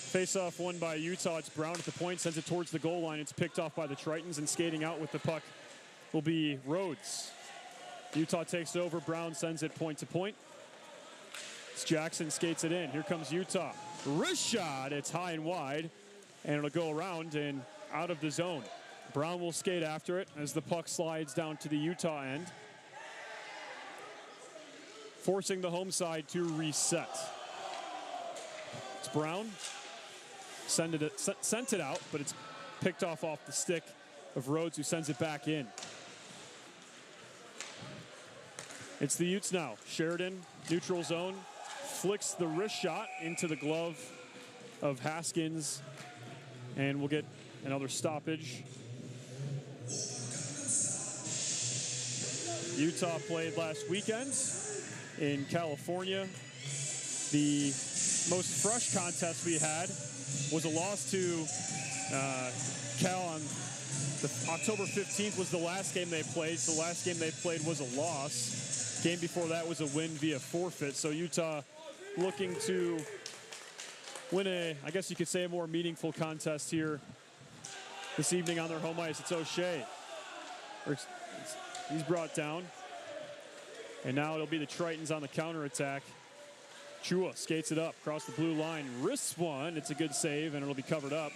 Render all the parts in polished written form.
Face-off won by Utah. It's Brown at the point, sends it towards the goal line. It's picked off by the Tritons, and skating out with the puck will be Rhodes. Utah takes over. Brown sends it point to point. It's Jackson skates it in. Here comes Utah. Wrist shot. It's high and wide, and it'll go around and out of the zone. Brown will skate after it as the puck slides down to the Utah end, forcing the home side to reset. It's Brown. Sent it out, but it's picked off the stick of Rhodes, who sends it back in. It's the Utes now. Sheridan, neutral zone, flicks the wrist shot into the glove of Haskins, and we'll get another stoppage. Utah played last weekend in California. The most fresh contest we had was a loss to Cal on October 15th was the last game they played. So the last game they played was a loss. Game before that was a win via forfeit. So Utah looking to win I guess you could say, a more meaningful contest here this evening on their home ice. It's O'Shea. He's brought down. And now it'll be the Tritons on the counterattack. Chua skates it up across the blue line, wrists one. It's a good save, and it'll be covered up.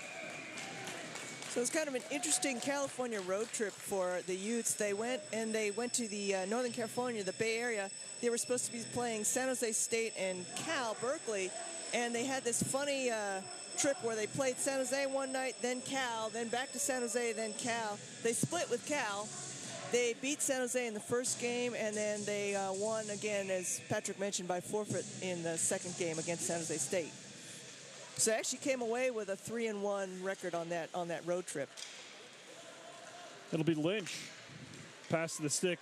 So it's kind of an interesting California road trip for the Utes. They went to the Northern California, the Bay Area. They were supposed to be playing San Jose State and Cal, Berkeley, and they had this funny trip where they played San Jose one night, then Cal, then back to San Jose, then Cal. They split with Cal. They beat San Jose in the first game, and then they won again, as Patrick mentioned, by forfeit in the second game against San Jose State. So they actually came away with a 3-1 record on that road trip. It'll be Lynch. Pass to the stick.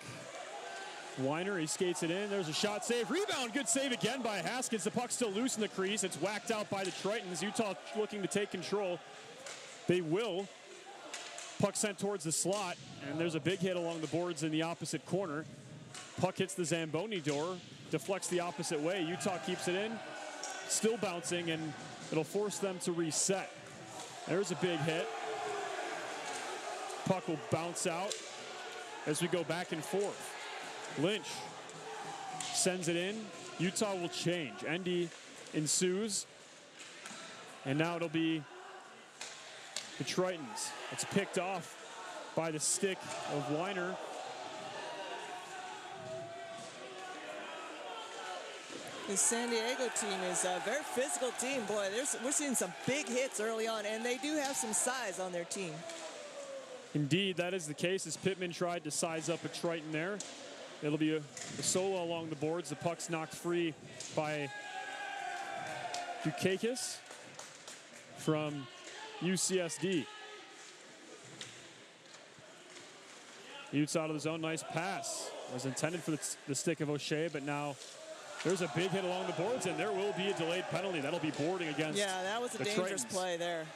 Weiner, he skates it in. There's a shot, save, rebound. Good save again by Haskins. The puck's still loose in the crease. It's whacked out by the Tritons. Utah looking to take control. They will. Puck sent towards the slot, and there's a big hit along the boards in the opposite corner. Puck hits the Zamboni door, deflects the opposite way. Utah keeps it in, still bouncing, and it'll force them to reset. There's a big hit. Puck will bounce out as we go back and forth. Lynch sends it in. Utah will change. Endy ensues, and now it'll be the Tritons. It's picked off by the stick of Weiner. The San Diego team is a very physical team. Boy, we're seeing some big hits early on, and they do have some size on their team. Indeed, that is the case, as Pittman tried to size up a Triton there. It'll be a solo along the boards. The puck's knocked free by Dukakis from UCSD. Utes out of the zone. Nice pass. Was intended for the stick of O'Shea, but now there's a big hit along the boards, and there will be a delayed penalty. That'll be boarding against. Yeah, that was a dangerous play there.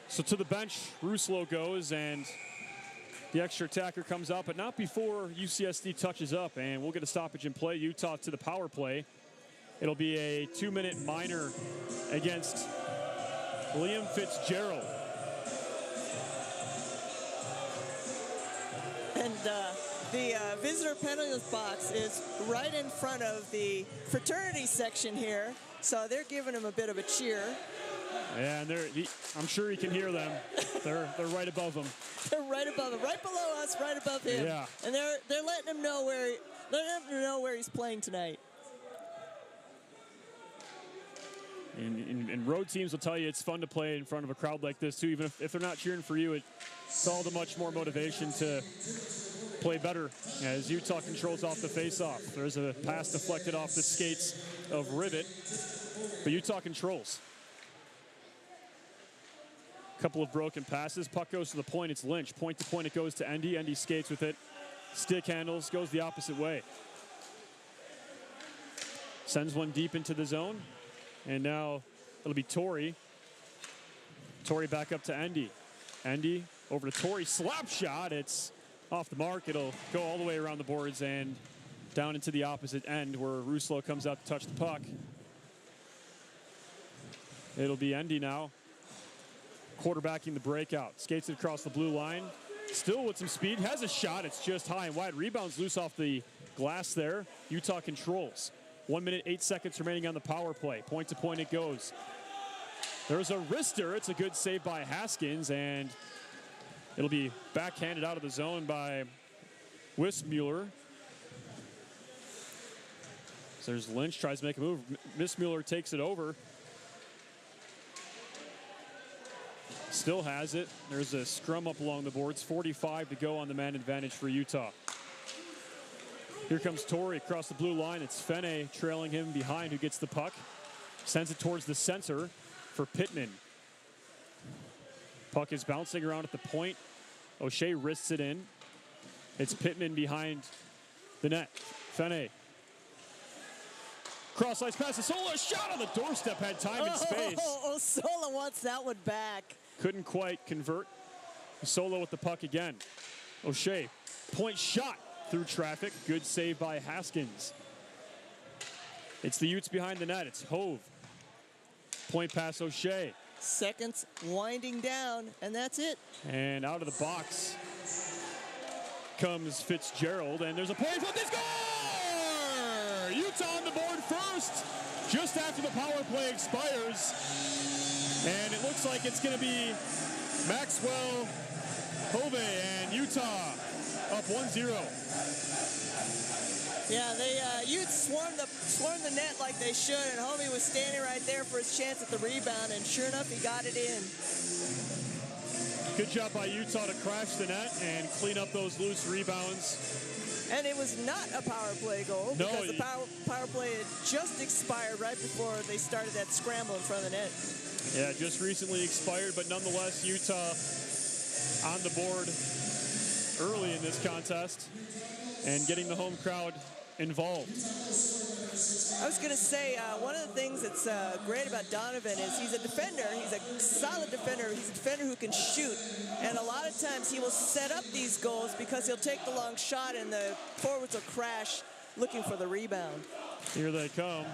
So to the bench, Ruslo goes, and the extra attacker comes out, but not before UCSD touches up, and we'll get a stoppage in play. Utah to the power play. It'll be a 2-minute minor against Liam Fitzgerald. And the visitor penalty box is right in front of the fraternity section here, so they're giving him a bit of a cheer. Yeah, and I'm sure he can hear them. They're right above him. They're right above him, right below us, right above him. Yeah. And they're letting him know where he's playing tonight. And road teams will tell you it's fun to play in front of a crowd like this too. Even if they're not cheering for you, it's all the much more motivation to play better as Utah controls off the face-off. There's a pass deflected off the skates of Rivet, but Utah controls. Couple of broken passes. Puck goes to the point. It's Lynch. Point to point. It goes to Endy. Endy skates with it. Stick handles. Goes the opposite way. Sends one deep into the zone. And now it'll be Torrey. Torrey back up to Endy. Endy over to Torrey. Slap shot. It's off the mark. It'll go all the way around the boards and down into the opposite end where Ruslo comes out to touch the puck. It'll be Endy now, quarterbacking the breakout. Skates it across the blue line. Still with some speed, has a shot. It's just high and wide. Rebounds loose off the glass there. Utah controls. 1 minute, 8 seconds remaining on the power play. Point to point it goes. There's a wrister. It's a good save by Haskins, and it'll be backhanded out of the zone by Wismuller. So there's Lynch, tries to make a move. Wismuller takes it over. Still has it. There's a scrum up along the boards. 45 to go on the man advantage for Utah. Here comes Torrey across the blue line. It's Fene trailing him behind who gets the puck. Sends it towards the center for Pittman. Puck is bouncing around at the point. O'Shea wrists it in. It's Pittman behind the net. Fene. Cross ice pass to Sola. Shot on the doorstep. Had time and space. Sola wants that one back. Couldn't quite convert. Solo with the puck again. O'Shea, point shot through traffic. Good save by Haskins. It's the Utes behind the net. It's Hove. Point pass O'Shea. Seconds winding down, and that's it. And out of the box comes Fitzgerald, and there's a play for this score! Utah on the board first, just after the power play expires. And it looks like it's going to be Maxwell, Hove, and Utah up 1-0. Yeah, Utes swarmed the net like they should, and Hove was standing right there for his chance at the rebound, and sure enough, he got it in. Good job by Utah to crash the net and clean up those loose rebounds. And it was not a power play goal because the power play had just expired right before they started that scramble in front of the net. Yeah, just recently expired, but nonetheless, Utah on the board early in this contest and getting the home crowd involved. I was going to say, one of the things that's great about Donovan is he's a defender. He's a solid defender. He's a defender who can shoot. And a lot of times he will set up these goals because he'll take the long shot and the forwards will crash looking for the rebound. Here they come.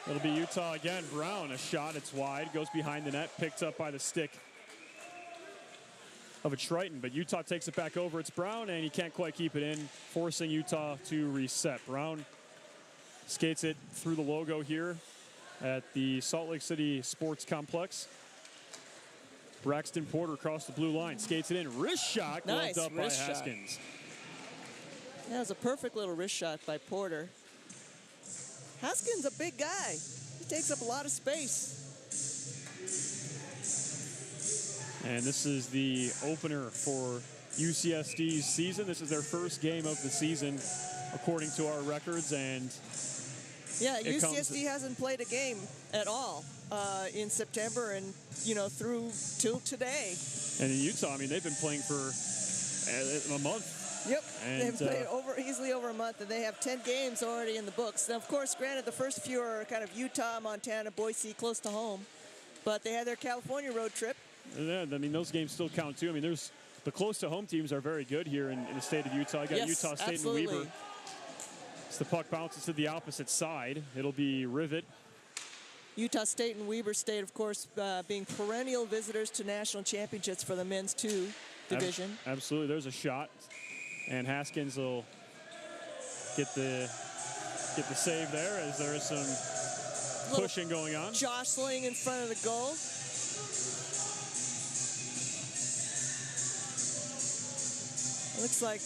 It'll be Utah again. Brown, a shot. It's wide. Goes behind the net. Picked up by the stick of a Triton. But Utah takes it back over. It's Brown, and he can't quite keep it in, forcing Utah to reset. Brown skates it through the logo here at the Salt Lake City Sports Complex. Braxton Porter across the blue line. Skates it in. Wrist shot. Nice Gloved up by wrist shot. Haskins. That was a perfect little wrist shot by Porter. Haskins a big guy. He takes up a lot of space. And this is the opener for UCSD's season. This is their first game of the season, according to our records. And yeah, UCSD hasn't played a game at all in September and, through till today. And in Utah, I mean, they've been playing for a month. Yep, and they've played easily over a month, and they have 10 games already in the books. Now, of course, granted, the first few are kind of Utah, Montana, Boise, close to home. But they had their California road trip. Yeah, I mean, those games still count, too. I mean, the close-to-home teams are very good here in the state of Utah. You got Utah State absolutely. and Weber. As the puck bounces to the opposite side, it'll be Rivet. Utah State and Weber State, of course, being perennial visitors to national championships for the men's 2 division. Absolutely. There's a shot. And Haskins will get the save there as there is some pushing going on. Jostling in front of the goal. Looks like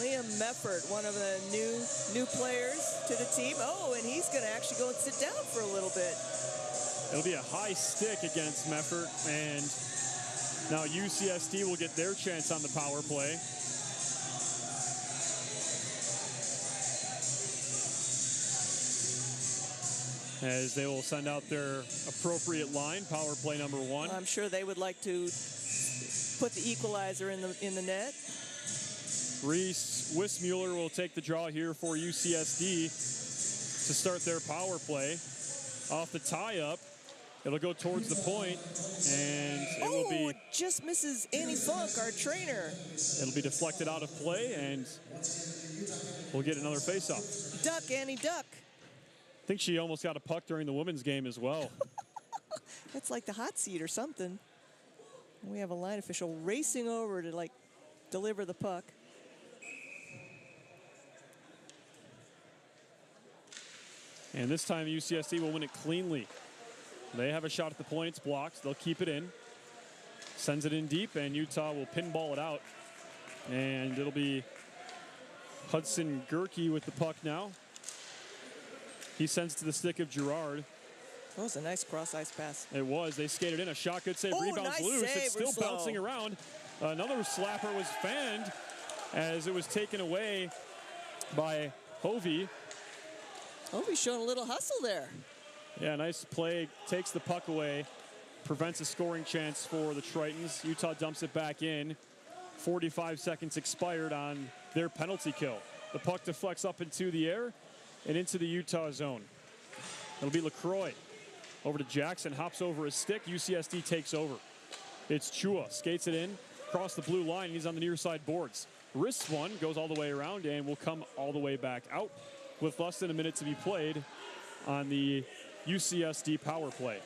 Liam Meffert, one of the new players to the team. Oh, and he's going to actually go and sit down for a little bit. It'll be a high stick against Meffert, and now UCSD will get their chance on the power play. As they will send out their appropriate line, power play number 1. I'm sure they would like to put the equalizer in the net. Reese Wismuller will take the draw here for UCSD to start their power play. Off the tie-up, it'll go towards the point, and it will be... it just misses Annie Funk, our trainer. It'll be deflected out of play, and we'll get another face-off. Duck, Annie, duck. I think she almost got a puck during the women's game as well. That's like the hot seat or something. We have a line official racing over to like deliver the puck. And this time UCSD will win it cleanly. They have a shot at the point. It's blocked. They'll keep it in. Sends it in deep, and Utah will pinball it out. And it'll be Hudson Gerke with the puck now. He sends to the stick of Girard. That was a nice cross-ice pass. It was. They skated in. A shot, good save, rebounds nice loose. Save, it's still Rousseau. bouncing around. Another slapper was fanned as it was taken away by Hovey. Hovey's showing a little hustle there. Yeah, nice play. Takes the puck away. Prevents a scoring chance for the Tritons. Utah dumps it back in. 45 seconds expired on their penalty kill. The puck deflects up into the air and into the Utah zone. It'll be LaCroix. Over to Jackson, hops over his stick. UCSD takes over. It's Chua, skates it in, across the blue line. He's on the near side boards. Wrists one, goes all the way around, and will come all the way back out with less than a minute to be played on the UCSD power play.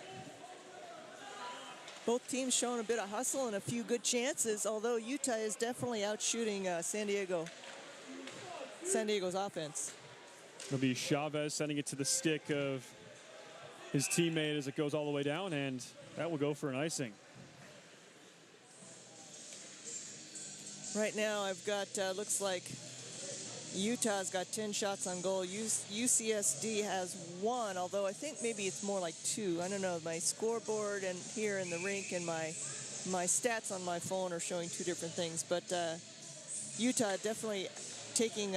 Both teams showing a bit of hustle and a few good chances, although Utah is definitely outshooting San Diego's offense. It'll be Chavez sending it to the stick of his teammate as it goes all the way down, and that will go for an icing. Right now I've got, looks like Utah's got 10 shots on goal. UCSD has 1, although I think maybe it's more like 2. I don't know. My scoreboard and here in the rink and my stats on my phone are showing 2 different things. But Utah definitely taking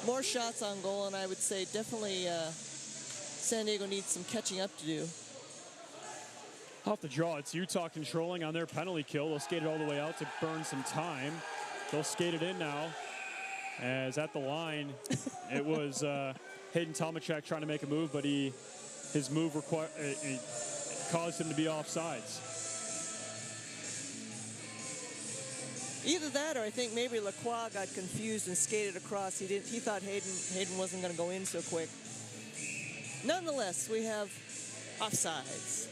more shots on goal, and I would say definitely San Diego needs some catching up to do. Off the draw, it's Utah controlling on their penalty kill. They'll skate it all the way out to burn some time. They'll skate it in now. As at the line, it was Hayden Tomachek trying to make a move, but his move caused him to be offsides. Either that, or I think maybe Lacroix got confused and skated across. He thought Hayden wasn't going to go in so quick. Nonetheless, we have offsides.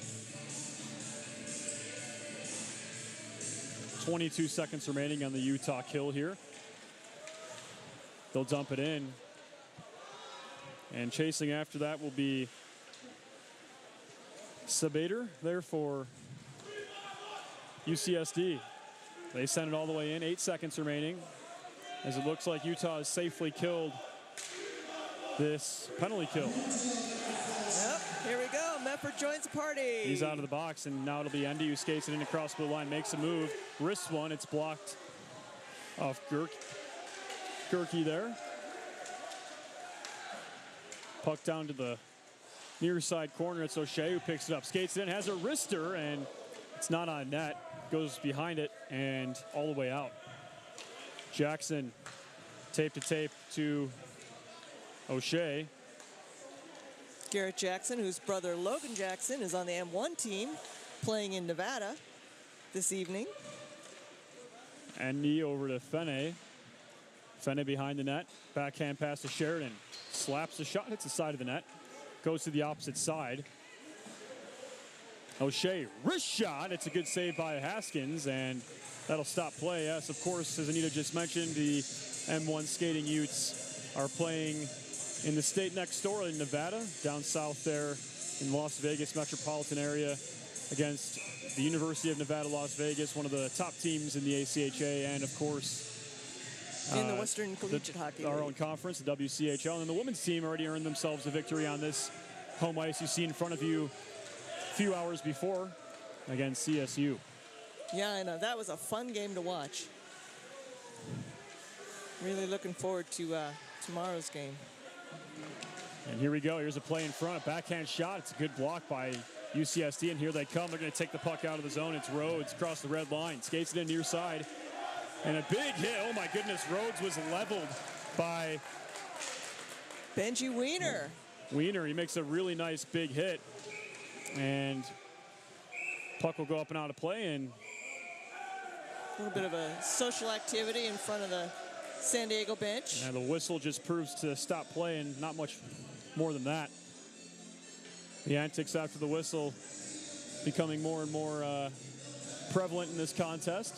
22 seconds remaining on the Utah kill here. They'll dump it in. And chasing after that will be Sabater there for UCSD. They send it all the way in. 8 seconds remaining as it looks like Utah has safely killed this penalty kill. Yep, here we go. Mefford joins the party. He's out of the box, and now it'll be Endy who skates it in across the line, makes a move, wrists one. It's blocked off Gerke there. Puck down to the near side corner. It's O'Shea who picks it up, skates it in, has a wrister, and it's not on net. Goes behind it and all the way out. Jackson, tape to tape to O'Shea. Garrett Jackson, whose brother Logan Jackson is on the M1 team, playing in Nevada this evening. Endy over to Fene. Fene behind the net. Backhand pass to Sheridan. Slaps the shot, hits the side of the net. Goes to the opposite side. O'Shea, wrist shot. It's a good save by Haskins, and that'll stop play. Yes, of course, as Anita just mentioned, the M1 skating Utes are playing in the state next door in Nevada, down south there in Las Vegas metropolitan area against the University of Nevada, Las Vegas, one of the top teams in the ACHA, and of course, in the Western Collegiate Hockey our League. own conference, the WCHL. And then the women's team already earned themselves a victory on this home ice you see in front of you a few hours before against CSU. Yeah, I know. That was a fun game to watch. Really looking forward to tomorrow's game. And here we go. Here's a play in front. A backhand shot. It's a good block by UCSD. And here they come. They're going to take the puck out of the zone. It's Rhodes across the red line. Skates it in near side. And a big hit. Oh, my goodness. Rhodes was leveled by Benji Wiener. Wiener. He makes a really nice big hit. And puck will go up and out of play. And A little bit of a social activity in front of the San Diego bench. the whistle just proves to stop play, and not much more than that. The antics after the whistle becoming more and more prevalent in this contest.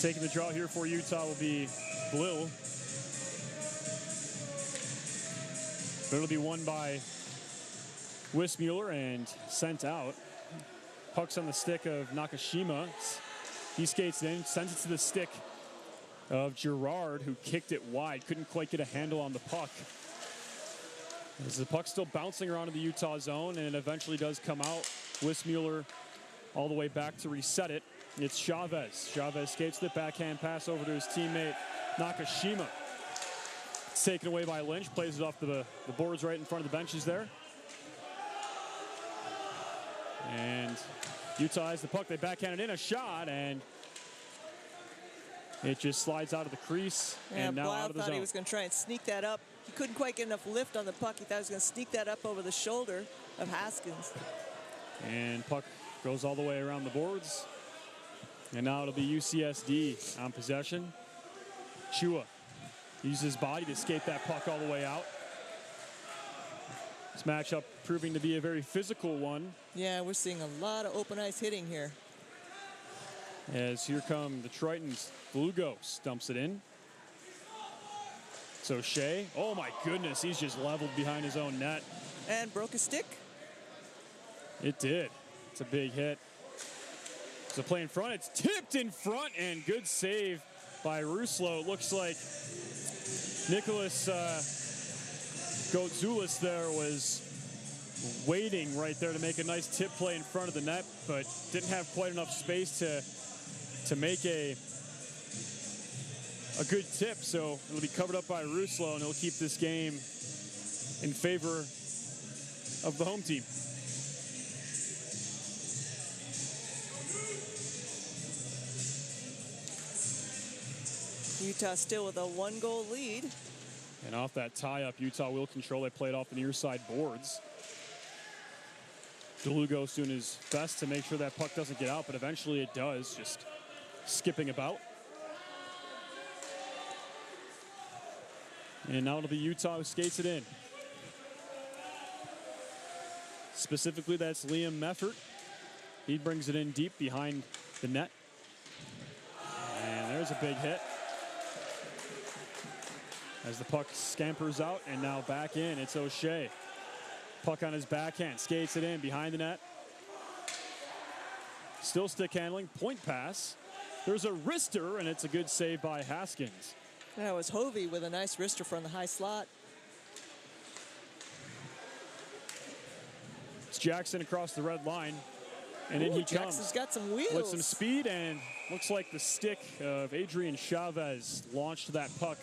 Taking the draw here for Utah will be Blue. But it'll be won by Wismuller and sent out. Puck's on the stick of Nakashima. He skates in, sends it to the stick of Girard, who kicked it wide. Couldn't quite get a handle on the puck. As the puck's still bouncing around in the Utah zone, and it eventually does come out. Wismuller all the way back to reset it. It's Chavez. Chavez skates the backhand pass over to his teammate Nakashima. It's taken away by Lynch, plays it off the boards right in front of the benches there. And Utah has the puck. They backhand it in, a shot, and it just slides out of the crease and now out of the zone. Thought he was going to try and sneak that up. He couldn't quite get enough lift on the puck. He thought he was going to sneak that up over the shoulder of Haskins. And puck goes all the way around the boards. And now it'll be UCSD on possession. Chua uses his body to skate that puck all the way out. This matchup proving to be a very physical one. Yeah, we're seeing a lot of open ice hitting here. As here come the Tritons. Blue Ghost dumps it in. So Shea, oh my goodness, he's just leveled behind his own net. And broke a stick. It did. It's a big hit. So play in front, it's tipped in front, and good save by Ruslo. It looks like Nicholas Gotzoulis there was waiting right there to make a nice tip play in front of the net, but didn't have quite enough space to make a good tip. So it'll be covered up by Ruslo, and he'll keep this game in favor of the home team. Utah still with a 1-goal lead. And off that tie-up, Utah will control. They play it off the near side boards. DeLugo's doing his best to make sure that puck doesn't get out, but eventually it does, just skipping about. And now it'll be Utah who skates it in. Specifically, that's Liam Meffert. He brings it in deep behind the net. And there's a big hit. As the puck scampers out, and now back in, it's O'Shea. Puck on his backhand, skates it in behind the net. Still stick handling, point pass. There's a wrister, and it's a good save by Haskins. That was Hovey with a nice wrister from the high slot. It's Jackson across the red line, and in he comes. Jackson's got some wheels. With some speed, and looks like the stick of Adrian Chavez launched that puck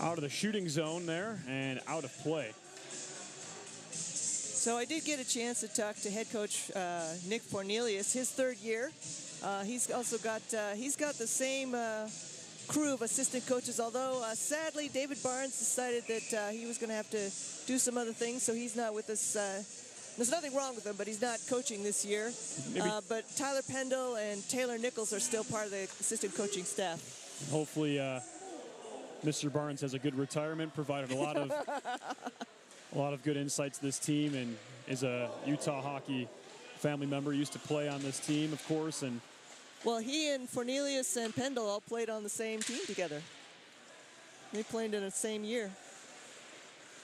out of the shooting zone there and out of play. So I did get a chance to talk to head coach Nick Cornelius, his third year. He's also got the same crew of assistant coaches, although sadly David Barnes decided that he was going to have to do some other things, so he's not with us. There's nothing wrong with him, but he's not coaching this year. But Tyler Pendle and Taylor Nichols are still part of the assistant coaching staff. Hopefully Mr. Barnes has a good retirement, provided a lot of good insights to this team, and is a Utah hockey family member. Used to play on this team, of course, and well, he and Cornelius and Pendle all played on the same team together. They played in the same year.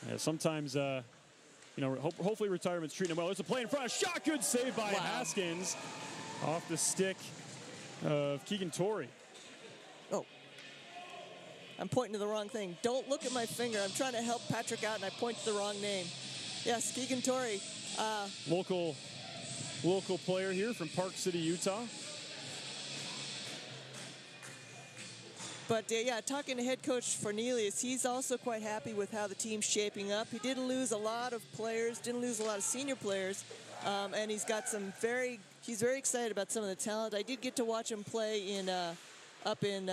Yeah, sometimes, hopefully retirement's treating him well. There's a play in front, a shot, good save by Haskins off the stick of Keegan Torrey. Oh. I'm pointing to the wrong thing. Don't look at my finger. I'm trying to help Patrick out, and I point to the wrong name. Yes, Keegan Torrey. Local player here from Park City, Utah. But yeah, talking to head coach Cornelius, he's also quite happy with how the team's shaping up. He didn't lose a lot of players, didn't lose a lot of senior players, and he's got he's very excited about some of the talent. I did get to watch him play up in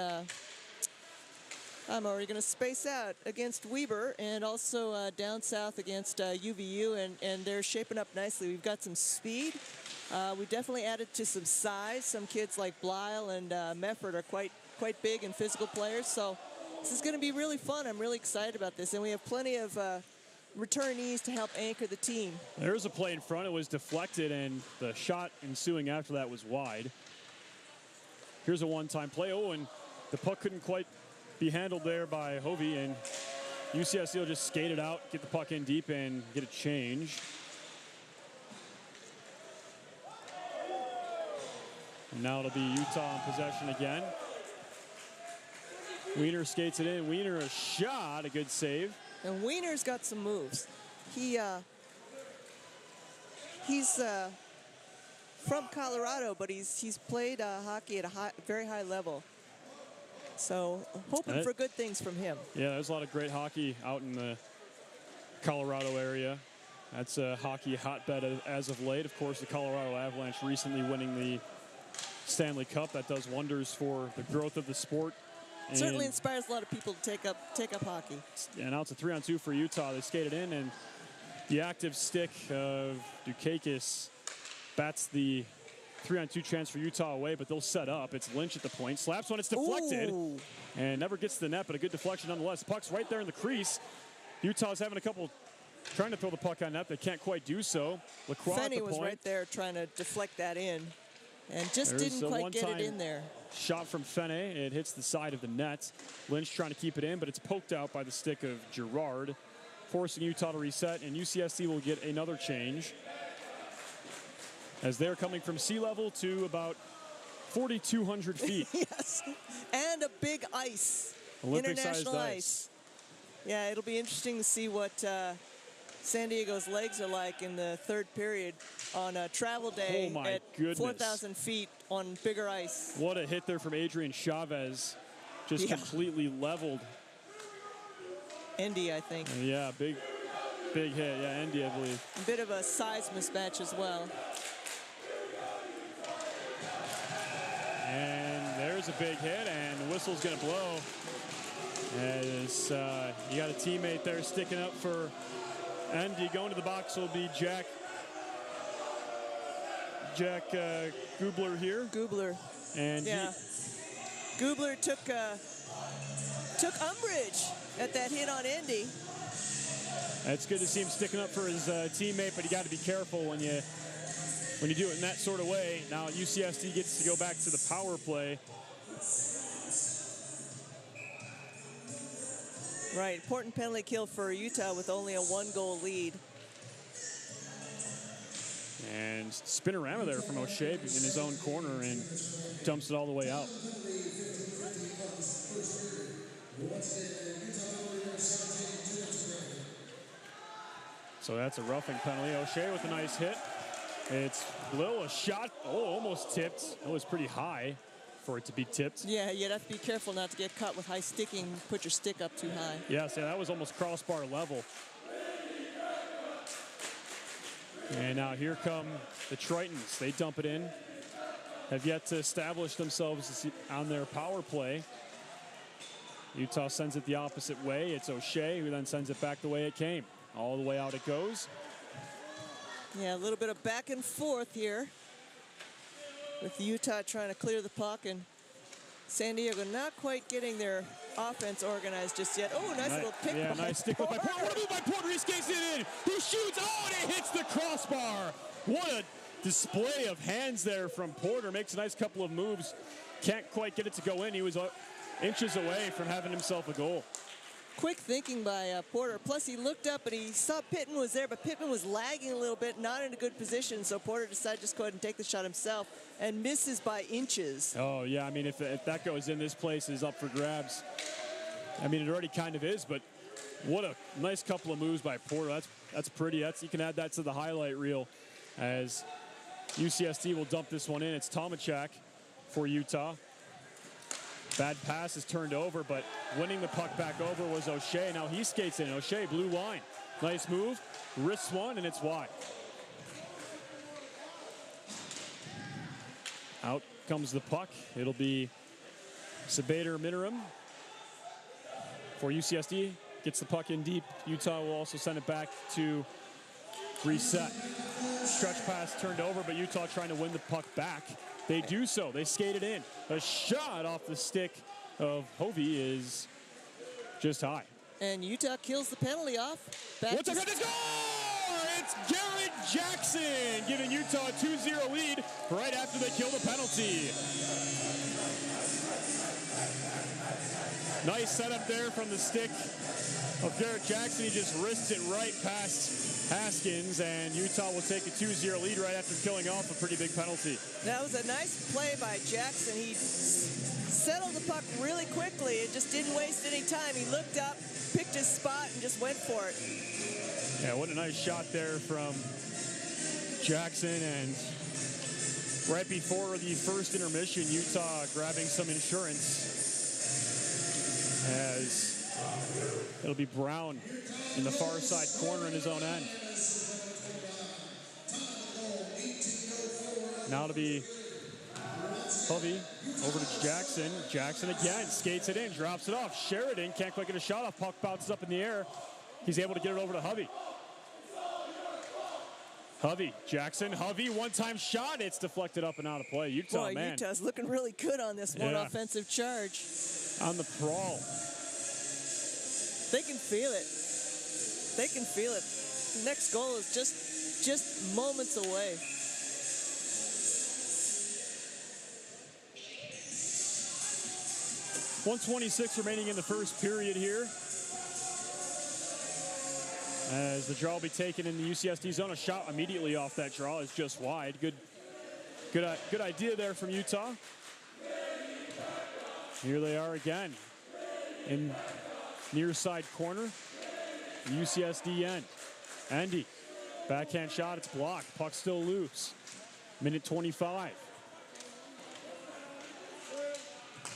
I'm already going to space out against Weber and also down south against UVU, and they're shaping up nicely. We've got some speed. We definitely added to some size. Some kids like Blyle and Mefford are quite big and physical players, so this is going to be really fun. I'm really excited about this, and we have plenty of returnees to help anchor the team. There's a play in front. It was deflected, and the shot ensuing after that was wide. Here's a one-time play. Oh, and the puck couldn't quite be handled there by Hovey, and UCSC will just skate it out, get the puck in deep, and get it changed. And now it'll be Utah in possession again. Wiener skates it in. Wiener a shot, a good save. And Wiener's got some moves. He's from Colorado, but he's played hockey at a very high level. So hoping for good things from him. Yeah, there's a lot of great hockey out in the Colorado area. That's a hockey hotbed as of late. Of course, the Colorado Avalanche recently winning the Stanley Cup. That does wonders for the growth of the sport. And certainly inspires a lot of people to take up hockey. And now it's a 3-on-2 for Utah. They skated in, and the active stick of Dukakis bats the 3-on-2 chance for Utah away, but they'll set up. It's Lynch at the point. Slaps one, it's deflected. Ooh. And never gets to the net, but a good deflection nonetheless. Puck's right there in the crease. Utah's having a couple, trying to throw the puck on net. They can't quite do so. Lacroix at the Fenny was point. right there trying to deflect that in, and just didn't quite get it in there. Shot from Fenny. It hits the side of the net. Lynch trying to keep it in, but it's poked out by the stick of Girard, forcing Utah to reset, and UCSC will get another change as they're coming from sea level to about 4,200 feet. Yes, and a big ice, international ice. Yeah, it'll be interesting to see what San Diego's legs are like in the third period on a travel day at 4,000 feet on bigger ice. What a hit there from Adrian Chavez. Just completely leveled. Endy, I think. Yeah, big hit. Yeah, Endy, I believe. A bit of a size mismatch as well. And there's a big hit, and the whistle's going to blow. As you got a teammate there sticking up for Endy. Going to the box will be Jack Gubler here. Gubler. And Gubler took umbrage at that hit on Endy. It's good to see him sticking up for his teammate, but you got to be careful when you do it in that sort of way. Now UCSD gets to go back to the power play. Right, important penalty kill for Utah with only a 1-goal lead. And spinorama there from O'Shea in his own corner and dumps it all the way out. So that's a roughing penalty. O'Shea with a nice hit. It's Lil, a shot. Oh, almost tipped. It was pretty high for it to be tipped. Yeah, you'd have to be careful not to get caught with high sticking, put your stick up too high. Yes, yeah, that was almost crossbar level. And now here come the Tritons. They dump it in. Have yet to establish themselves on their power play. Utah sends it the opposite way. It's O'Shea who then sends it back the way it came. All the way out it goes. Yeah, a little bit of back and forth here with Utah trying to clear the puck, and San Diego not quite getting their offense organized just yet. Oh, nice little pick. Yeah, nice stick by Porter. What a move by Porter. He skates it in. He shoots. Oh, and it hits the crossbar. What a display of hands there from Porter. Makes a nice couple of moves. Can't quite get it to go in. He was inches away from having himself a goal. Quick thinking by Porter. Plus, he looked up and he saw Pittman was there, but Pittman was lagging a little bit, not in a good position. So Porter decided to just go ahead and take the shot himself and misses by inches. Oh, yeah. I mean, if that goes in, this place is up for grabs. I mean, it already kind of is, but what a nice couple of moves by Porter. That's pretty. You can add that to the highlight reel as UCSD will dump this one in. It's Tomachak for Utah. Bad pass is turned over, but winning the puck back over was O'Shea. Now he skates in. O'Shea, blue line. Nice move. Wrists one, and it's wide. Out comes the puck. It'll be Sabater Minirum for UCSD. Gets the puck in deep. Utah will also send it back to reset. Stretch pass turned over, but Utah trying to win the puck back. They do so. They skate it in. A shot off the stick of Hovey is just high. And Utah kills the penalty off. What's up? Let's go! It's Garrett Jackson giving Utah a 2-0 lead right after they kill the penalty. Nice setup there from the stick of Garrett Jackson. He just wrists it right past Haskins, and Utah will take a 2-0 lead right after killing off a pretty big penalty. That was a nice play by Jackson. He settled the puck really quickly. It just didn't waste any time. He looked up, picked his spot, and just went for it. Yeah, what a nice shot there from Jackson. And right before the first intermission, Utah grabbing some insurance, as it'll be Brown in the far side corner in his own end. Now to be Hovey over to Jackson. Jackson again skates it in, drops it off. Sheridan can't quite get a shot off. Puck bounces up in the air. He's able to get it over to Hovey. Hovey, Jackson, Hovey, one-time shot. It's deflected up and out of play. Utah, Boy, man. Utah's looking really good on this one offensive charge. On the prowl. They can feel it. They can feel it. The next goal is just moments away. .126 remaining in the first period here, as the draw will be taken in the UCSD zone. A shot immediately off that draw is just wide. Good idea there from Utah. Here they are again in near side corner, UCSD end. Andy, backhand shot, it's blocked. Puck still loose. Minute 25.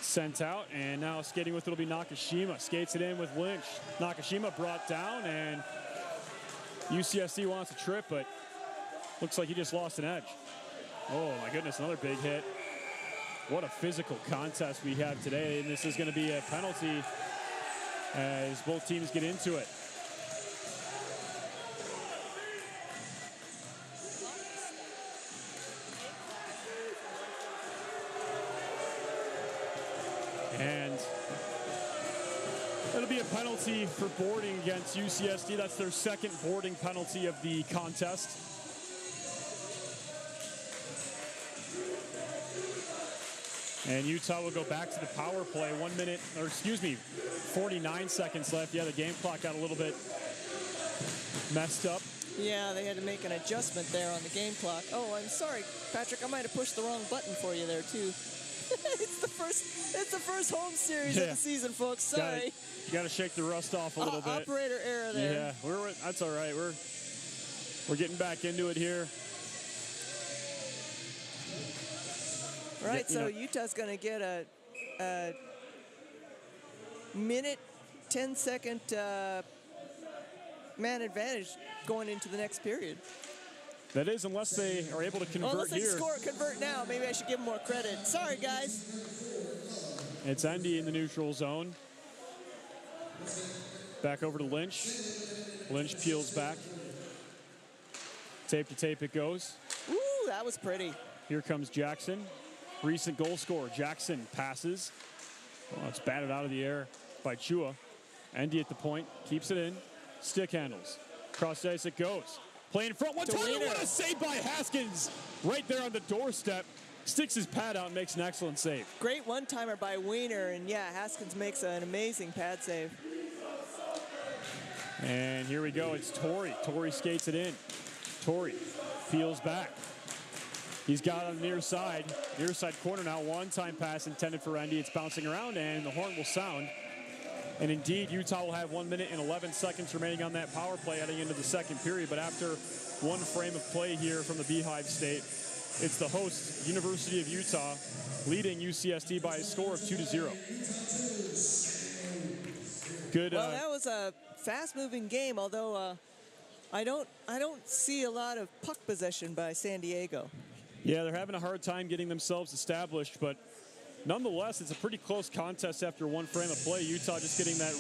Sent out, and now skating with it will be Nakashima. Skates it in with Lynch. Nakashima brought down, and UCSD wants a trip, but looks like he just lost an edge. Oh my goodness, another big hit. What a physical contest we have today, and this is going to be a penalty as both teams get into it. And it'll be a penalty for boarding against UCSD. That's their second boarding penalty of the contest. And Utah will go back to the power play. 1 minute, or excuse me, 49 seconds left. Yeah, the game clock got a little bit messed up. Yeah, they had to make an adjustment there on the game clock. Oh, I'm sorry, Patrick. I might have pushed the wrong button for you there, too. It's the first home series of the season, folks. Sorry. You got to shake the rust off a little bit. Operator error there. Yeah, that's all right. We're getting back into it here. Right, so Utah's going to get a minute, 10-second man advantage going into the next period. That is, unless they are able to convert unless they here. convert now. Maybe I should give them more credit. Sorry, guys. It's Andy in the neutral zone. Back over to Lynch. Lynch peels back. Tape to tape it goes. Ooh, that was pretty. Here comes Jackson. Recent goal scorer. Jackson passes. Oh, it's batted out of the air by Chua. Andy at the point. Keeps it in. Stick handles. Cross the ice it goes. Play in front, one-timer, what a save by Haskins. Right there on the doorstep. Sticks his pad out and makes an excellent save. Great one-timer by Wiener, and yeah, Haskins makes an amazing pad save. And here we go, it's Torrey. Torrey skates it in. Torrey peels back. He's got on the near side corner now. One-time pass intended for Andy. It's bouncing around, and the horn will sound. And indeed, Utah will have 1 minute and 11 seconds remaining on that power play heading into the second period. But after one frame of play here from the Beehive State, it's the host, University of Utah, leading UCSD by a score of 2-0. Good. Well, that was a fast-moving game, although I don't see a lot of puck possession by San Diego. Yeah, they're having a hard time getting themselves established, but nonetheless, it's a pretty close contest after one frame of play. Utah just getting that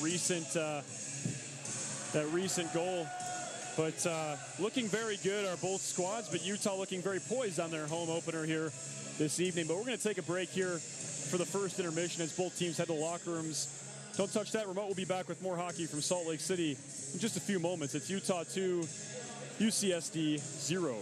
recent goal. But looking very good are both squads, but Utah looking very poised on their home opener here this evening. But we're going to take a break here for the first intermission as both teams head to locker rooms. Don't touch that remote. We'll be back with more hockey from Salt Lake City in just a few moments. It's Utah 2, UCSD 0.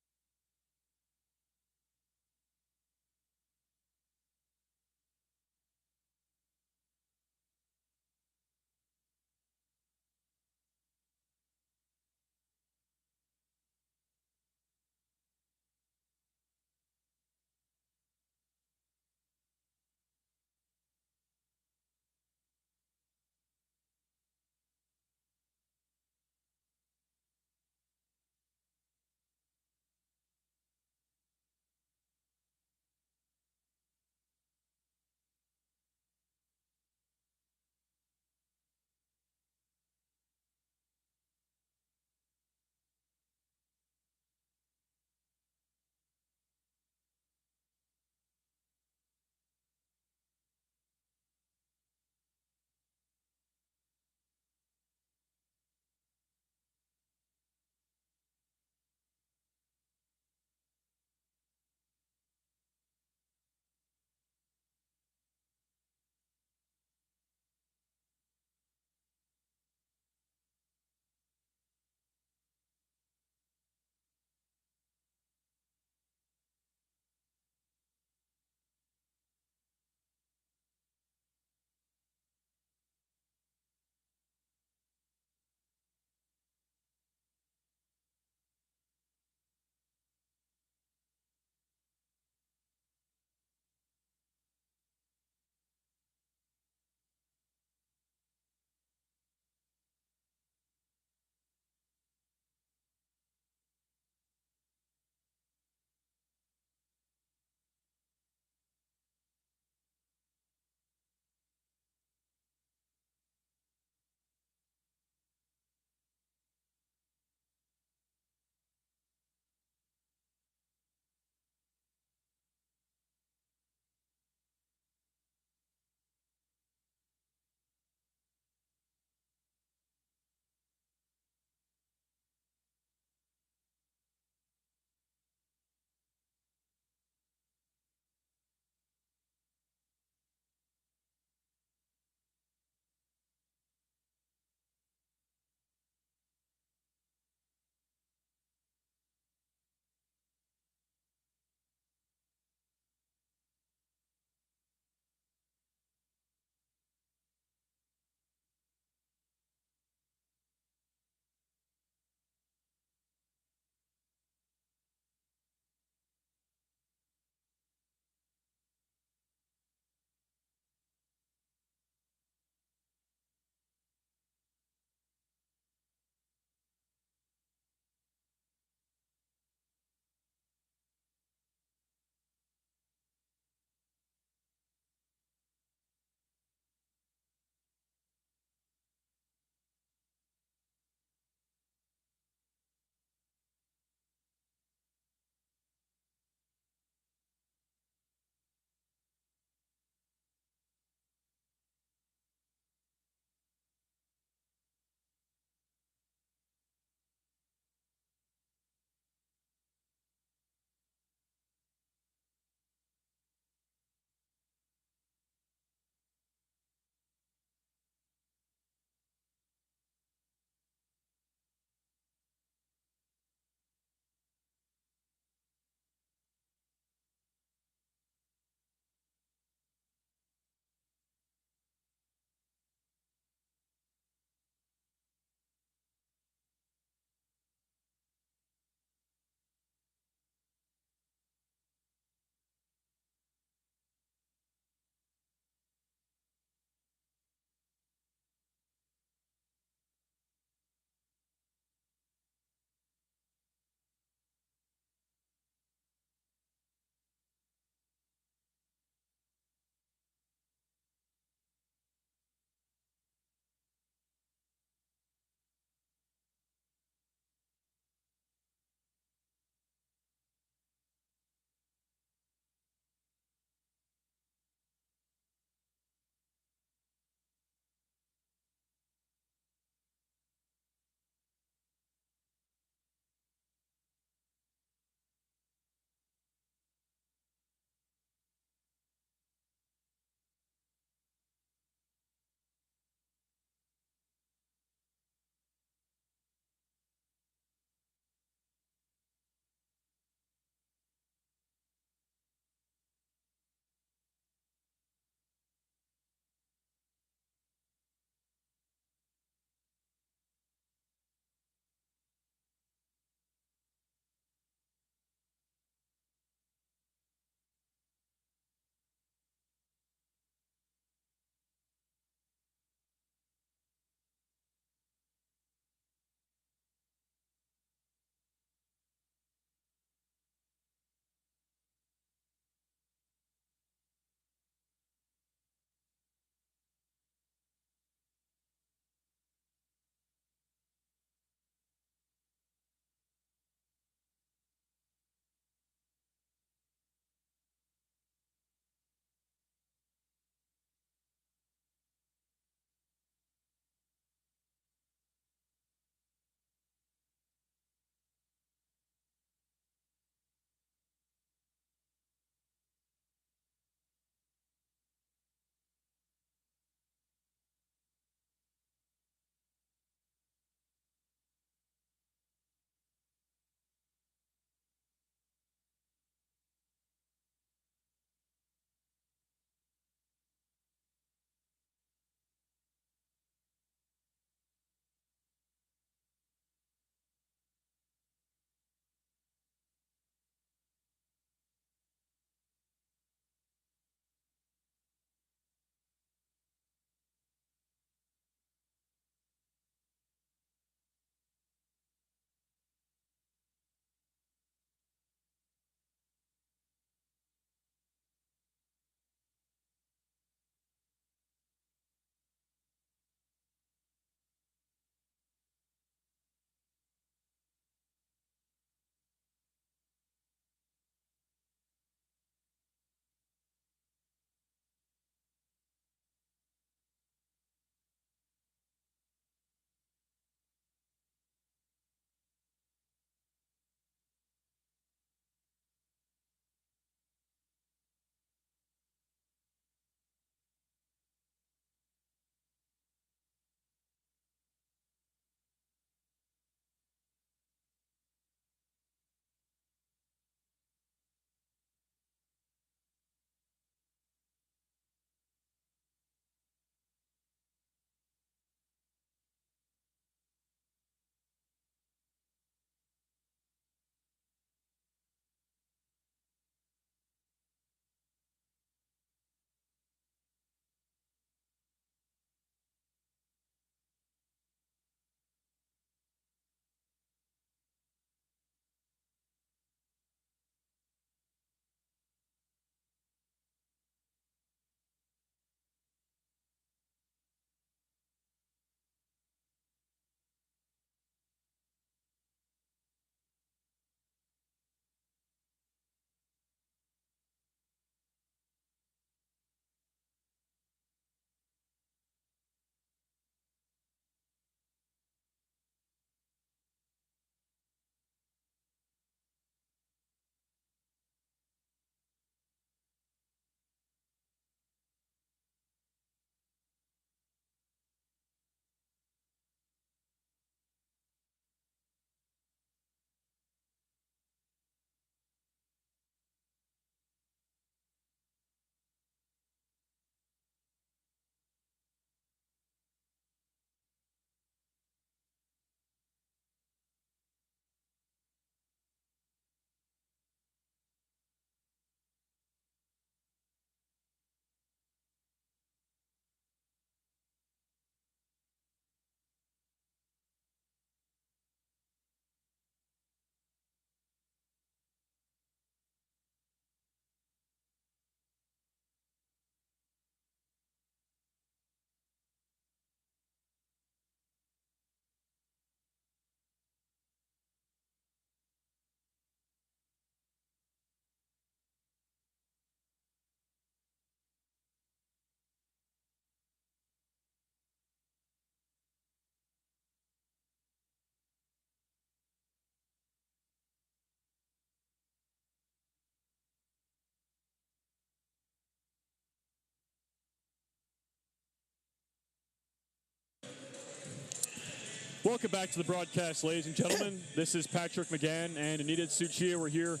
Welcome back to the broadcast, ladies and gentlemen. This is Patrick McGann and Anita Tsuchiya. We're here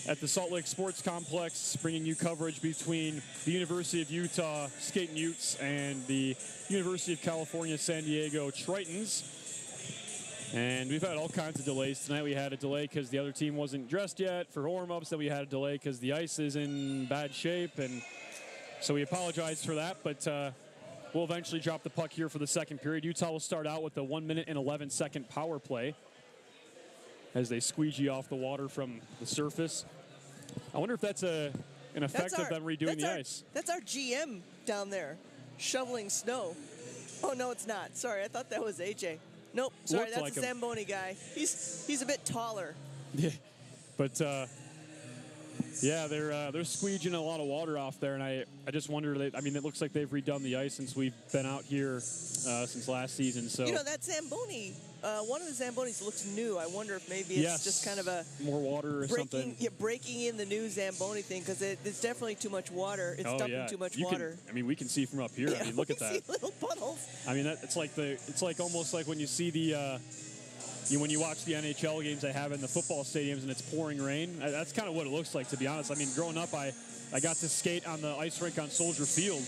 at the Salt Lake Sports Complex, bringing you coverage between the University of Utah Skating Utes and the University of California San Diego Tritons. And we've had all kinds of delays tonight. We had a delay because the other team wasn't dressed yet for warm-ups. Then we had a delay because the ice is in bad shape, and so we apologize for that. But we'll eventually drop the puck here for the second period. Utah will start out with a 1 minute and 11-second power play as they squeegee off the water from the surface. I wonder if that's an effect of them redoing the ice. That's our GM down there, shoveling snow. Oh, no, it's not. Sorry, I thought that was AJ. Nope, sorry, Looked that's like a Zamboni guy. He's a bit taller. Yeah, but yeah, they're squeegeeing a lot of water off there, and I just wonder. I mean, it looks like they've redone the ice since we've been out here since last season. So you know that Zamboni, one of the Zambonis looks new. I wonder if maybe it's just kind of a more water or something. Yeah, breaking in the new Zamboni thing, because it's definitely too much water. It's dumping too much water. We can see from up here. Yeah, I mean, look at that. See little puddles. I mean, it's like almost like when you see the. When you watch the NHL games they have in the football stadiums and it's pouring rain, that's kind of what it looks like, to be honest. I mean, growing up, I got to skate on the ice rink on Soldier Field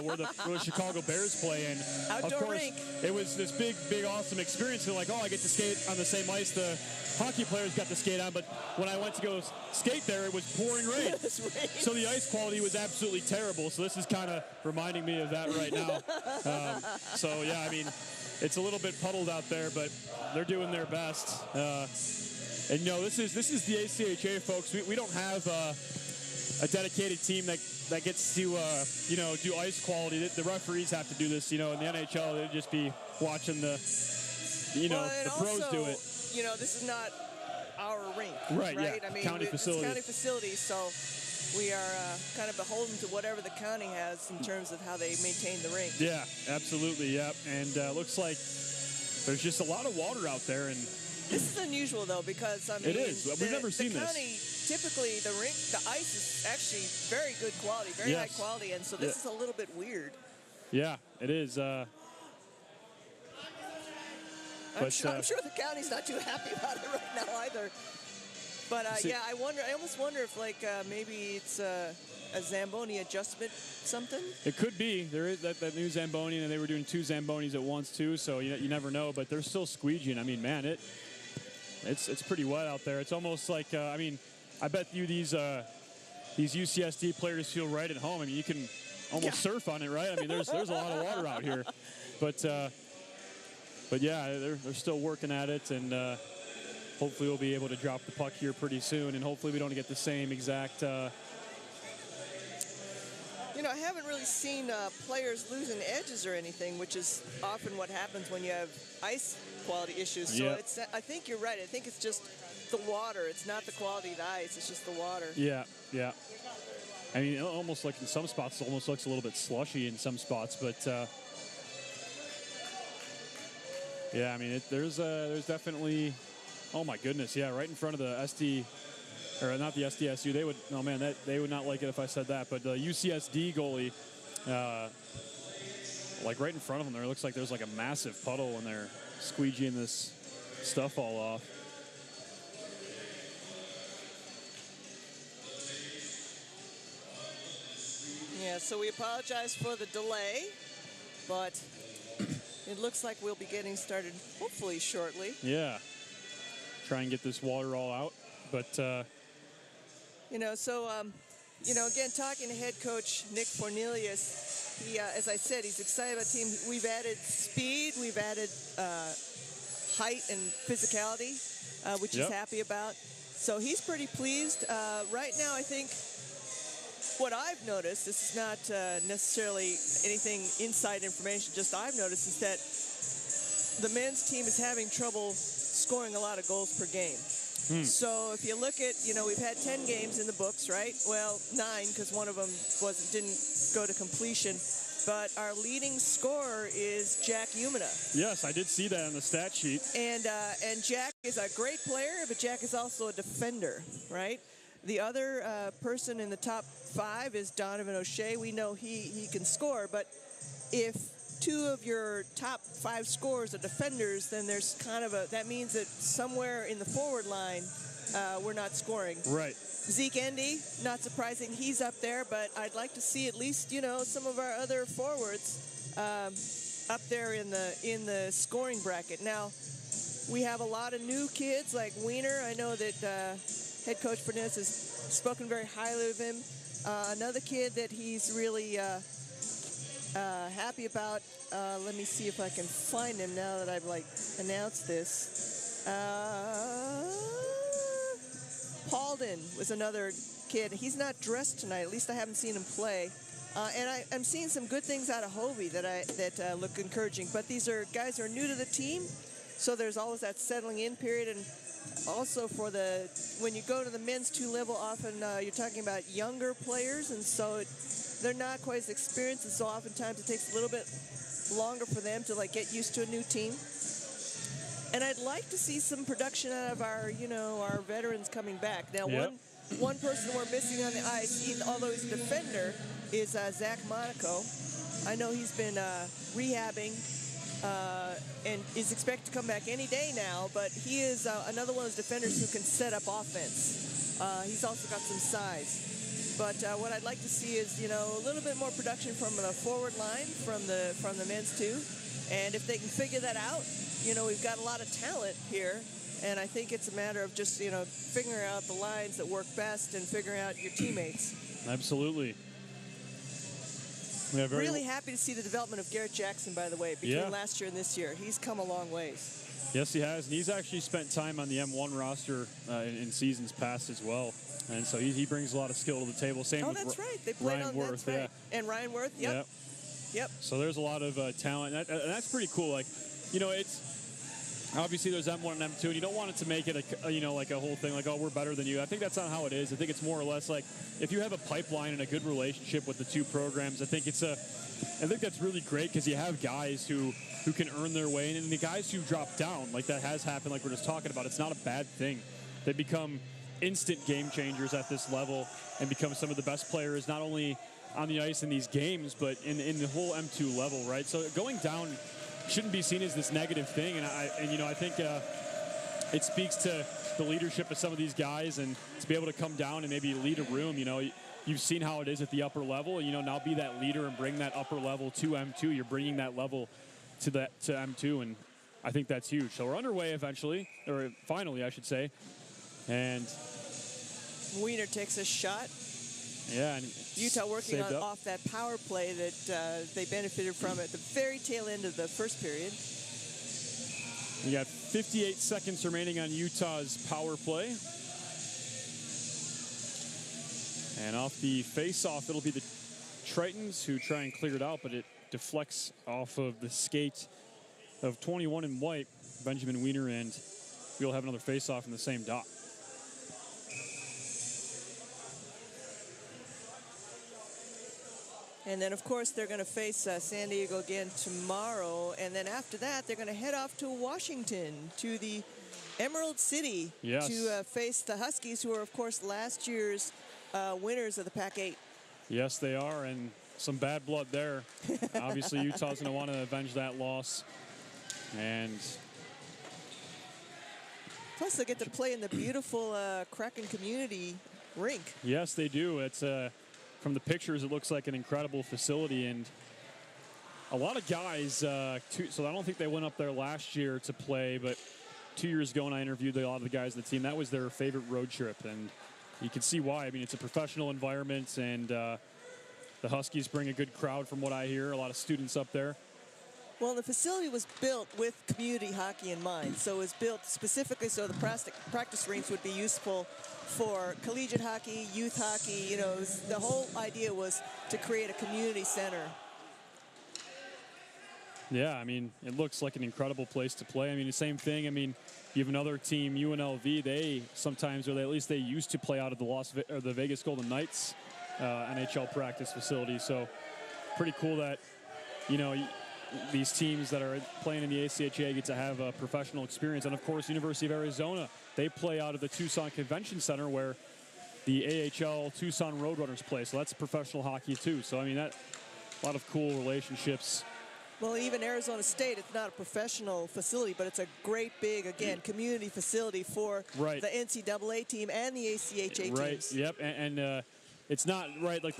where the Chicago Bears play. And outdoor of course, rink. It was this big, awesome experience. They're like, oh, I get to skate on the same ice the hockey players got to skate on. But when I went to go skate there, it was pouring rain. So the ice quality was absolutely terrible. So this is kind of reminding me of that right now. So, yeah, I mean, it's a little bit puddled out there, but they're doing their best. And, you know, this is the ACHA, folks. We don't have a dedicated team that gets to, do ice quality. The referees have to do this. You know, in the NHL, they'd just be watching the pros do it. You know, this is not our rink. Right, yeah. I mean, county facility. It's county facility, so we are kind of beholden to whatever the county has in terms of how they maintain the rink. Yeah, absolutely, yeah. And looks like there's just a lot of water out there. And this is unusual, though, because, I mean, it is. We've never seen the this. county, typically, the ice is actually very good quality, very high quality, and so this is a little bit weird. Yeah, it is. I'm sure the county's not too happy about it right now either. But I almost wonder if maybe it's a Zamboni adjustment something. It could be. There is that new Zamboni, and they were doing 2 Zambonis at once too. So you never know. But they're still squeegeeing. I mean, man, it's pretty wet out there. It's almost like I bet you these UCSD players feel right at home. I mean, you can almost surf on it, right? I mean, there's a lot of water out here, but yeah, they're still working at it, and hopefully we'll be able to drop the puck here pretty soon, and hopefully we don't get the same exact. I haven't really seen players losing edges or anything, which is often what happens when you have ice quality issues. So I think you're right. I think it's just the water. It's not the quality of the ice. It's just the water. Yeah. I mean, almost like in some spots, it almost looks a little bit slushy in some spots, but yeah, I mean, there's definitely. Oh my goodness, yeah, right in front of the SD, or not the SDSU. They would not like it if I said that. But the UCSD goalie, right in front of them, there looks like there's like a massive puddle when they're squeegeeing this stuff all off. Yeah, so we apologize for the delay, but it looks like we'll be getting started hopefully shortly. Yeah. Try and get this water all out, but again, talking to head coach Nick Cornelius, he, as I said, he's excited about the team. We've added speed, we've added height and physicality, which he's happy about. So he's pretty pleased. Right now, I think what I've noticed, this is not necessarily anything inside information, just I've noticed is that the men's team is having trouble scoring a lot of goals per game. So if you look at, we've had 10 games in the books, right? Well, 9, because one of them didn't go to completion. But our leading scorer is Jack Umina. Yes, I did see that on the stat sheet. And Jack is a great player, but Jack is also a defender, right? The other person in the top 5 is Donovan O'Shea. We know he can score, but if two of your top 5 scorers are defenders, then there's kind of that means that somewhere in the forward line, we're not scoring. Right. Zeke Endy, not surprising, he's up there, but I'd like to see at least, some of our other forwards up there in the scoring bracket. Now, we have a lot of new kids like Wiener. I know that head coach Furness has spoken very highly of him. Another kid that he's really happy about. Let me see if I can find him now that I've announced this. Paulden was another kid. He's not dressed tonight. At least I haven't seen him play. And I'm seeing some good things out of Hovey that look encouraging. But these are guys who are new to the team, so there's always that settling in period. And also when you go to the men's 2 level, often you're talking about younger players, and so they're not quite as experienced, and so oftentimes it takes a little bit longer for them to get used to a new team. And I'd like to see some production out of our veterans coming back. Now, one person we're missing on the ice, although he's a defender, is Zach Monaco. I know he's been rehabbing and is expected to come back any day now, but he is another one of those defenders who can set up offense. He's also got some size. But what I'd like to see is, a little bit more production from the forward line from the men's 2. And if they can figure that out, we've got a lot of talent here. And I think it's a matter of just, figuring out the lines that work best and figuring out your teammates. Absolutely. Really happy to see the development of Garrett Jackson, by the way, between last year and this year. He's come a long ways. Yes, he has. And he's actually spent time on the M1 roster in seasons past as well. And so he brings a lot of skill to the table. Same with that's right. They played Ryan Worth. That's right. And Ryan Worth, yep. So there's a lot of talent. And that's pretty cool. It's obviously there's M1 and M2, and you don't want it to make it a whole thing like, oh, we're better than you. I think that's not how it is. I think it's more or less like if you have a pipeline and a good relationship with the 2 programs, I think that's really great because you have guys who can earn their way, and the guys who drop down, like that has happened, like we're just talking about, it's not a bad thing. They become instant game changers at this level and become some of the best players, not only on the ice in these games, but in the whole M2 level, right? So going down shouldn't be seen as this negative thing, and I think it speaks to the leadership of some of these guys, and to be able to come down and maybe lead a room. You've seen how it is at the upper level. Now be that leader and bring that upper level to M2. You're bringing that level to M2, and I think that's huge. So we're underway finally, I should say, and Wiener takes a shot. Yeah, and Utah working off that power play that they benefited from at the very tail end of the first period. We got 58 seconds remaining on Utah's power play. And off the face-off, it'll be the Tritons who try and clear it out, but it deflects off of the skate of 21 in white, Benjamin Wiener, and we'll have another face-off in the same dot. And then, of course, they're going to face San Diego again tomorrow. And then after that, they're going to head off to Washington, to the Emerald City, to face the Huskies, who are, of course, last year's winners of the Pac-8. Yes, they are, and some bad blood there. Obviously, Utah's going to want to avenge that loss. And plus, they get to play in the beautiful Kraken Community Rink. Yes, they do. It's from the pictures, it looks like an incredible facility, and a lot of guys, so I don't think they went up there last year to play, but 2 years ago when I interviewed a lot of the guys on the team, that was their favorite road trip, and you can see why. I mean, it's a professional environment, and the Huskies bring a good crowd from what I hear, a lot of students up there. Well, the facility was built with community hockey in mind, so it was built specifically so the practice rinks would be useful for collegiate hockey, youth hockey. The whole idea was to create a community center. Yeah, I mean, it looks like an incredible place to play. I mean, the same thing. I mean, you have another team, UNLV. They sometimes, or at least they used to play out of the Vegas Golden Knights NHL practice facility. So, pretty cool that these teams that are playing in the ACHA get to have a professional experience. And of course, University of Arizona, they play out of the Tucson Convention Center where the AHL Tucson Roadrunners play. So that's professional hockey too. So I mean, that a lot of cool relationships Well, even Arizona State, it's not a professional facility, but it's a great big, again, community facility for Right. the NCAA team and the ACHA Right. teams. Yep. And it's not right like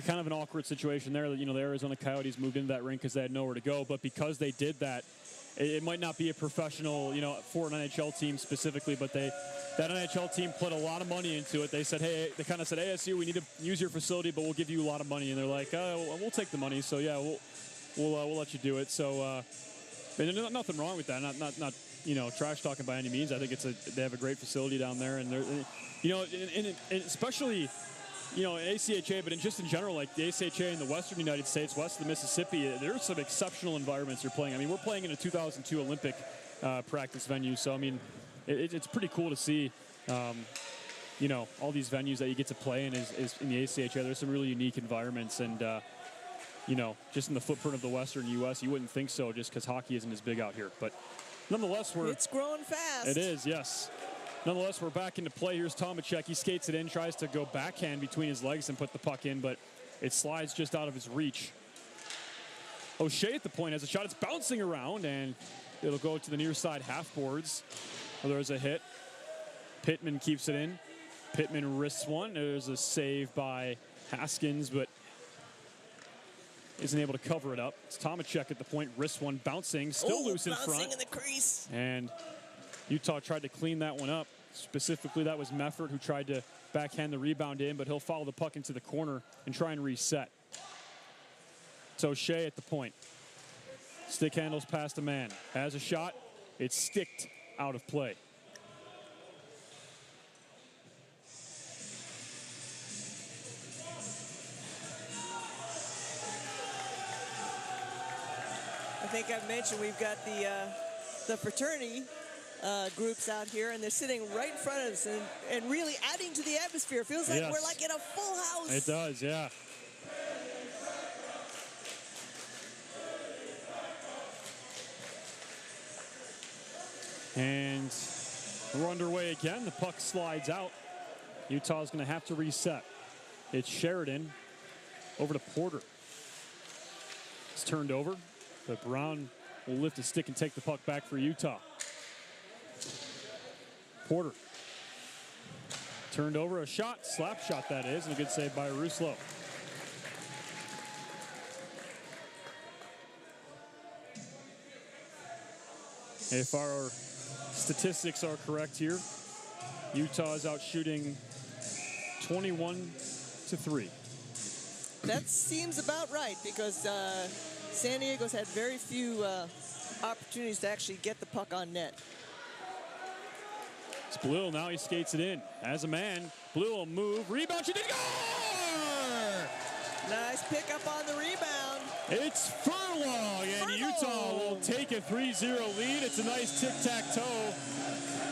kind of an awkward situation there. You know, the Arizona Coyotes moved into that rink because they had nowhere to go, but because they did that, it might not be a professional, you know, for an NHL team specifically, but that NHL team put a lot of money into it. They said, hey, they kind of said, ASU, we need to use your facility, but we'll give you a lot of money. And they're like, we'll take the money. So yeah, we'll let you do it. So and there's nothing wrong with that. Not you know, trash talking by any means. I think they have a great facility down there, and they're, you know, and especially, you know, ACHA, but just in general, like the ACHA in the western United States, west of the Mississippi, there's some exceptional environments you're playing. I mean, we're playing in a 2002 Olympic practice venue, so I mean, it's pretty cool to see, you know, all these venues that you get to play in is in the ACHA. There's some really unique environments, and you know, just in the footprint of the western U.S., you wouldn't think so, just because hockey isn't as big out here. But nonetheless, it's growing fast. It is, yes. Nonetheless, we're back into play. Here's Tomacek. He skates it in, tries to go backhand between his legs and put the puck in, but it slides just out of his reach. O'Shea at the point has a shot. It's bouncing around, and it'll go to the near side half boards. Well, there's a hit. Pittman keeps it in. Pittman wrists one. There's a save by Haskins, but isn't able to cover it up. It's Tomacek at the point. Wrists one, bouncing, still loose in front. Bouncing in the crease. And Utah tried to clean that one up. Specifically, that was Meffert who tried to backhand the rebound in, but he'll follow the puck into the corner and try and reset. It's O'Shea at the point. Stick handles past a man. Has a shot. It's sticked out of play. I think I've mentioned we've got the fraternity groups out here, and they're sitting right in front of us and really adding to the atmosphere. It feels like we're like in a full house. It does, yeah. And we're underway again. The puck slides out. Utah's going to have to reset. It's Sheridan over to Porter. It's turned over, but Brown will lift a stick and take the puck back for Utah. Porter turned over, a shot, slap shot that is, and a good save by Ruslo. If our statistics are correct here, Utah is out shooting 21-3. That seems about right, because San Diego's had very few opportunities to actually get the puck on net. It's Blue, now he skates it in. As a man, Blue will move, rebound, she did go! Nice pickup on the rebound. It's Furlong, and Utah will take a 3-0 lead. It's a nice tic-tac-toe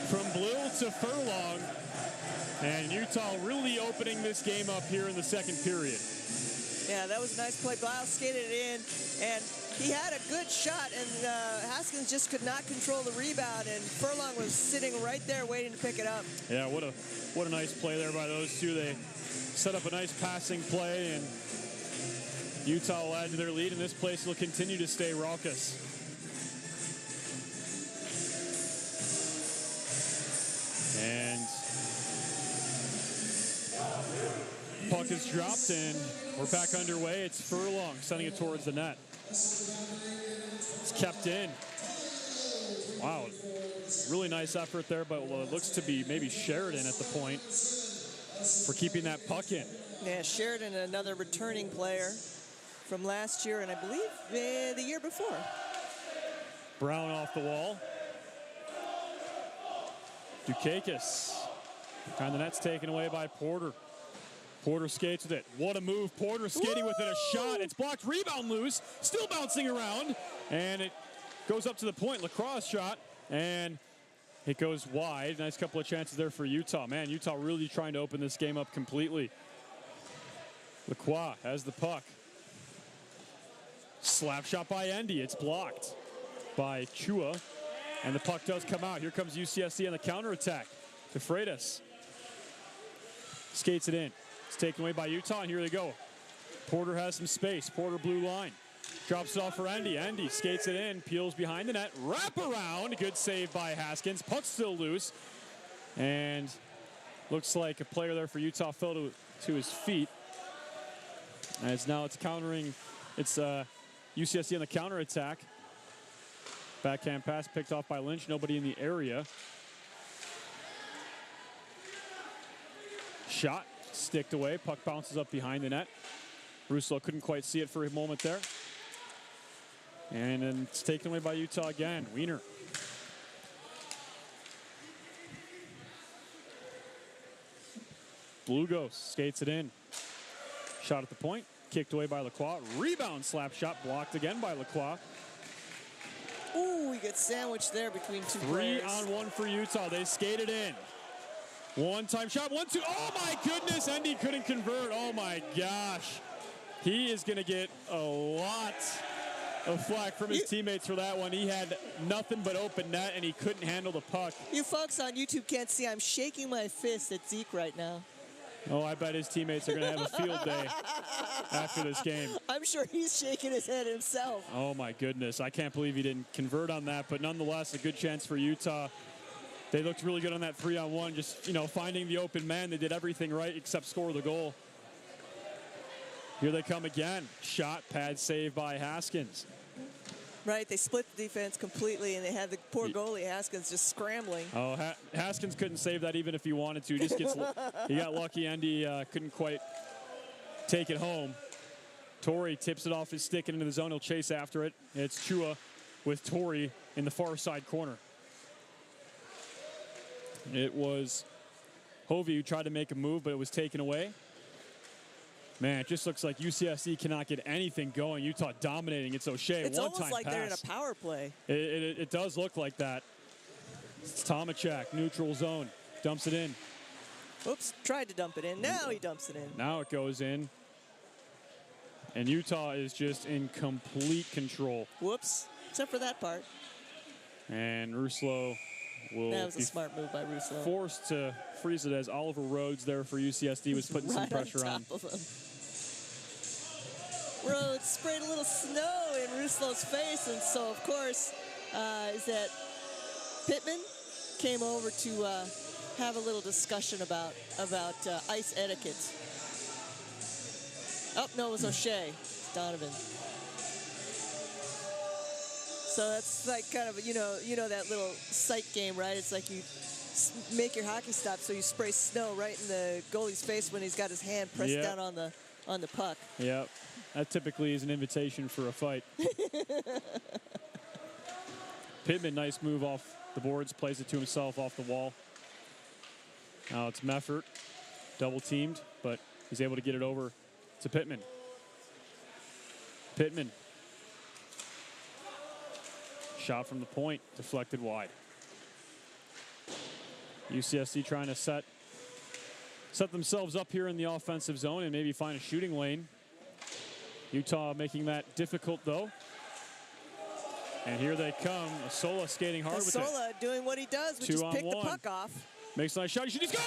from Blue to Furlong. And Utah really opening this game up here in the second period. Yeah, that was a nice play. Biles skated it in, and he had a good shot, and Haskins just could not control the rebound, and Furlong was sitting right there waiting to pick it up. Yeah, what a nice play there by those two. They set up a nice passing play, and Utah will add to their lead, and this place will continue to stay raucous. And puck is dropped, and we're back underway. It's Furlong sending it towards the net. It's kept in. Wow, really nice effort there, but it looks to be maybe Sheridan at the point for keeping that puck in. Yeah, Sheridan, another returning player from last year, and I believe the year before. Brown off the wall. Dukakis. And the net's taken away by Porter. Porter skates with it. What a move. Porter skating with it. A shot. It's blocked. Rebound loose. Still bouncing around. And it goes up to the point. Lacrosse shot. And it goes wide. Nice couple of chances there for Utah. Man, Utah really trying to open this game up completely. Lacroix has the puck. Slap shot by Endy. It's blocked by Chua. And the puck does come out. Here comes UCSC on the counterattack to Freitas. Skates it in. It's taken away by Utah, and here they go. Porter has some space. Porter blue line. Drops it off for Endy. Endy skates it in, peels behind the net, wrap around. Good save by Haskins. Puck still loose. And looks like a player there for Utah fell to his feet. As now it's countering, it's UCSD on the counterattack. Backhand pass picked off by Lynch. Nobody in the area. Shot, sticked away. Puck bounces up behind the net. Russo couldn't quite see it for a moment there. And then it's taken away by Utah again. Wiener. Blue Ghost skates it in. Shot at the point. Kicked away by Lacroix. Rebound slap shot blocked again by Lacroix. Ooh, we get sandwiched there between two players. 3-on-1 for Utah. They skated in. One-time shot. 1-2. Oh, my goodness. Endy couldn't convert. Oh, my gosh. He is going to get a lot of flack from his teammates for that one. He had nothing but open net, and he couldn't handle the puck. You folks on YouTube can't see I'm shaking my fist at Zeke right now. Oh, I bet his teammates are going to have a field day after this game. I'm sure he's shaking his head himself. Oh, my goodness. I can't believe he didn't convert on that, but nonetheless, a good chance for Utah. They looked really good on that 3-on-1, just, finding the open man. They did everything right except score the goal. Here they come again. Shot, pad save by Haskins. Right, they split the defense completely, and they had the poor goalie Haskins just scrambling. Oh, Haskins couldn't save that even if he wanted to. He got lucky. Endy couldn't quite take it home. Torrey tips it off his stick and into the zone. He'll chase after it. It's Chua with Torrey in the far side corner. It was Hovey who tried to make a move, but it was taken away. Man, it just looks like UCSD cannot get anything going. Utah dominating. It's O'Shea. It's one-time almost like pass. they're in a power play. It does look like that. It's Tomachak, neutral zone. Dumps it in. Oops, tried to dump it in. Now he dumps it in. Now it goes in. And Utah is just in complete control. Whoops, except for that part. And Ruslo will That was a smart move by Ruslo. Forced to freeze it as Oliver Rhodes there for UCSD was putting some pressure on. Of him. Rhodes sprayed a little snow in Ruslo's face, and so of course is that Pittman came over to have a little discussion about ice etiquette. Oh no, it was O'Shea. It's Donovan. So that's like kind of you know that little sight game, right? It's like you make your hockey stop, so you spray snow right in the goalie's face when he's got his hand pressed down on the puck. Yep. That typically is an invitation for a fight. Pittman, nice move off the boards, plays it to himself off the wall. Now it's Meffert, double teamed, but he's able to get it over to Pittman. Pittman. Shot from the point, deflected wide. UCSD trying to set themselves up here in the offensive zone and maybe find a shooting lane. Utah making that difficult, though. And here they come. Asola skating hard with it. Asola doing what he does, which is pick the puck off. Makes a nice shot. He shoots. Goal!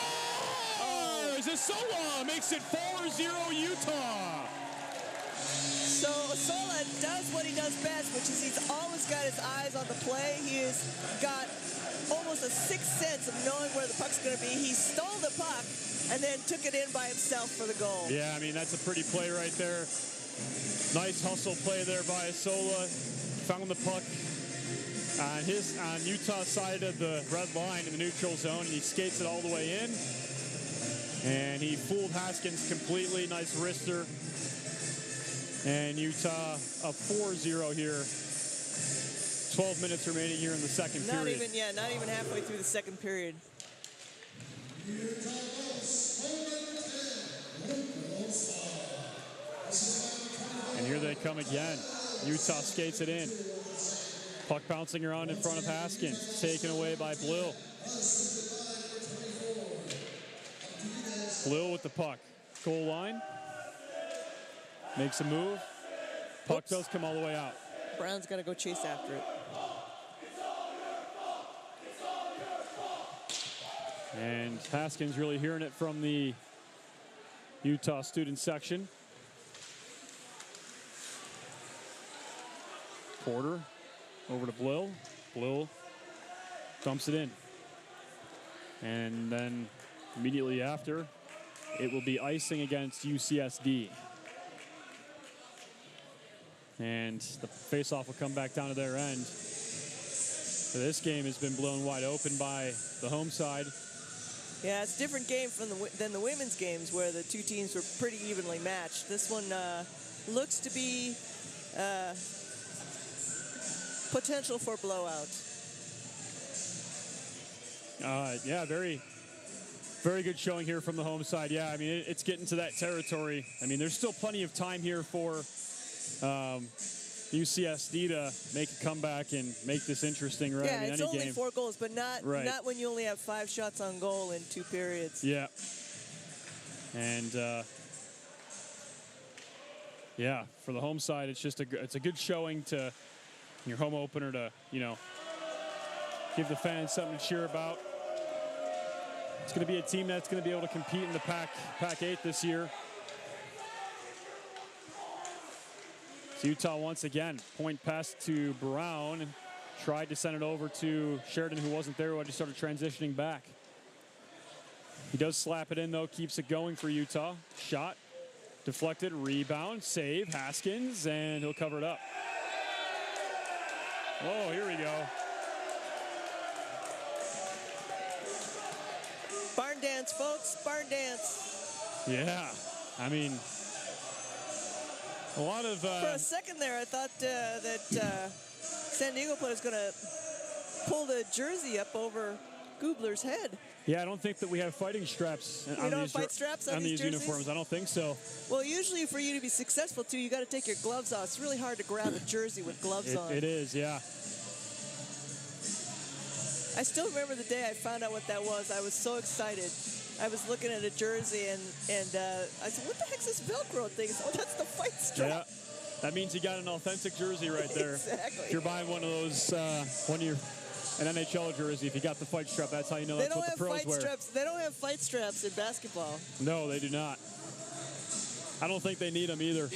Oh, Asola makes it 4-0 Utah. So Asola does what he does best, which is he's always got his eyes on the play. He has got almost a sixth sense of knowing where the puck's going to be. He stole the puck and then took it in by himself for the goal. Yeah, I mean, that's a pretty play right there. Nice hustle play there by Asola. Found the puck on Utah's side of the red line in the neutral zone, and he skates it all the way in. And he fooled Haskins completely. Nice wrister. And Utah up 4-0 here. 12 minutes remaining here in the second period. Not even halfway through the second period. And here they come again. Utah skates it in. Puck bouncing around in front of Haskins. Taken away by Blue. Blue with the puck. Goal line. Makes a move. Puck does come all the way out. Brown's got to go chase after it. And Haskins really hearing it from the Utah student section. quarter. Over to Blill. Blill dumps it in. And then immediately after, it will be icing against UCSD. And the faceoff will come back down to their end. So this game has been blown wide open by the home side. Yeah, it's a different game than the women's games where the two teams were pretty evenly matched. This one looks to be potential for blowout. Yeah, very good showing here from the home side. Yeah, I mean, it's getting to that territory. I mean, there's still plenty of time here for UCSD to make a comeback and make this interesting, right? Yeah, I mean, it's any only game. 4 goals, but not when you only have 5 shots on goal in 2 periods. Yeah. And yeah, for the home side, it's just it's a good showing to your home opener to, give the fans something to cheer about. It's going to be a team that's going to be able to compete in the Pac-8 this year. It's Utah once again. Point pass to Brown. Tried to send it over to Sheridan, who wasn't there, who just started transitioning back. He does slap it in, though, keeps it going for Utah. Shot, deflected, rebound, save, Haskins, and he'll cover it up. Oh, here we go. Barn dance, folks, barn dance. Yeah, I mean, a lot of... For a second there, I thought that San Diego player was going to pull the jersey up over Gubler's head. Yeah, I don't think that we have fighting straps on these jerseys? uniforms. I don't think so. Well, usually for you to be successful, too, you got to take your gloves off. It's really hard to grab a jersey with gloves on. It is, yeah. I still remember the day I found out what that was. I was so excited. I was looking at a jersey, and I said, what the heck's this Velcro thing? He said, oh, that's the fight strap. Yeah, that means you got an authentic jersey right there. Exactly. If you're buying one of those, an NHL jersey, if you got the fight strap, that's how you know that's what the pros wear. They don't have fight straps in basketball. No, they do not. I don't think they need them either.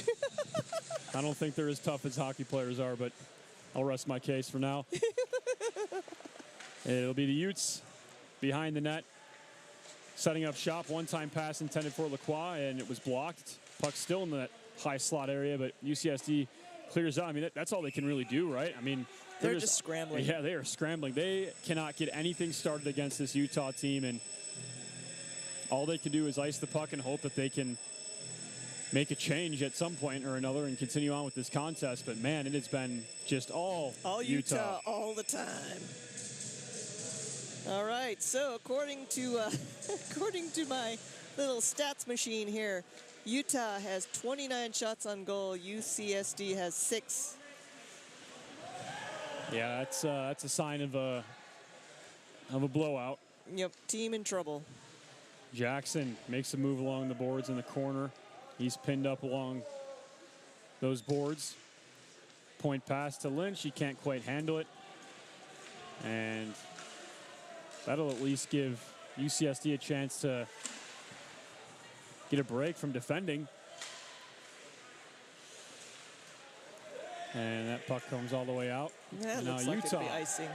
I don't think they're as tough as hockey players are, but I'll rest my case for now. It'll be the Utes behind the net, setting up shop. One-time pass intended for Lacroix, and it was blocked. Puck still in that high slot area, but UCSD clears out. I mean, that's all they can really do, right? I mean, they're just scrambling. Yeah, they are scrambling. They cannot get anything started against this Utah team, and all they can do is ice the puck and hope that they can make a change at some point or another and continue on with this contest. But, man, it has been just all Utah all the time. All right, so according to my little stats machine here, Utah has 29 shots on goal. UCSD has 6. Yeah, that's a sign of a blowout. Yep, team in trouble. Jackson makes a move along the boards in the corner. He's pinned up along those boards. Point pass to Lynch. He can't quite handle it. And that'll at least give UCSD a chance to get a break from defending. And that puck comes all the way out. Yeah, now looks Utah. like it'd be icing.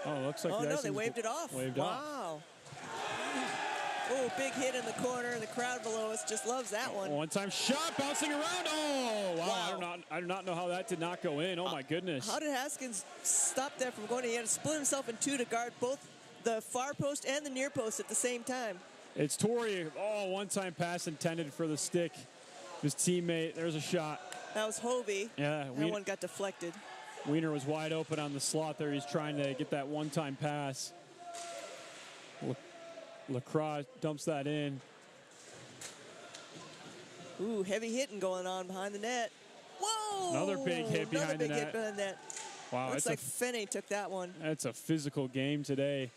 Oh, it looks like the no, they waved it off. Wow. Oh, big hit in the corner. The crowd below us just loves that one. One-time shot, bouncing around. Oh, wow. I do not know how that did not go in. Oh, my goodness. How did Haskins stop that from going in? He had to split himself in 2 to guard both the far post and the near post at the same time. It's Torrey. Oh, one-time pass intended for the stick. His teammate. There's a shot. That was Hovey. Yeah. That one got deflected. Wiener was wide open on the slot there. He's trying to get that one-time pass. Lacroix dumps that in. Ooh, heavy hitting going on behind the net. Whoa! Another big hit behind the net. Hit behind the net. Wow, looks like Fenney took that one. That's a physical game today.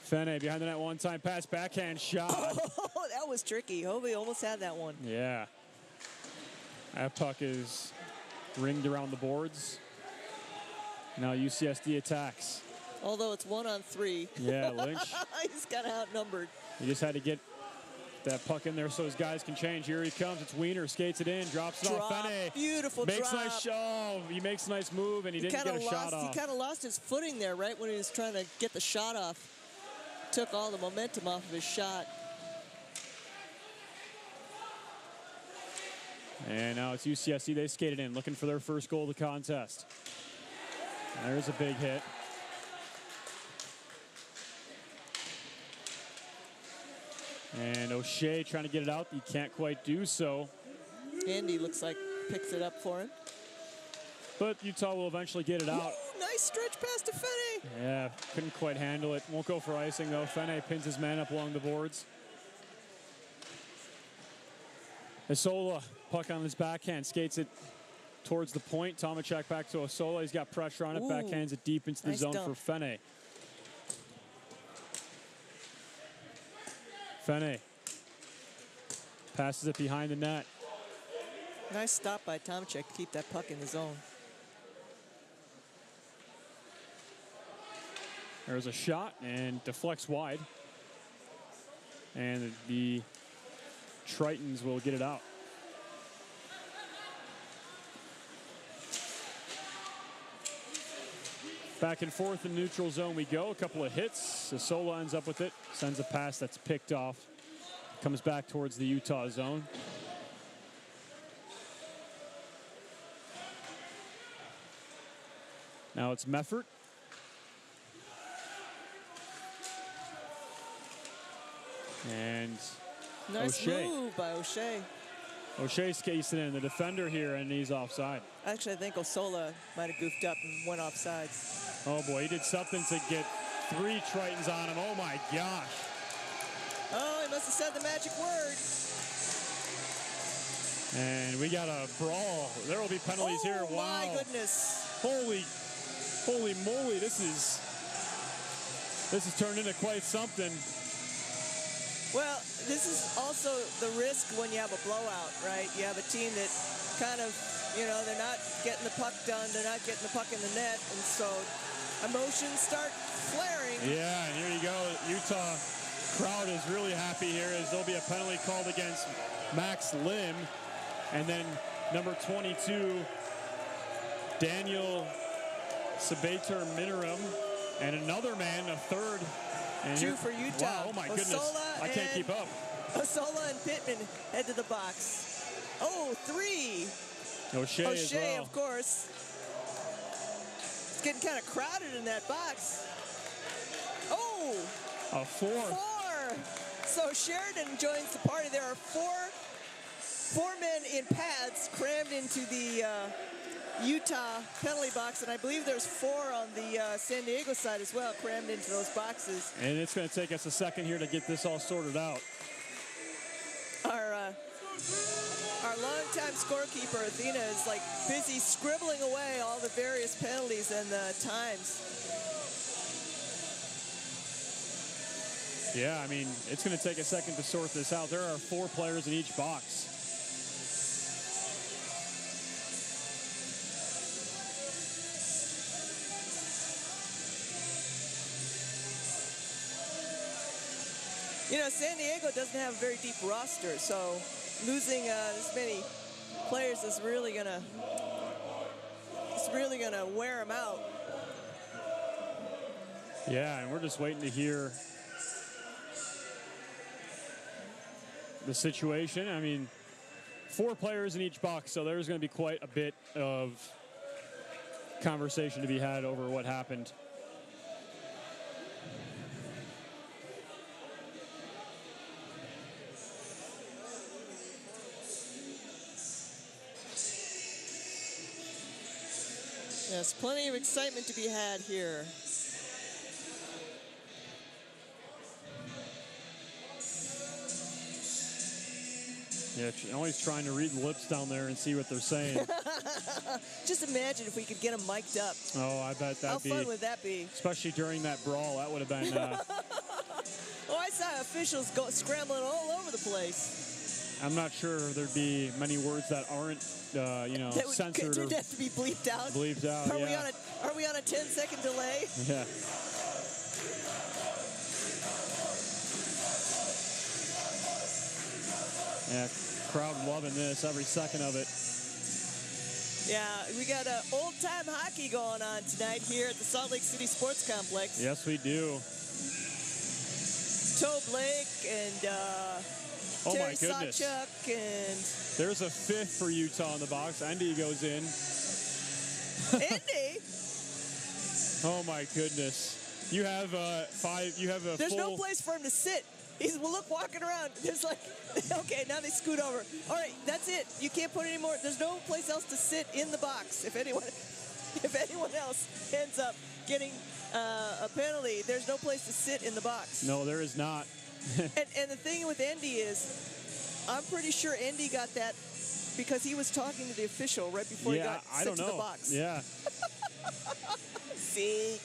Fenney behind the net, one-time pass, backhand shot. Oh, that was tricky. Hovey almost had that one. Yeah. That puck is ringed around the boards. Now UCSD attacks. Although it's 1-on-3. Yeah, Lynch. He's kind of outnumbered. He just had to get that puck in there so his guys can change. Here he comes. It's Wiener. Skates it in. Drops it off. Fene. Beautiful makes drop. Nice, he makes a nice move, and he didn't get a shot off. He kind of lost his footing there right when he was trying to get the shot off. Took all the momentum off of his shot. And now it's UCSC. They skated in, looking for their first goal of the contest. There's a big hit. And O'Shea trying to get it out. He can't quite do so. Andy looks like picks it up for him. But Utah will eventually get it out. Ooh, nice stretch pass to Fene. Yeah, couldn't quite handle it. Won't go for icing, though. Fene pins his man up along the boards. Isola, puck on his backhand, skates it towards the point. Tomachek back to Isola. He's got pressure on it. Ooh, Backhands it deep into the zone dump. for Fene. Fene passes it behind the net. Nice stop by Tomachek to keep that puck in the zone. There's a shot and deflects wide. And the Tritons will get it out. Back and forth in neutral zone we go. A couple of hits. Isola ends up with it. Sends a pass that's picked off. Comes back towards the Utah zone. Now it's Meffert. And Nice O'Shea. move by O'Shea. O'Shea's casing in, the defender here, and he's offside. Actually, I think Isola might have goofed up and went offsides. Oh boy, he did something to get 3 Tritons on him. Oh my gosh. Oh, he must have said the magic word. And we got a brawl. There will be penalties here. Wow. My goodness. Holy moly, this has turned into quite something. Well, this is also the risk when you have a blowout, right? You have a team that kind of, you know, they're not getting the puck done, they're not getting the puck in the net, and so emotions start flaring. Yeah, and here you go. Utah crowd is really happy here as there'll be a penalty called against Max Lim. And then number 22, Daniel Sabater Minorum, and another man, a third. And 2 for Utah. Wow, oh my goodness. I can't keep up. Isola and Pittman head to the box. Oh, 3. O'Shea as well. Of course. It's getting kind of crowded in that box. Oh. A 4. 4. So Sheridan joins the party. There are 4 men in pads crammed into the Utah penalty box, and I believe there's 4 on the San Diego side as well, crammed into those boxes. And it's going to take us a second here to get this all sorted out. Our longtime scorekeeper, Athena, is like busy scribbling away all the various penalties and the times. Yeah, I mean, it's going to take a second to sort this out. There are 4 players in each box. You know, San Diego doesn't have a very deep roster, so losing this many players is really gonna wear them out. Yeah, and we're just waiting to hear the situation. I mean, 4 players in each box, so there's going to be quite a bit of conversation to be had over what happened. Yes, plenty of excitement to be had here. Yeah, always trying to read the lips down there and see what they're saying. Just imagine if we could get them mic'd up. Oh, I bet that'd How be... fun would that be? Especially during that brawl, that would have been... Oh, I saw officials scrambling all over the place. I'm not sure there'd be many words that aren't, censored or... Did have to be bleeped out? Bleeped out, yeah. Are we on a 10-second delay? Yeah. Yeah, crowd loving this, every second of it. Yeah, we got old-time hockey going on tonight here at the Salt Lake City Sports Complex. Yes, we do. Toe Blake and Oh Terry my goodness. Sawchuk and There's a fifth for Utah in the box. Endy goes in. Indy. Oh my goodness. You have five. You have a There's full. no place for him to sit. He's walking around. There's like, okay, now they scoot over. All right, that's it. You can't put any more. There's no place else to sit in the box. If anyone else ends up getting a penalty, there's no place to sit in the box. No, there is not. and the thing with Endy is, I'm pretty sure Endy got that because he was talking to the official right before he got sent to the box. Yeah. See.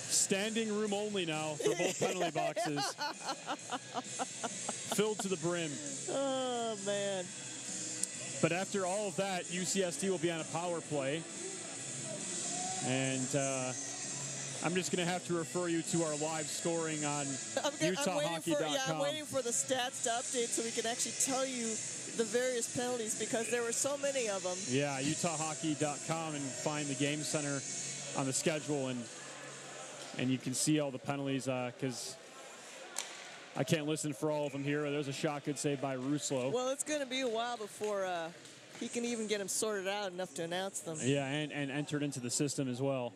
Standing room only now for both penalty boxes. Filled to the brim. Oh, man. But after all of that, UCSD will be on a power play. And I'm just going to have to refer you to our live scoring on UtahHockey.com. I'm waiting for the stats to update so we can actually tell you the various penalties because there were so many of them. Yeah, UtahHockey.com and find the game center on the schedule and you can see all the penalties because I can't listen for all of them here. There's a shot good save by Ruslo. Well, it's going to be a while before he can even get them sorted out enough to announce them. Yeah, and entered into the system as well.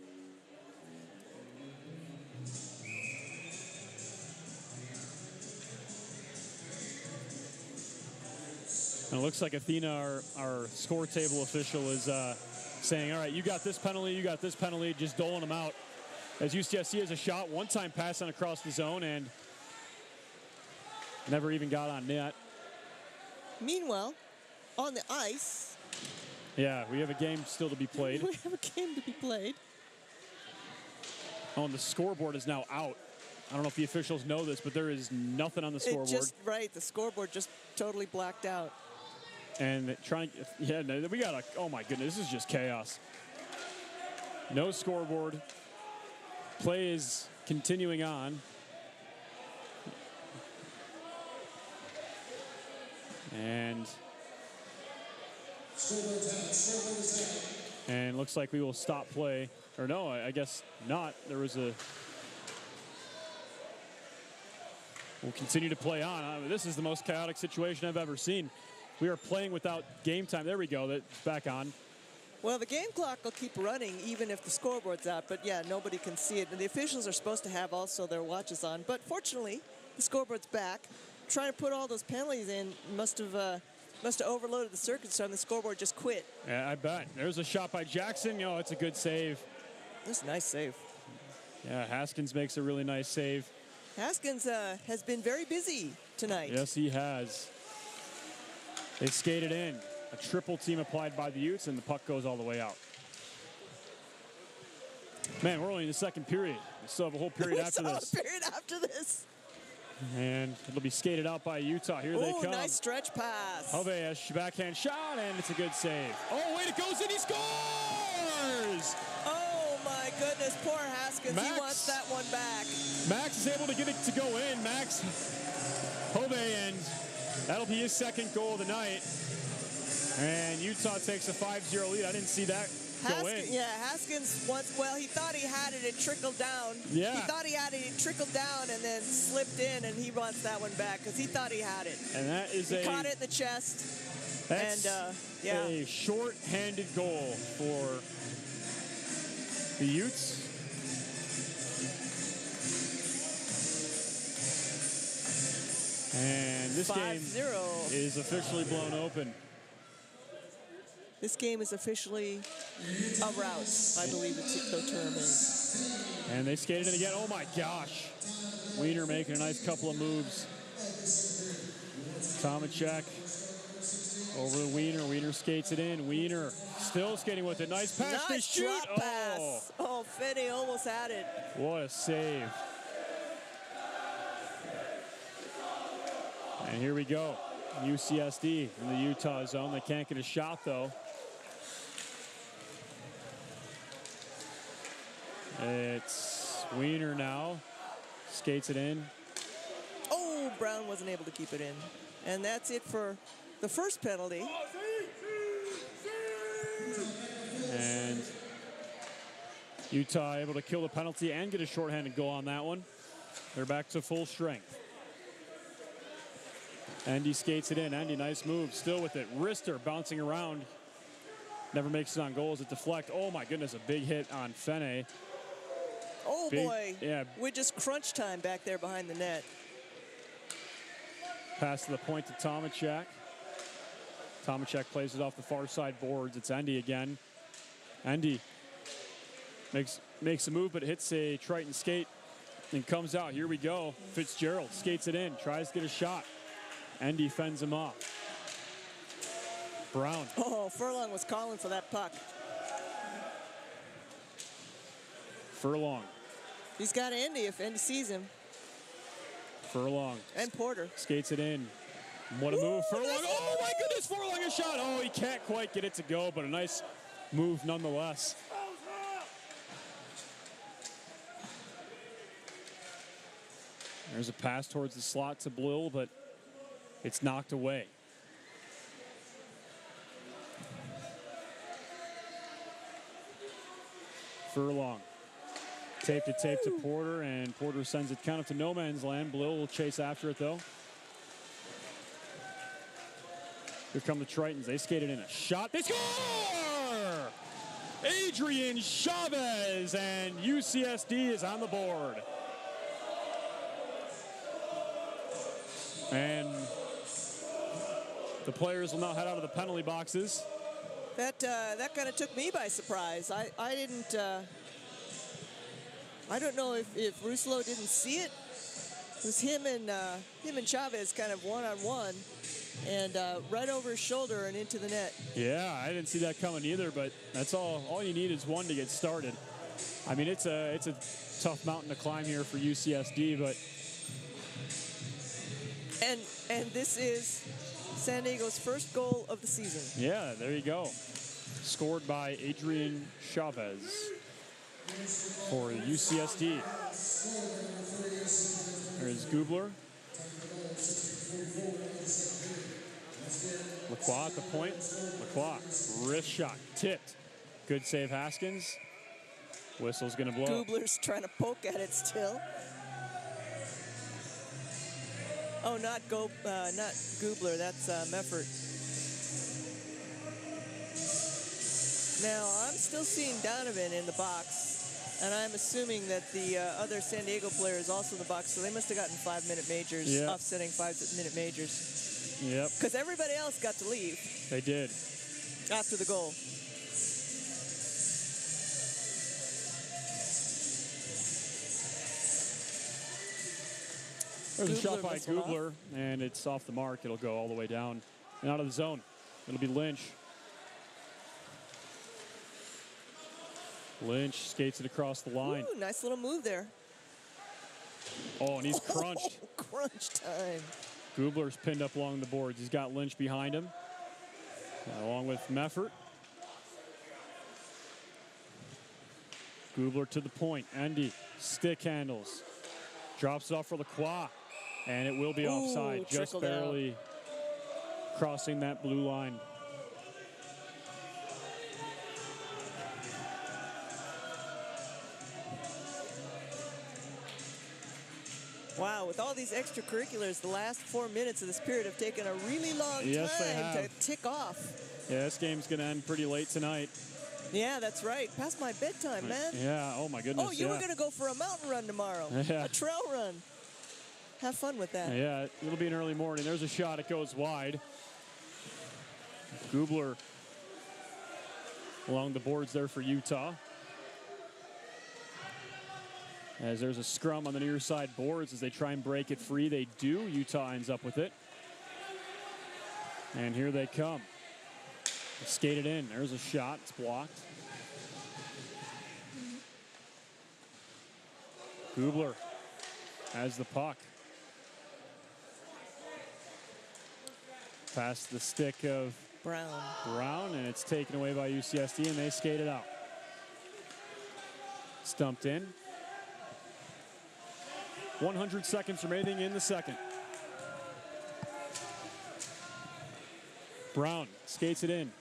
And it looks like Athena, our score table official, is saying, all right, you got this penalty, just doling them out. As UCSD has a shot, one-time pass on across the zone, and never even got on net. Meanwhile, on the ice. Yeah, we have a game still to be played. We have a game to be played. Oh, and the scoreboard is now out. I don't know if the officials know this, but there is nothing on the scoreboard. The scoreboard just totally blacked out. And we got oh my goodness, this is just chaos. No scoreboard. Play is continuing on. And looks like we will stop play. Or no, I guess not. There was a... We'll continue to play on. This is the most chaotic situation I've ever seen. We are playing without game time. There we go. That's back on. Well, the game clock will keep running even if the scoreboard's out. But, yeah, nobody can see it. And the officials are supposed to have also their watches on. But, fortunately, the scoreboard's back. Trying to put all those penalties in must have overloaded the circuit, so the scoreboard just quit. Yeah, I bet. There's a shot by Jackson. It's a good save. That's a nice save. Yeah, Haskins makes a really nice save. Haskins has been very busy tonight. Yes, he has. They skated in. A triple team applied by the Utes, and the puck goes all the way out. Man, we're only in the second period. We still have a whole period after this. A period after this. And it'll be skated out by Utah. Here they come. Nice stretch pass. Hoveash, backhand shot, and it's a good save. Oh, wait, it goes in. He scores! Oh, my goodness. Poor Haskins. He wants that one back. Max is able to get it to go in. Max Hove, and that'll be his second goal of the night. And Utah takes a 5-0 lead. I didn't see that go in. Yeah, Haskins he thought he had it. It trickled down. Yeah. He thought he had it. It trickled down and then slipped in, and he wants that one back because he thought he had it. And that is he caught it in the chest. That's a short-handed goal for the Utes. And this game is officially blown open. This game is officially a rout, I believe the term is. And they skated it again. Oh, my gosh. Wiener making a nice couple of moves. Tomacek over to Wiener. Wiener skates it in. Wiener still skating with it. Nice pass. Nice drop pass. Oh, Finney almost had it. What a save. And here we go. UCSD in the Utah zone. They can't get a shot, though. It's Wiener now. Skates it in. Oh, Brown wasn't able to keep it in. And that's it for the first penalty. And Utah able to kill the penalty and get a shorthanded goal on that one. They're back to full strength. Andy skates it in. Andy, nice move. Still with it. Wrister bouncing around. Never makes it on goals. It deflect. Oh, my goodness. A big hit on Fene. Oh, boy. Yeah. We're just crunch time back there behind the net. Pass to the point to Tomachek. Tomachek plays it off the far side boards. It's Andy again. Andy makes a move, but hits a Triton skate and comes out. Here we go. Fitzgerald skates it in. Tries to get a shot. Andy fends him off. Brown. Oh, Furlong was calling for that puck. Furlong. He's got Andy if Andy sees him. Furlong. And Porter. Skates it in. What a move. Furlong. Oh, my goodness. Furlong a shot. Oh, he can't quite get it to go, but a nice move nonetheless. There's a pass towards the slot to Blill, but it's knocked away. Furlong. Tape to Porter, and Porter sends it kind of to no man's land. Blill will chase after it, though. Here come the Tritons. They skated in a shot. They score! Adrian Chavez, and UCSD is on the board. And the players will now head out of the penalty boxes. That kind of took me by surprise. I didn't. I don't know if Ruslo didn't see it. It was him and Chavez kind of one-on-one, and right over his shoulder and into the net. Yeah, I didn't see that coming either. But that's all you need is one to get started. I mean, it's a tough mountain to climb here for UCSD, but. And this is San Diego's first goal of the season. Yeah, there you go. Scored by Adrian Chavez for UCSD. There's Gubler. Lacroix at the point. Lacroix, wrist shot, tipped. Good save, Haskins. Whistle's gonna blow. Gubler's trying to poke at it still. Oh, not Gubler. That's Meffert. Now, I'm still seeing Donovan in the box, and I'm assuming that the other San Diego player is also in the box, so they must have gotten 5-minute majors, yep. offsetting 5-minute majors. Yep. Because everybody else got to leave. They did. After the goal. There's a shot by Gubler, and it's off the mark. It'll go all the way down and out of the zone. It'll be Lynch. Lynch skates it across the line. Ooh, nice little move there. Oh, and he's crunched. Oh, crunch time. Gubler's pinned up along the boards. He's got Lynch behind him, along with Meffert. Gubler to the point. Andy, stick handles. Drops it off for Lacroix. And it will be offside, just barely crossing that blue line. Wow, with all these extracurriculars, the last 4 minutes of this period have taken a really long time to tick off. Yeah, this game's going to end pretty late tonight. Yeah, that's right. Past my bedtime, man. Yeah, oh my goodness. Oh, you were going to go for a mountain run tomorrow. Yeah. A trail run. Have fun with that. Yeah, it'll be an early morning. There's a shot. It goes wide. Gubler along the boards there for Utah. As there's a scrum on the near side boards as they try and break it free. They do. Utah ends up with it. And here they come. They skate it in. There's a shot. It's blocked. Gubler has the puck. Past the stick of Brown, and it's taken away by UCSD, and they skate it out. Stumped in. 100 seconds remaining in the second. Brown skates it in.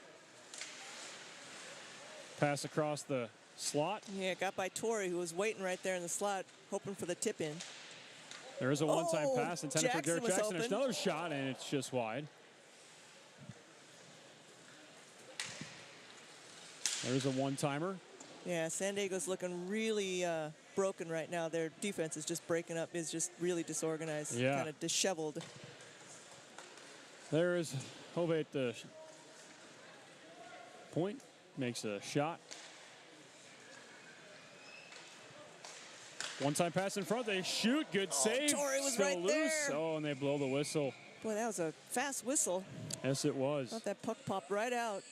Pass across the slot. Yeah, got by Torrey, who was waiting right there in the slot, hoping for the tip in. There is a one-time pass intended for Garrett Jackson. Open. There's another shot, and it's just wide. There's a one-timer. Yeah, San Diego's looking really broken right now. Their defense is just breaking up, is just really disorganized, kind of disheveled. There is Hove at the point, makes a shot. One-time pass in front, they shoot, good save. Torrey was Still right loose. there. Oh, and they blow the whistle. Boy, that was a fast whistle. Yes, it was. Thought that puck popped right out.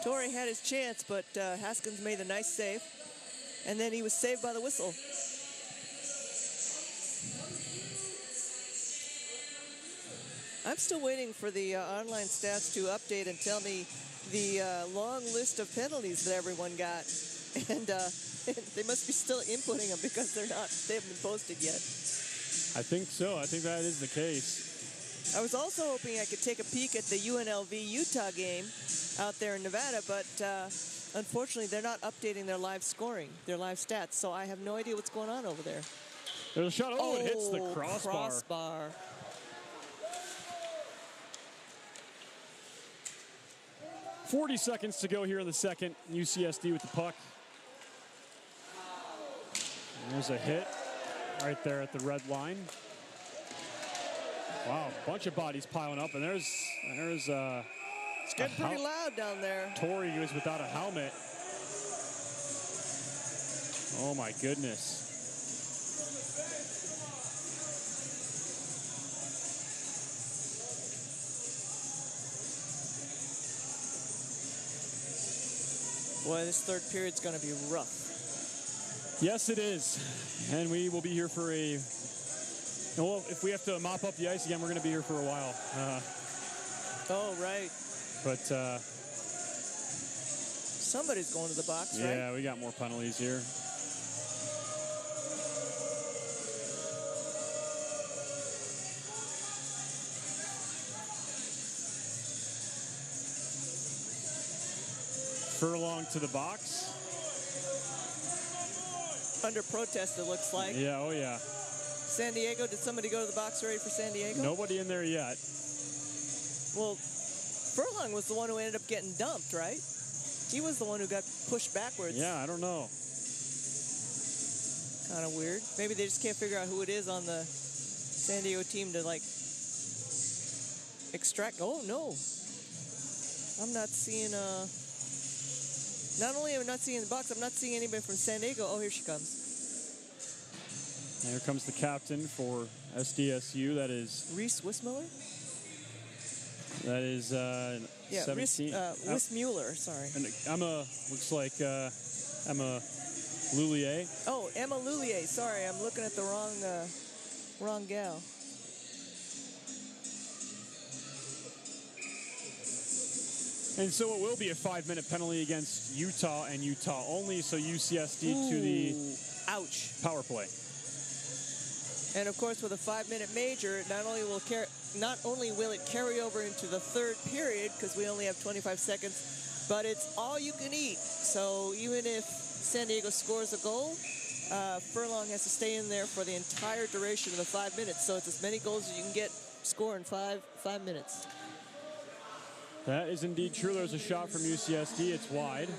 Torrey had his chance, but Haskins made a nice save. And then he was saved by the whistle. I'm still waiting for the online stats to update and tell me the long list of penalties that everyone got. And they must be still inputting them because they haven't been posted yet. I think so. I think that is the case. I was also hoping I could take a peek at the UNLV-Utah game out there in Nevada, but unfortunately they're not updating their live scoring, their live stats, so I have no idea what's going on over there. There's a shot. Oh, it hits the crossbar. Crossbar. .40 seconds to go here in the second. UCSD with the puck. And there's a hit right there at the red line. Wow, a bunch of bodies piling up, and there's It's getting pretty loud down there. Torrey was without a helmet. Oh my goodness. Boy, this third period's going to be rough. Yes, it is. And we will be here for well, if we have to mop up the ice again, we're going to be here for a while. Oh, right. But somebody's going to the box, right? Yeah, we got more penalties here. Furlong to the box. Under protest, it looks like. Yeah, oh yeah. San Diego, did somebody go to the box already for San Diego? Nobody in there yet. Well, Furlong was the one who ended up getting dumped, right? He was the one who got pushed backwards. Yeah, I don't know. Kind of weird. Maybe they just can't figure out who it is on the San Diego team to, like, extract. Oh, no. I'm not seeing, not only am I not seeing the box, I'm not seeing anybody from San Diego. Oh, here she comes. Here comes the captain for SDSU. That is Reese Wismuller? That is 17. Wismuller, sorry. And Emma looks like Emma Lullier. Oh, Emma Lullier. Sorry, I'm looking at the wrong gal. And so it will be a 5-minute penalty against Utah and Utah only. So UCSD to the power play. And of course, with a 5-minute major, not only will it carry over into the third period because we only have 25 seconds, but it's all you can eat. So even if San Diego scores a goal, Furlong has to stay in there for the entire duration of the 5 minutes. So it's as many goals as you can get, score in five minutes. That is indeed true. There's a shot from UCSD. It's wide.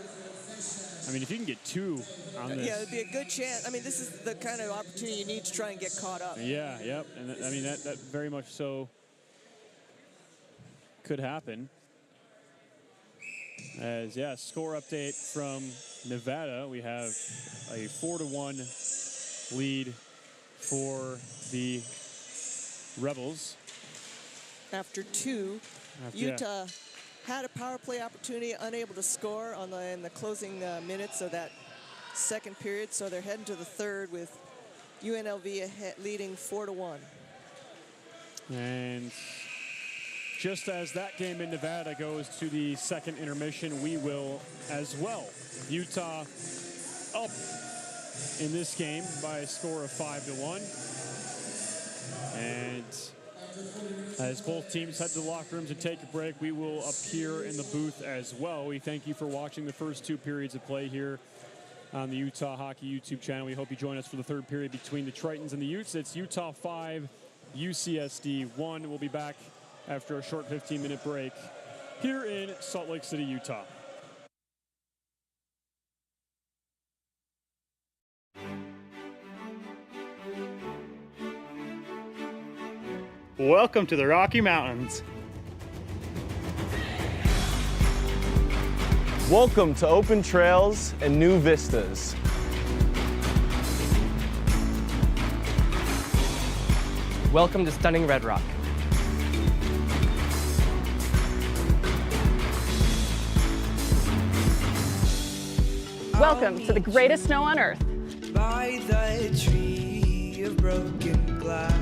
I mean, if you can get two on this. Yeah, it'd be a good chance. I mean, this is the kind of opportunity you need to try and get caught up. Yeah, yep. And I mean, that very much so could happen. As, yeah, score update from Nevada. We have a 4-1 lead for the Rebels. After two, Utah had a power play opportunity, unable to score in the closing minutes of that second period. So they're heading to the third with UNLV leading 4-1. And just as that game in Nevada goes to the second intermission, we will as well. Utah up in this game by a score of 5-1. And As both teams head to the locker rooms and take a break, we will appear in the booth as well. We thank you for watching the first 2 periods of play here on the Utah Hockey YouTube channel. We hope you join us for the third period between the Tritons and the Utes. It's Utah 5, UCSD 1. We'll be back after a short 15-minute break here in Salt Lake City, Utah. Welcome to the Rocky Mountains. Welcome to open trails and new vistas. Welcome to stunning Red Rock. Welcome to the greatest snow on earth. By the tree of broken glass,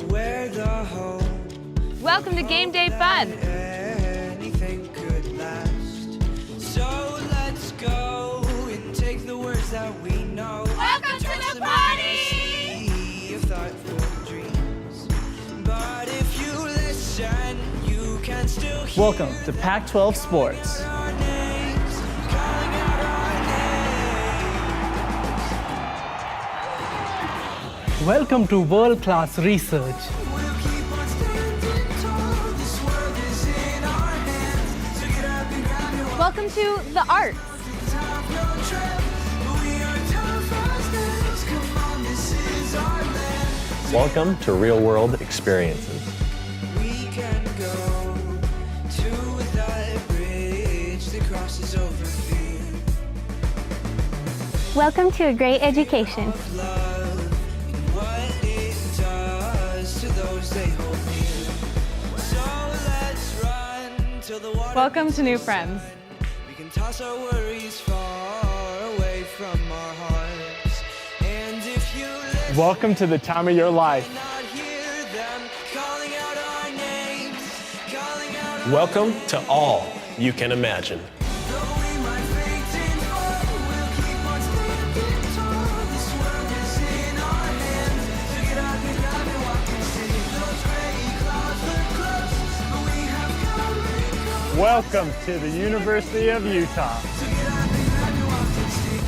where the home Welcome to game day fun. anything could last. So let's go and take the words that we know. Welcome to the party! Of thoughtful dreams. But if you listen, you can still hear Welcome to Pac-12 Sports. our names, calling out our names. Welcome to world-class research. We'll keep on standing tall. This world is in our hands. So get up and grab your Welcome to the arts. top, no trap. We are tough as nails. Come on, this is our land. Welcome to real world experiences. We can go to that bridge that crosses over fear. Welcome to a great education. Love and what it does to those they hold near. So let's run till the water. Welcome to new friends. We can toss our worries far away from our hearts. And if you listen, Welcome to the time of your life. not hear them calling out our names, calling out our Welcome to all you can imagine. Though we might fade and fall, we'll keep on standing tall. This world is in our hands. So get up and grab and walk and see. Those gray clouds look close, but we have come and gone. Welcome to the University of Utah. So get up and grab and walk and see.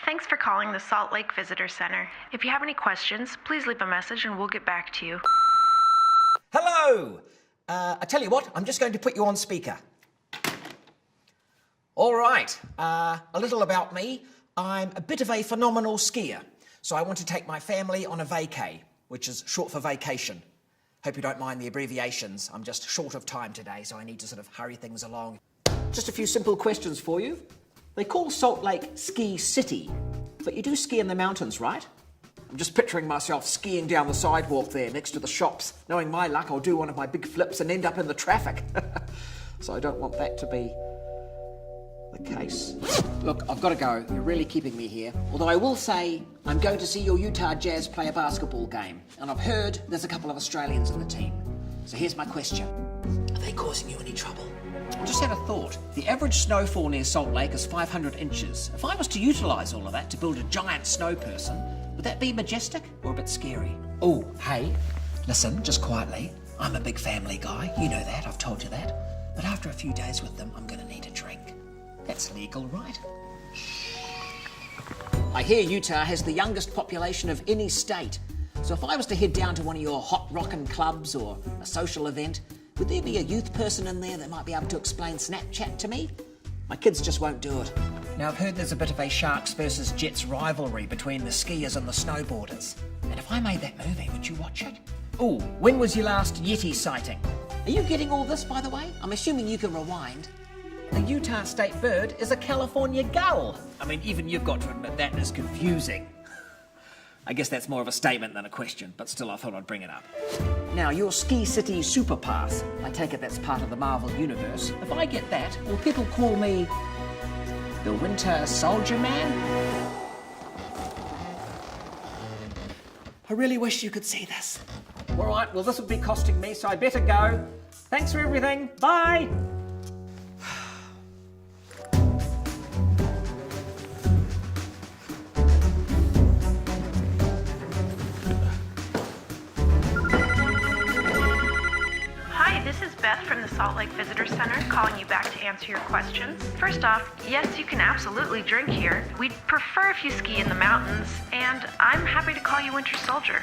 Thanks for calling the Salt Lake Visitor Center. If you have any questions, please leave a message and we'll get back to you. Hello! I tell you what, I'm just going to put you on speaker. All right, a little about me. I'm a bit of a phenomenal skier, so I want to take my family on a vacay, which is short for vacation. Hope you don't mind the abbreviations. I'm just short of time today, so I need to sort of hurry things along. Just a few simple questions for you. They call Salt Lake Ski City, but you do ski in the mountains, right? I'm just picturing myself skiing down the sidewalk there next to the shops. Knowing my luck, I'll do one of my big flips and end up in the traffic. So I don't want that to be the case. Look, I've got to go. You're really keeping me here. Although I will say, I'm going to see your Utah Jazz play a basketball game. And I've heard there's a couple of Australians in the team. So here's my question. Are they causing you any trouble? I just had a thought. The average snowfall near Salt Lake is 500 inches. If I was to utilise all of that to build a giant snow person, would that be majestic or a bit scary? Oh, hey, listen, just quietly. I'm a big family guy. You know that, I've told you that. But after a few days with them, I'm going to need a drink. That's legal, right? I hear Utah has the youngest population of any state. So if I was to head down to one of your hot rockin' clubs or a social event, would there be a youth person in there that might be able to explain Snapchat to me? My kids just won't do it. Now, I've heard there's a bit of a Sharks versus Jets rivalry between the skiers and the snowboarders. And if I made that movie, would you watch it? Oh, when was your last Yeti sighting? Are you getting all this, by the way? I'm assuming you can rewind. The Utah state bird is a California gull. I mean, even you've got to admit that is confusing. I guess that's more of a statement than a question, but still I thought I'd bring it up. Now, your Ski City Super Pass, I take it that's part of the Marvel Universe. If I get that, will people call me the Winter Soldier Man? I really wish you could see this. All right, well, this would be costing me, so I better go. Thanks for everything. Bye. Beth from the Salt Lake Visitor Center calling you back to answer your questions. First off, yes, you can absolutely drink here. We'd prefer if you ski in the mountains, and I'm happy to call you Winter Soldier.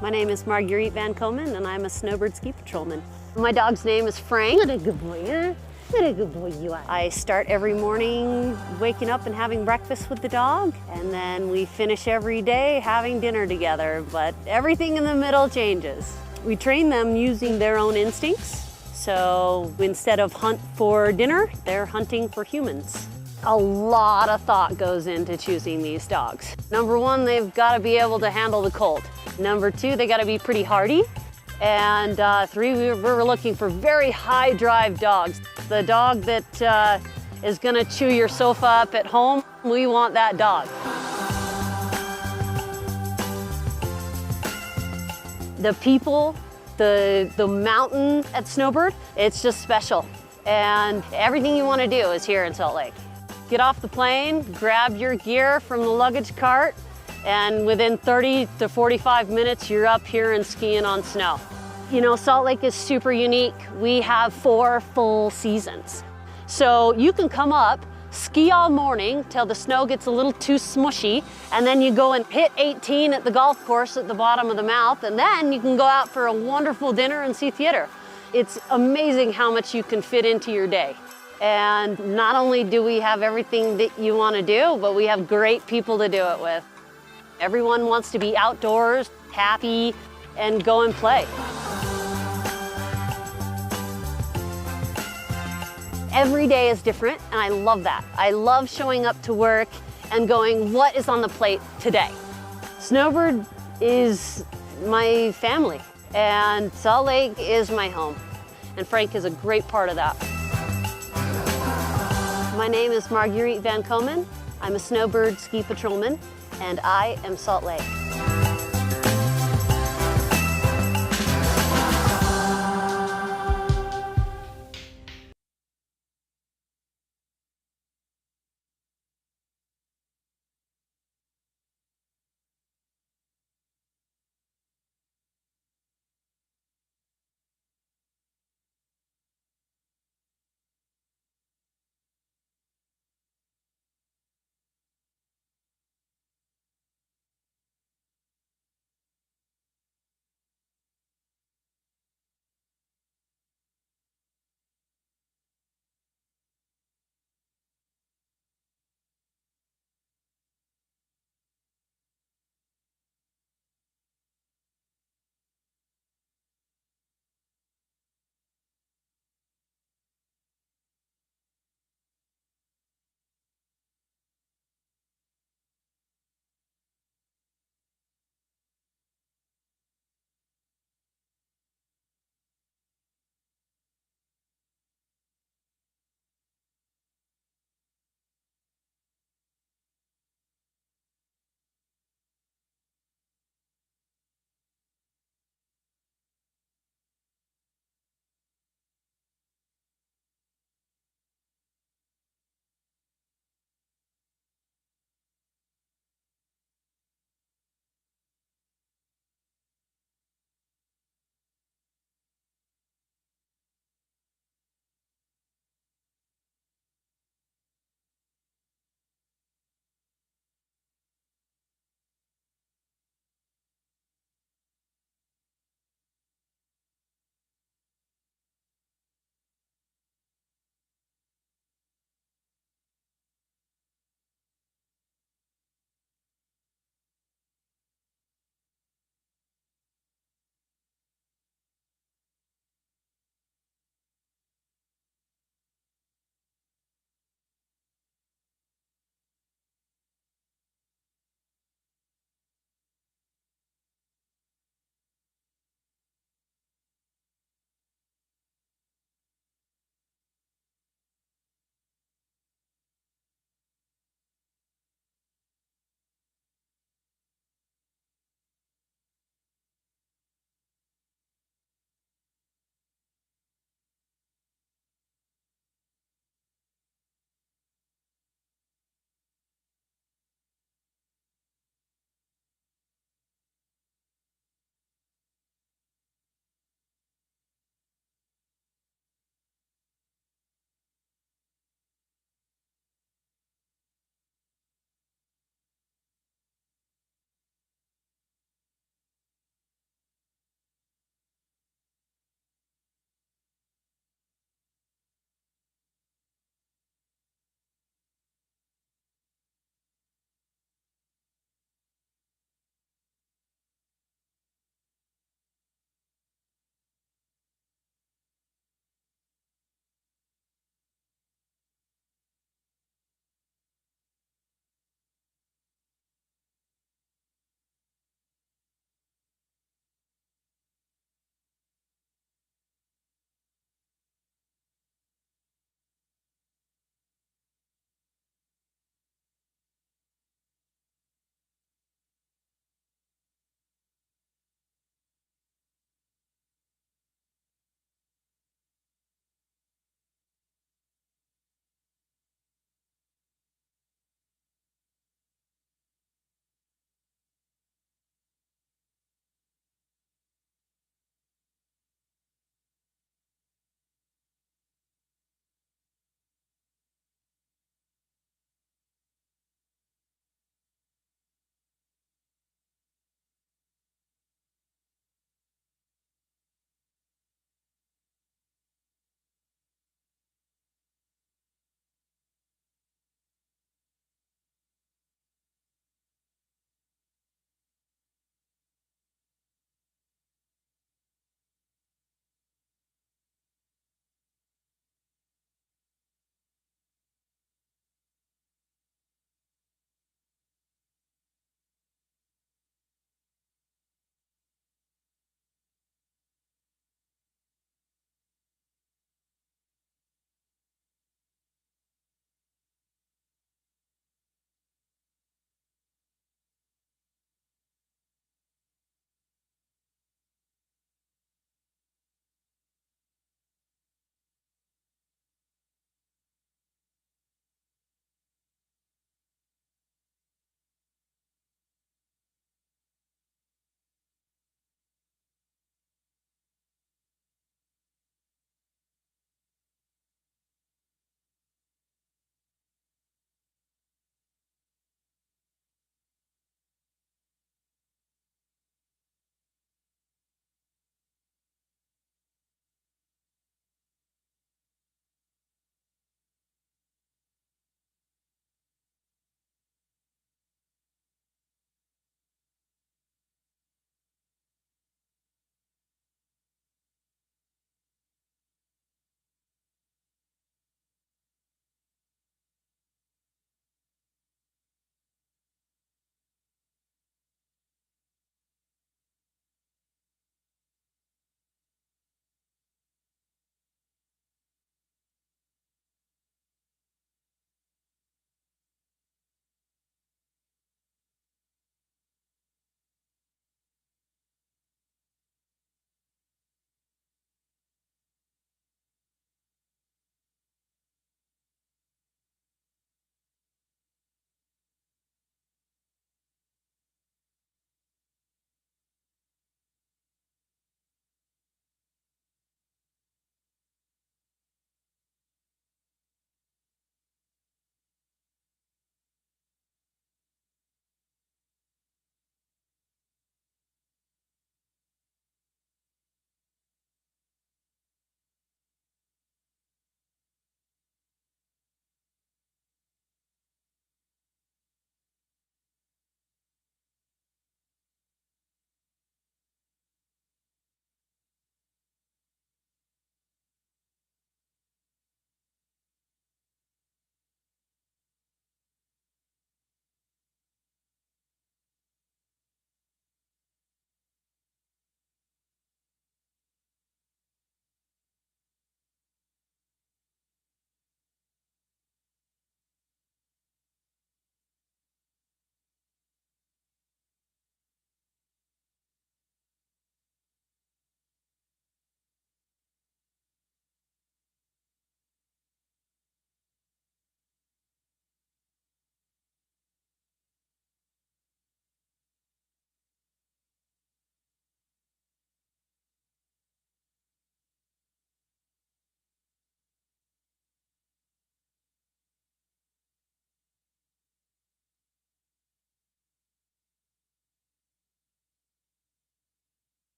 My name is Marguerite Van Komen, and I'm a snowbird ski patrolman. My dog's name is Frank. What a good boy, huh? What a good boy you are. I start every morning waking up and having breakfast with the dog, and then we finish every day having dinner together, but everything in the middle changes. We train them using their own instincts, so instead of hunt for dinner, they're hunting for humans. A lot of thought goes into choosing these dogs. Number one, they've got to be able to handle the cold. Number two, they got to be pretty hardy. And three, we're looking for very high drive dogs. The dog that is going to chew your sofa up at home, we want that dog. The people, the mountain at Snowbird, it's just special. And everything you want to do is here in Salt Lake. Get off the plane, grab your gear from the luggage cart, and within 30 to 45 minutes, you're up here and skiing on snow. You know, Salt Lake is super unique. We have 4 full seasons. So you can come up, ski all morning till the snow gets a little too smushy, and then you go and hit 18 at the golf course at the bottom of the mouth, and then you can go out for a wonderful dinner and see theater. It's amazing how much you can fit into your day. And not only do we have everything that you want to do, but we have great people to do it with. Everyone wants to be outdoors, happy, and go and play. Every day is different, and I love that. I love showing up to work and going, what is on the plate today? Snowbird is my family, and Salt Lake is my home, and Frank is a great part of that. My name is Marguerite Van Komen. I'm a snowbird ski patrolman, and I am Salt Lake.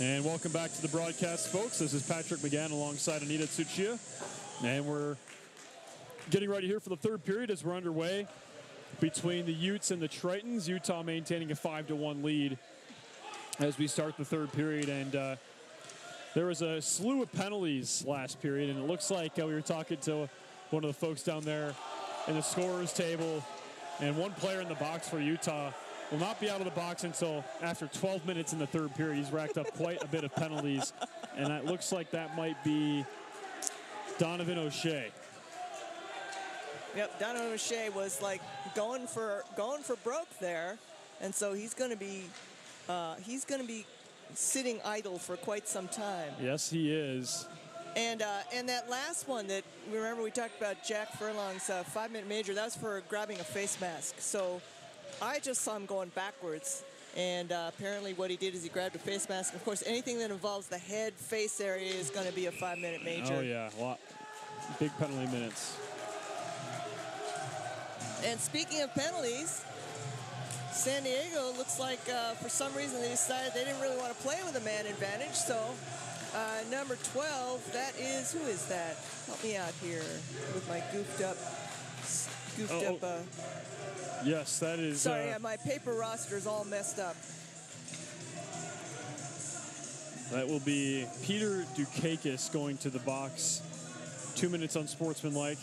And welcome back to the broadcast, folks. This is Patrick McGann alongside Anita Tsuchiya. And we're getting ready here for the third period as we're underway between the Utes and the Tritons. Utah maintaining a 5-1 lead as we start the third period. And there was a slew of penalties last period, and it looks like we were talking to one of the folks down there in the scorer's table, and one player in the box for Utah will not be out of the box until after 12 minutes in the third period. He's racked up quite a bit of penalties, and it looks like that might be Donovan O'Shea. Yep, Donovan O'Shea was like going for broke there, and so he's going to be sitting idle for quite some time. Yes, he is. And that last one that, remember we talked about Jack Furlong's 5-minute major, that was for grabbing a face mask. So I just saw him going backwards. And apparently what he did is he grabbed a face mask. Of course, anything that involves the head, face area is going to be a 5-minute major. Oh, yeah, a lot. Big penalty minutes. And speaking of penalties, San Diego looks like for some reason they decided they didn't really want to play with a man advantage. So number 12, that is, who is that? Help me out here with my goofed up. Yes, that is. Sorry, my paper roster is all messed up. That will be Peter Dukakis going to the box. 2 minutes unsportsmanlike.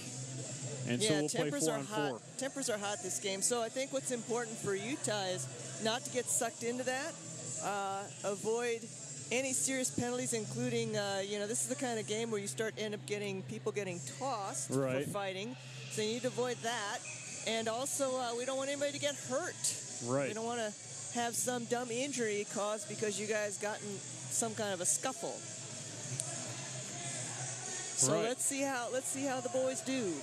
And so we'll play 4-on-4. Tempers are hot this game. So I think what's important for Utah is not to get sucked into that. Avoid any serious penalties, including, this is the kind of game where you end up getting people getting tossed for fighting. So you need to avoid that. And also, we don't want anybody to get hurt. Right. We don't want to have some dumb injury caused because you guys got in some kind of a scuffle. So let's see how the boys do.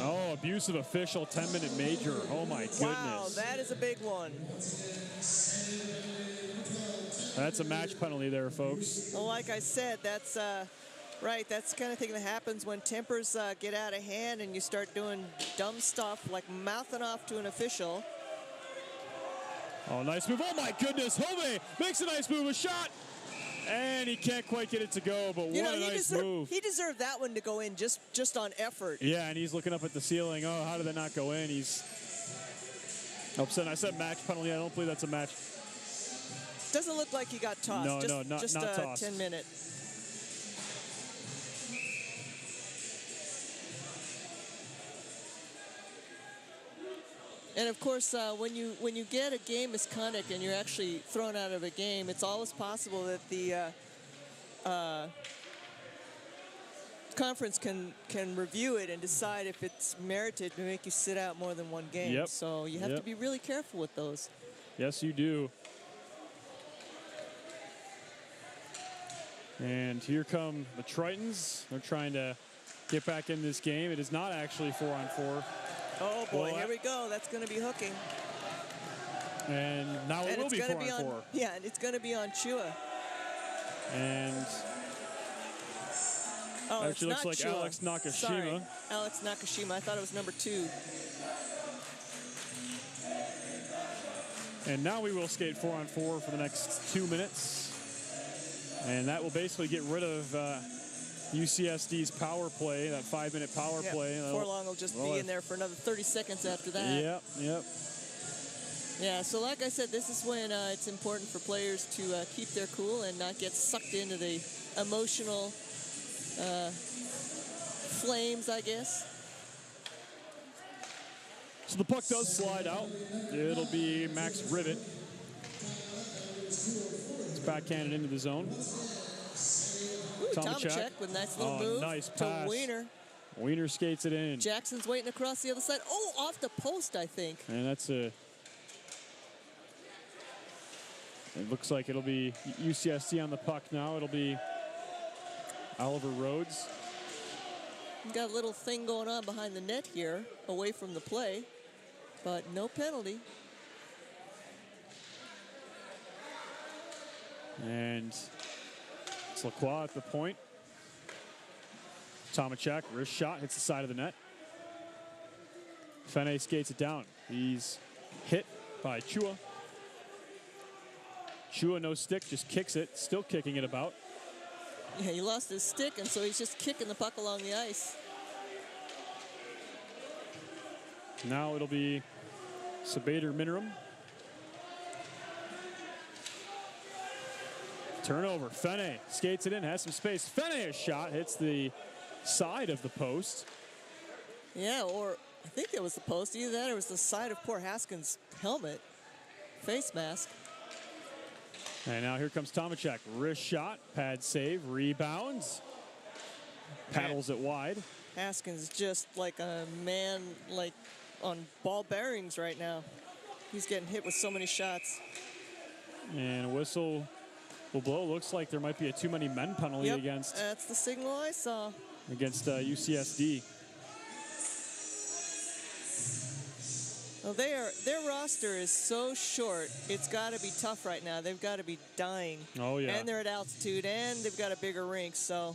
Oh, abusive official, 10-minute major. Oh, my goodness. Wow, that is a big one. That's a match penalty there, folks. Well, like I said, that's right. That's the kind of thing that happens when tempers get out of hand and you start doing dumb stuff like mouthing off to an official. Oh, nice move. Oh, my goodness. Hove makes a nice move. A shot. And he can't quite get it to go, but what a nice move. He deserved that one to go in just on effort. Yeah, and he's looking up at the ceiling. Oh, how did that not go in? He's upset. I said match penalty. I don't believe that's a match. Doesn't look like he got tossed. No, not tossed. 10-minute. And of course, when you get a game misconduct and you're actually thrown out of a game, it's always possible that the conference can review it and decide if it's merited to make you sit out more than one game. Yep. So you have to be really careful with those. Yes, you do. And here come the Tritons. They're trying to get back in this game. It is not actually 4-on-4. Oh boy, here we go. That's going to be hooking. And now it will be 4-on-4. Yeah, and it's going to be on Chua. And actually looks like Chua. Alex Nakashima. Sorry, Alex Nakashima. I thought it was number 2. And now we will skate 4-on-4 for the next 2 minutes. And that will basically get rid of UCSD's power play, that 5-minute power play. Forlong will just be in there for another 30 seconds after that. Yep. Yeah, so like I said, this is when it's important for players to keep their cool and not get sucked into the emotional flames, I guess. So the puck does slide out. It'll be Max Rivet. It's backhanded into the zone. Tomacek with a nice little move nice pass. to Wiener. Wiener skates it in. Jackson's waiting across the other side. Oh, off the post, I think. And that's a... It looks like it'll be UCSD on the puck now. It'll be Oliver Rhodes. We've got a little thing going on behind the net here, away from the play, but no penalty. And it's Lacroix at the point. Tomachek, wrist shot, hits the side of the net. Fene skates it down. He's hit by Chua. Chua, no stick, just kicks it, still kicking it about. Yeah, he lost his stick, and so he's just kicking the puck along the ice. Now it'll be Sabater Minirum. Turnover. Fene skates it in, has some space. Fene, a shot, hits the side of the post. Yeah, or I think it was the post. Either that or it was the side of poor Haskins' helmet, face mask. And now here comes Tomachek. Wrist shot, pad save, rebounds. Paddles it wide. Haskins just like a man like on ball bearings right now. He's getting hit with so many shots. And a whistle will blow. Looks like there might be a too many men penalty against. That's the signal I saw. Against UCSD. Well, their roster is so short. It's got to be tough right now. They've got to be dying. Oh yeah. And they're at altitude, and they've got a bigger rink. So,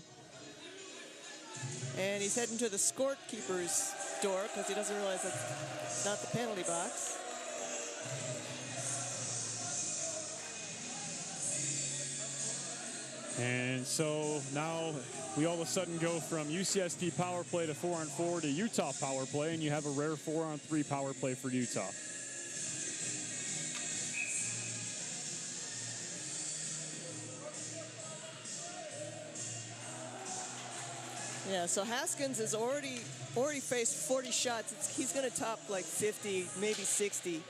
and he's heading to the scorekeeper's door because he doesn't realize that's not the penalty box. And so now we all of a sudden go from UCSD power play to 4-on-4 to Utah power play, and you have a rare 4-on-3 power play for Utah. Yeah, so Haskins has already faced 40 shots. He's going to top like 50, maybe 60.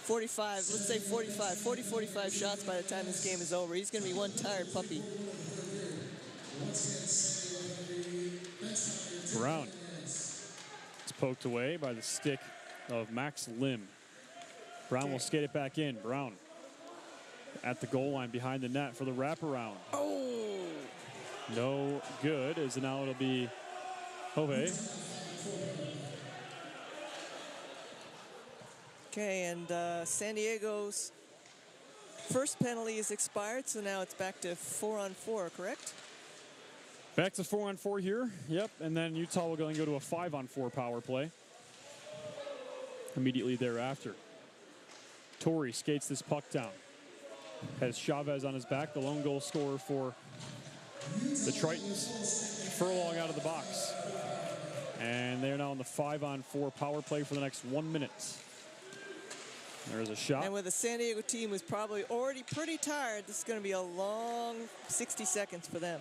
45, let's say 45, 45 shots by the time this game is over. He's going to be one tired puppy. Brown. It's poked away by the stick of Max Lim. Brown will skate it back in. Brown at the goal line behind the net for the wraparound. Oh! No good, as now it'll be Hove. Okay, and San Diego's first penalty is expired, so now it's back to 4-on-4, correct? Back to 4-on-4 here. Yep, and then Utah will go and go to a 5-on-4 power play immediately thereafter. Torrey skates this puck down. Has Chavez on his back, the lone goal scorer for the Tritons. Furlong out of the box. And they're now on the 5-on-4 power play for the next 1 minute. There's a shot. And with the San Diego team who's probably already pretty tired, this is going to be a long 60 seconds for them.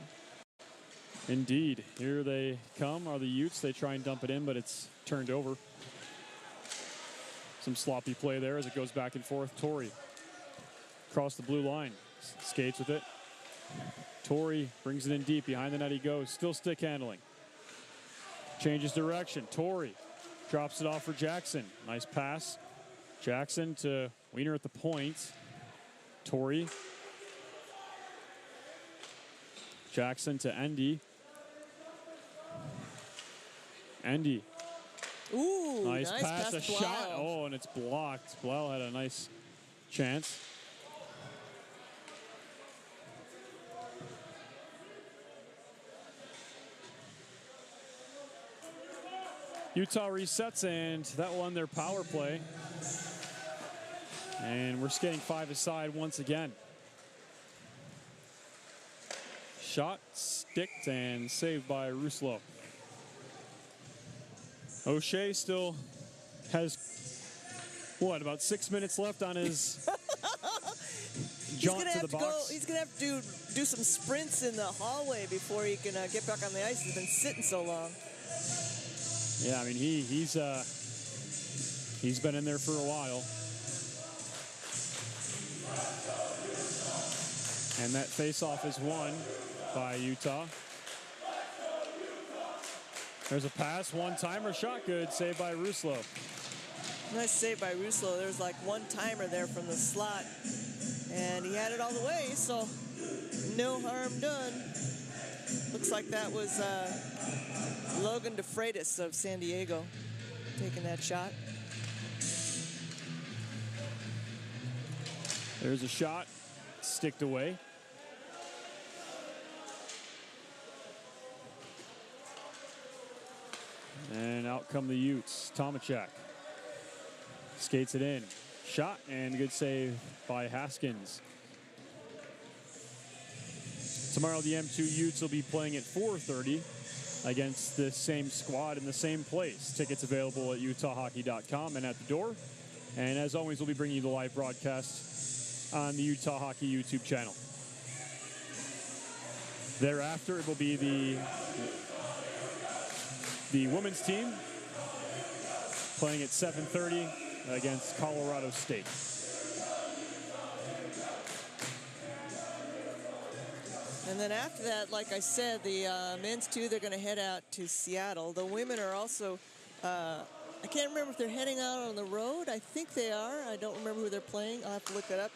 Indeed. Here they come, are the Utes. They try and dump it in, but it's turned over. Some sloppy play there as it goes back and forth. Torrey across the blue line. Skates with it. Torrey brings it in deep. Behind the net he goes. Still stick handling. Changes direction. Torrey drops it off for Jackson. Nice pass. Jackson to Wiener at the point. Torrey. Jackson to Endy. Endy. Ooh, nice pass, a Blau. shot. Oh, and it's blocked. Blau had a nice chance. Utah resets, and that will end their power play. And we're skating 5 aside once again. Shot, sticked, and saved by Rousselot. O'Shea still has, what, about 6 minutes left on his jaunt to the box. He's going to have to do some sprints in the hallway before he can get back on the ice. He's been sitting so long. Yeah, I mean, he's been in there for a while. And that faceoff is won by Utah. There's a pass, one-timer, shot good, saved by Rousselot. Nice save by Rousselot. There's like one-timer there from the slot. And he had it all the way, so no harm done. Looks like that was Logan DeFreitas of San Diego taking that shot. There's a shot, sticked away. And out come the Utes. Tomachak skates it in. Shot and good save by Haskins. Tomorrow the M2 Utes will be playing at 4:30 against the same squad in the same place. Tickets available at utahhockey.com and at the door. And as always, we'll be bringing you the live broadcast on the Utah Hockey YouTube channel. Thereafter, it will be the women's team playing at 7:30 against Colorado State. And then after that, like I said, the men's two, they're going to head out to Seattle. The women are also, I can't remember if they're heading out on the road. I think they are. I don't remember who they're playing. I'll have to look that up.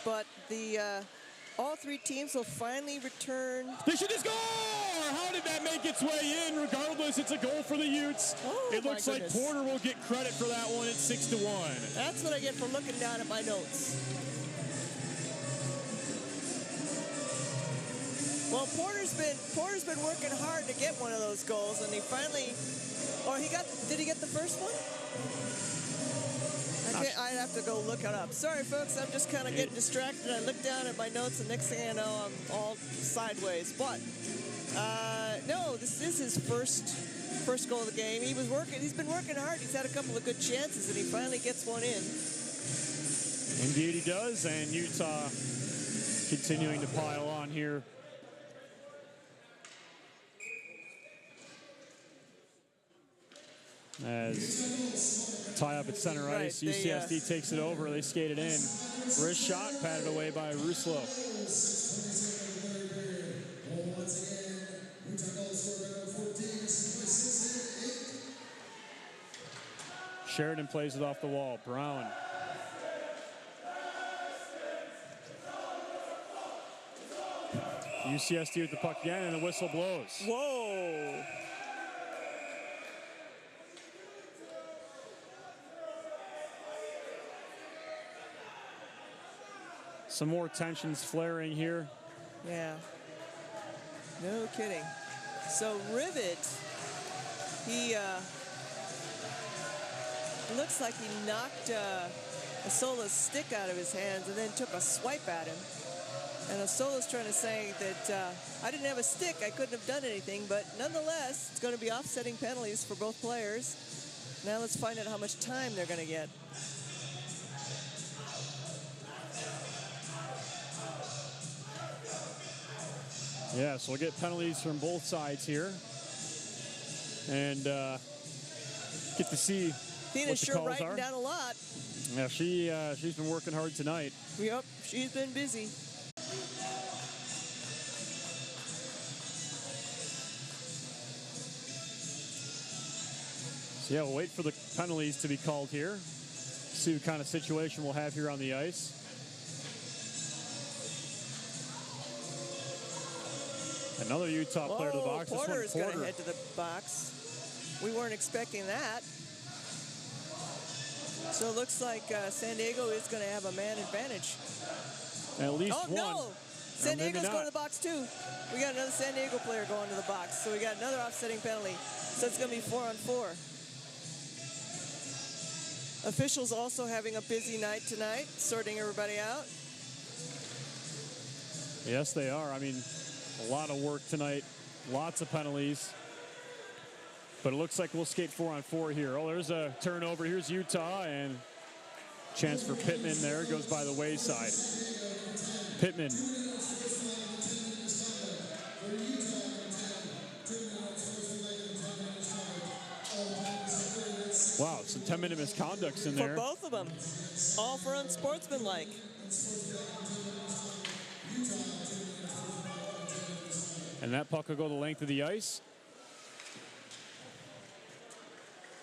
But all three teams will finally return. They should just go! How did that make its way in? Regardless, it's a goal for the Utes. Oh, it looks like Porter will get credit for that one at 6-1. That's what I get for looking down at my notes. Well, Porter's been working hard to get one of those goals, and he finally. Did he get the first one? I'd have to go look it up. Sorry, folks, I'm just kind of getting distracted. I look down at my notes, and next thing I know, I'm all sideways. But no, this is his first goal of the game. He's been working hard. He's had a couple of good chances, and he finally gets one in. Indeed, he does, and Utah continuing to pile on here. As tie up at center ice, UCSD takes it over. They skate it in. Wrist shot patted away by Ruslo. Sheridan plays it off the wall. Brown. UCSD with the puck again, and the whistle blows. Whoa. Some more tensions flaring here. Yeah. No kidding. So Rivet, he looks like he knocked Asola's stick out of his hands and then took a swipe at him. And Asola's trying to say that I didn't have a stick, I couldn't have done anything, but nonetheless, it's going to be offsetting penalties for both players. Now let's find out how much time they're going to get. Yeah, so we'll get penalties from both sides here. And get to see Tina's what the sure calls writing are. down a lot. Yeah, she's been working hard tonight. Yep, she's been busy. So yeah, we'll wait for the penalties to be called here. See what kind of situation we'll have here on the ice. Another Utah player to the box. Porter is going to Porter. head to the box. We weren't expecting that. So it looks like San Diego is going to have a man advantage. At least one. No! San maybe Diego's not. going to the box too. We got another San Diego player going to the box. So we got another offsetting penalty. So it's going to be 4-on-4. Officials also having a busy night tonight, sorting everybody out. Yes, they are. I mean, a lot of work tonight. Lots of penalties. But it looks like we'll skate 4-on-4 here. Oh, there's a turnover. Here's Utah, and chance for Pittman there. Goes by the wayside. Pittman. Wow, some 10-minute misconducts in there. For both of them. All for unsportsmanlike. And that puck will go the length of the ice.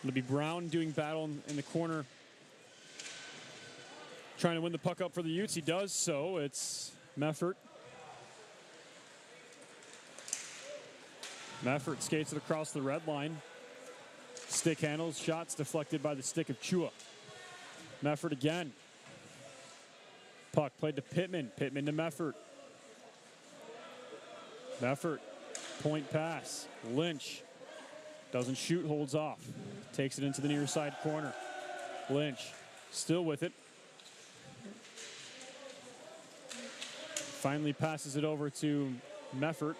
It'll be Brown doing battle in the corner. Trying to win the puck up for the Utes. He does so. It's Meffert. Meffert skates it across the red line. Stick handles. Shots deflected by the stick of Chua. Meffert again. Puck played to Pittman. Pittman to Meffert. Meffert. Point pass. Lynch. Doesn't shoot, holds off. Takes it into the near side corner. Lynch still with it. Finally passes it over to Meffert,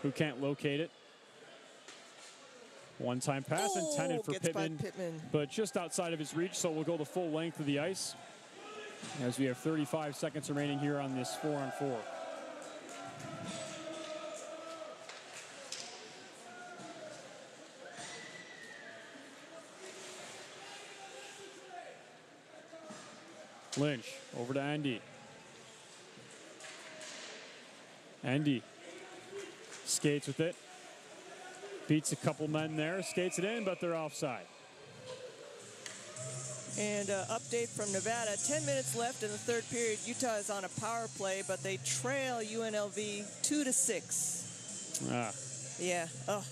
who can't locate it. One-time pass intended for Pittman, but just outside of his reach, so we'll go the full length of the ice as we have 35 seconds remaining here on this 4-on-4. Lynch over to Andy. Andy skates with it. Beats a couple men there, skates it in, but they're offside. And update from Nevada, 10 minutes left in the third period. Utah is on a power play, but they trail UNLV 2-6. Ah. Yeah, oh.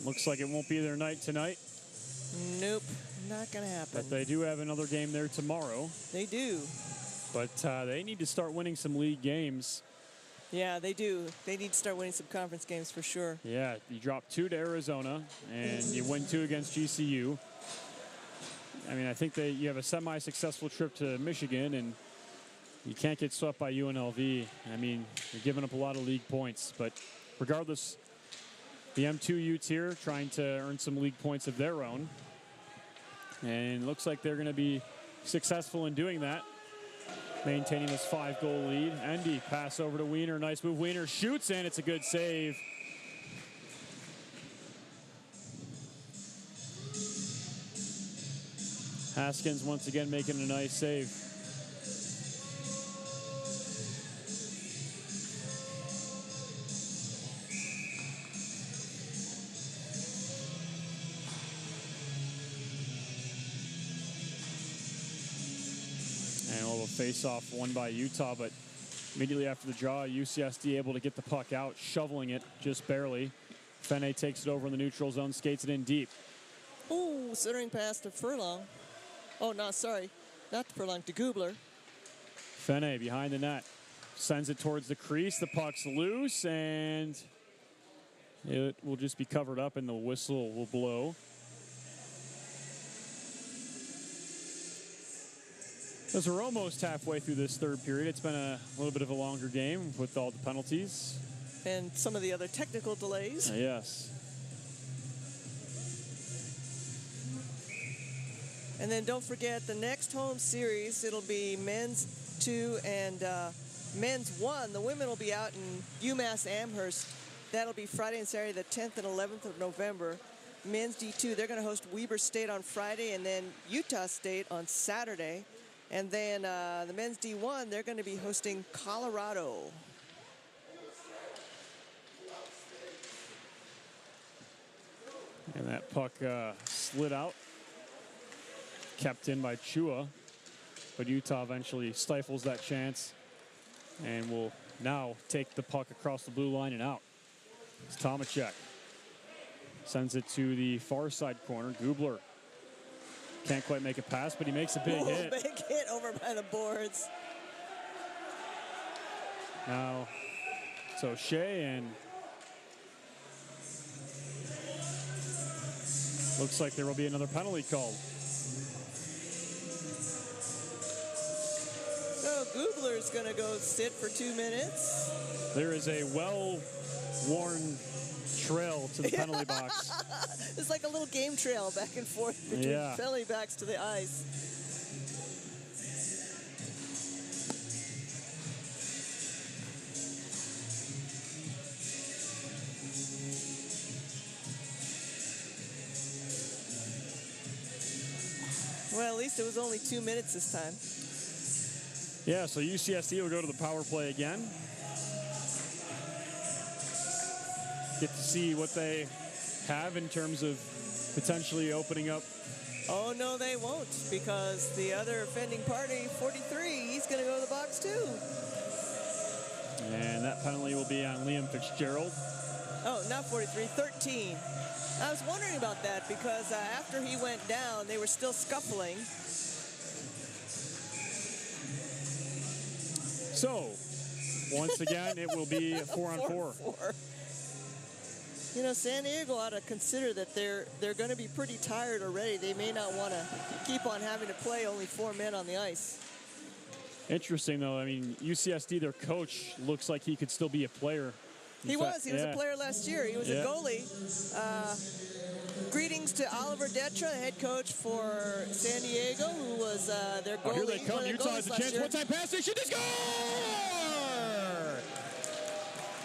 Looks like it won't be their night tonight. Nope, not gonna happen. But they do have another game there tomorrow. They do. But they need to start winning some league games. Yeah, they do. They need to start winning some conference games for sure. Yeah, you drop 2 to Arizona, and you win 2 against GCU. I mean, I think that you have a semi-successful trip to Michigan, and you can't get swept by UNLV. I mean, you're giving up a lot of league points. But regardless, the M2 Utes here trying to earn some league points of their own. And it looks like they're going to be successful in doing that, maintaining this 5-goal lead. Andy, pass over to Wiener. Nice move. Wiener shoots, and it's a good save. Haskins once again making a nice save. Face-off won by Utah, but immediately after the draw, UCSD able to get the puck out, shoveling it just barely. Fene takes it over in the neutral zone, skates it in deep. Ooh, centering pass to Furlong. Oh, no, sorry. Not to Furlong, to Gubler. Fene behind the net. Sends it towards the crease. The puck's loose, and it will just be covered up, and the whistle will blow. As we're almost halfway through this third period, it's been a little bit of a longer game with all the penalties. And some of the other technical delays. Yes. And then don't forget the next home series, it'll be men's 2 and men's 1. The women will be out in UMass Amherst. That'll be Friday and Saturday, the 10th and 11th of November. Men's D2, they're going to host Weber State on Friday and then Utah State on Saturday. And then the men's D1, they're going to be hosting Colorado. And that puck slid out, kept in by Chua, but Utah eventually stifles that chance and will now take the puck across the blue line and out. It's Tomacek. Sends it to the far side corner. Gubler can't quite make a pass, but he makes a big hit. Big hit over by the boards. Now, so Shea, and looks like there will be another penalty called. So Gubler's going to go sit for 2 minutes. There is a well-worn trail to the penalty box. It's like a little game trail back and forth between penalty backs to the ice. Well, at least it was only 2 minutes this time. Yeah, so UCSD will go to the power play again. Get to see what they have in terms of potentially opening up. Oh, no, they won't, because the other offending party, 43, he's going to go to the box, too. And that penalty will be on Liam Fitzgerald. Oh, not 43, 13. I was wondering about that because after he went down, they were still scuffling. So, Once again, it will be a 4-on-4. 4-on-4. You know, San Diego ought to consider that they're going to be pretty tired already. They may not want to keep on having to play only 4 men on the ice. Interesting, though. I mean, UCSD, their coach, looks like he could still be a player. He was a player last year. He was a goalie. Greetings to Oliver Detra, the head coach for San Diego, who was their goalie. Here they come. Utah has a chance. One-time pass. They should score!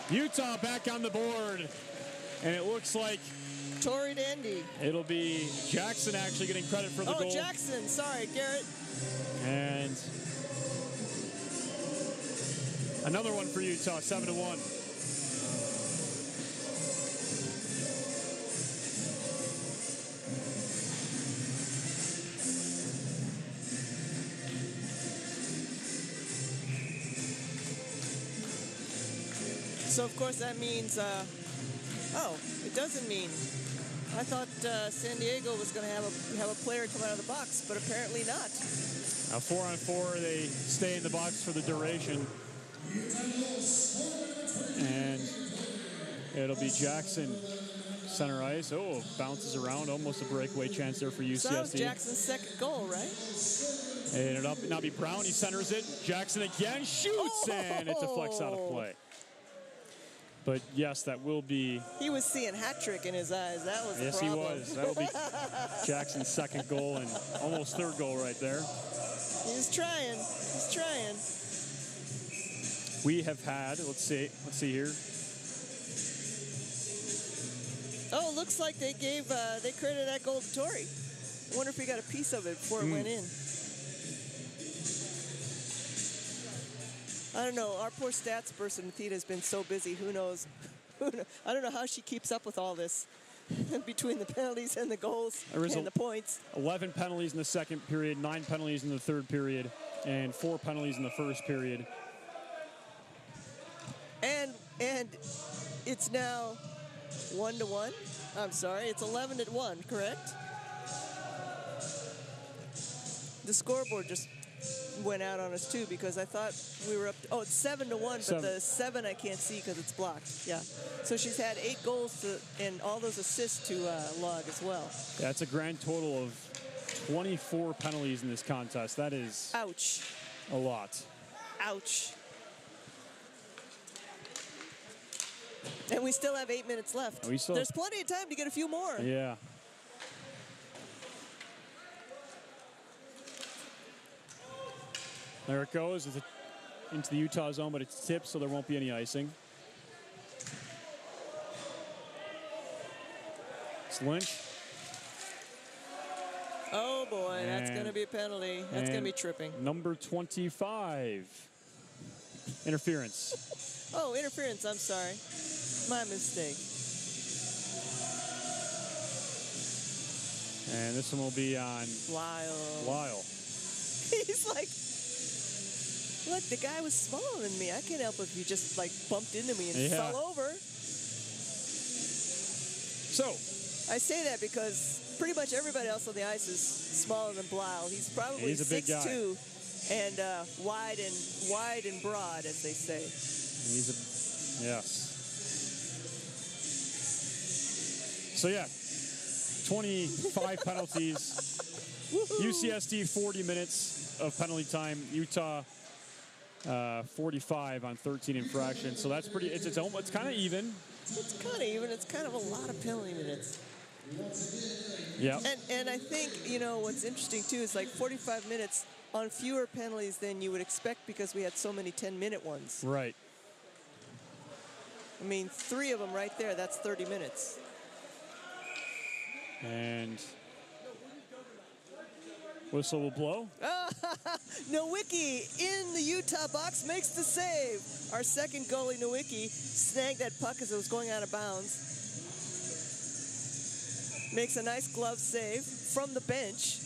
Utah back on the board. And it looks like Torrey Dandy. It'll be Jackson actually getting credit for the goal. Oh, Jackson. Sorry, Garrett. And another one for Utah, 7-1. So, of course, that means, it doesn't mean. I thought San Diego was going to have a player come out of the box, but apparently not. A 4-on-4, they stay in the box for the duration. And it'll be Jackson, center ice. Oh, bounces around, almost a breakaway chance there for UCSD. So that was Jackson's second goal, right? And it'll now be Brown, he centers it. Jackson again shoots, and it deflects out of play. But yes, that will be. He was seeing hat trick in his eyes. That was yes, the problem. he was. That will be Jackson's second goal and almost third goal right there. He's trying. He's trying. We have had. Let's see here. Oh, looks like they credited that goal to Torrey. I wonder if he got a piece of it before it went in. I don't know. Our poor stats person, Theta, has been so busy. Who knows? I don't know how she keeps up with all this between the penalties and the goals and the points. 11 penalties in the second period, 9 penalties in the third period, and 4 penalties in the first period. And it's now 1-1. I'm sorry, it's 11-1, correct? The scoreboard just went out on us too because I thought we were up to, it's 7-1, but the 7 I can't see because it's blocked. Yeah. So she's had 8 goals and all those assists to log as well. That's a grand total of 24 penalties in this contest. That is ouch. A lot. Ouch. And we still have 8 minutes left. There's plenty of time to get a few more. Yeah. There it goes. It's into the Utah zone, but it's tipped, so there won't be any icing. It's Lynch. Oh, boy. That's going to be a penalty. That's going to be tripping. Number 25. Interference. Oh, interference. I'm sorry. My mistake. And this one will be on Lyle. He's like, look, the guy was smaller than me. I can't help if he just like bumped into me and fell over. So I say that because pretty much everybody else on the ice is smaller than Blau. He's probably 6'2" and wide and broad, as they say. Yes. So yeah, 25 penalties. UCSD 40 minutes of penalty time. Utah 45 on 13 infractions. So that's pretty. It's kind of even. It's kind of even. It's kind of a lot of penalty minutes. Yeah. And I think what's interesting too is like 45 minutes on fewer penalties than you would expect because we had so many 10-minute ones. Right. I mean, 3 of them right there. That's 30 minutes. And whistle will blow. Nowicki in the Utah box makes the save. Our second goalie, Nowicki, snagged that puck as it was going out of bounds. Makes a nice glove save from the bench.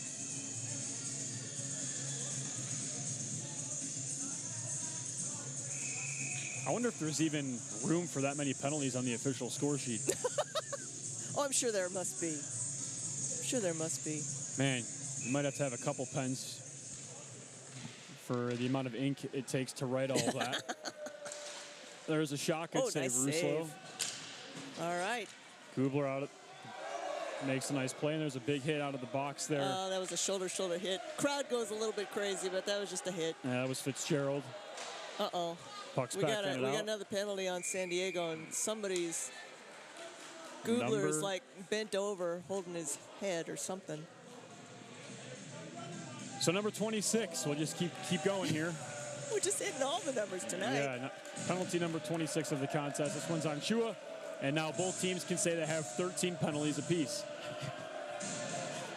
I wonder if there's even room for that many penalties on the official score sheet. Oh, I'm sure there must be. I'm sure there must be. Man, you might have to have a couple pens for the amount of ink it takes to write all that. There's a shot. Good save, nice Ruslo. save. All right. Gubler out makes a nice play, and there's a big hit out of the box there. Oh, that was a shoulder hit. Crowd goes a little bit crazy, but that was just a hit. Yeah, that was Fitzgerald. Uh-oh. Puck's We back in got and out. another penalty on San Diego, and somebody's Gubler's like bent over, holding his head or something. So number 26, we'll just keep going here. We're just hitting all the numbers tonight. Yeah, penalty number 26 of the contest. This one's on Chua, and now both teams can say they have 13 penalties apiece.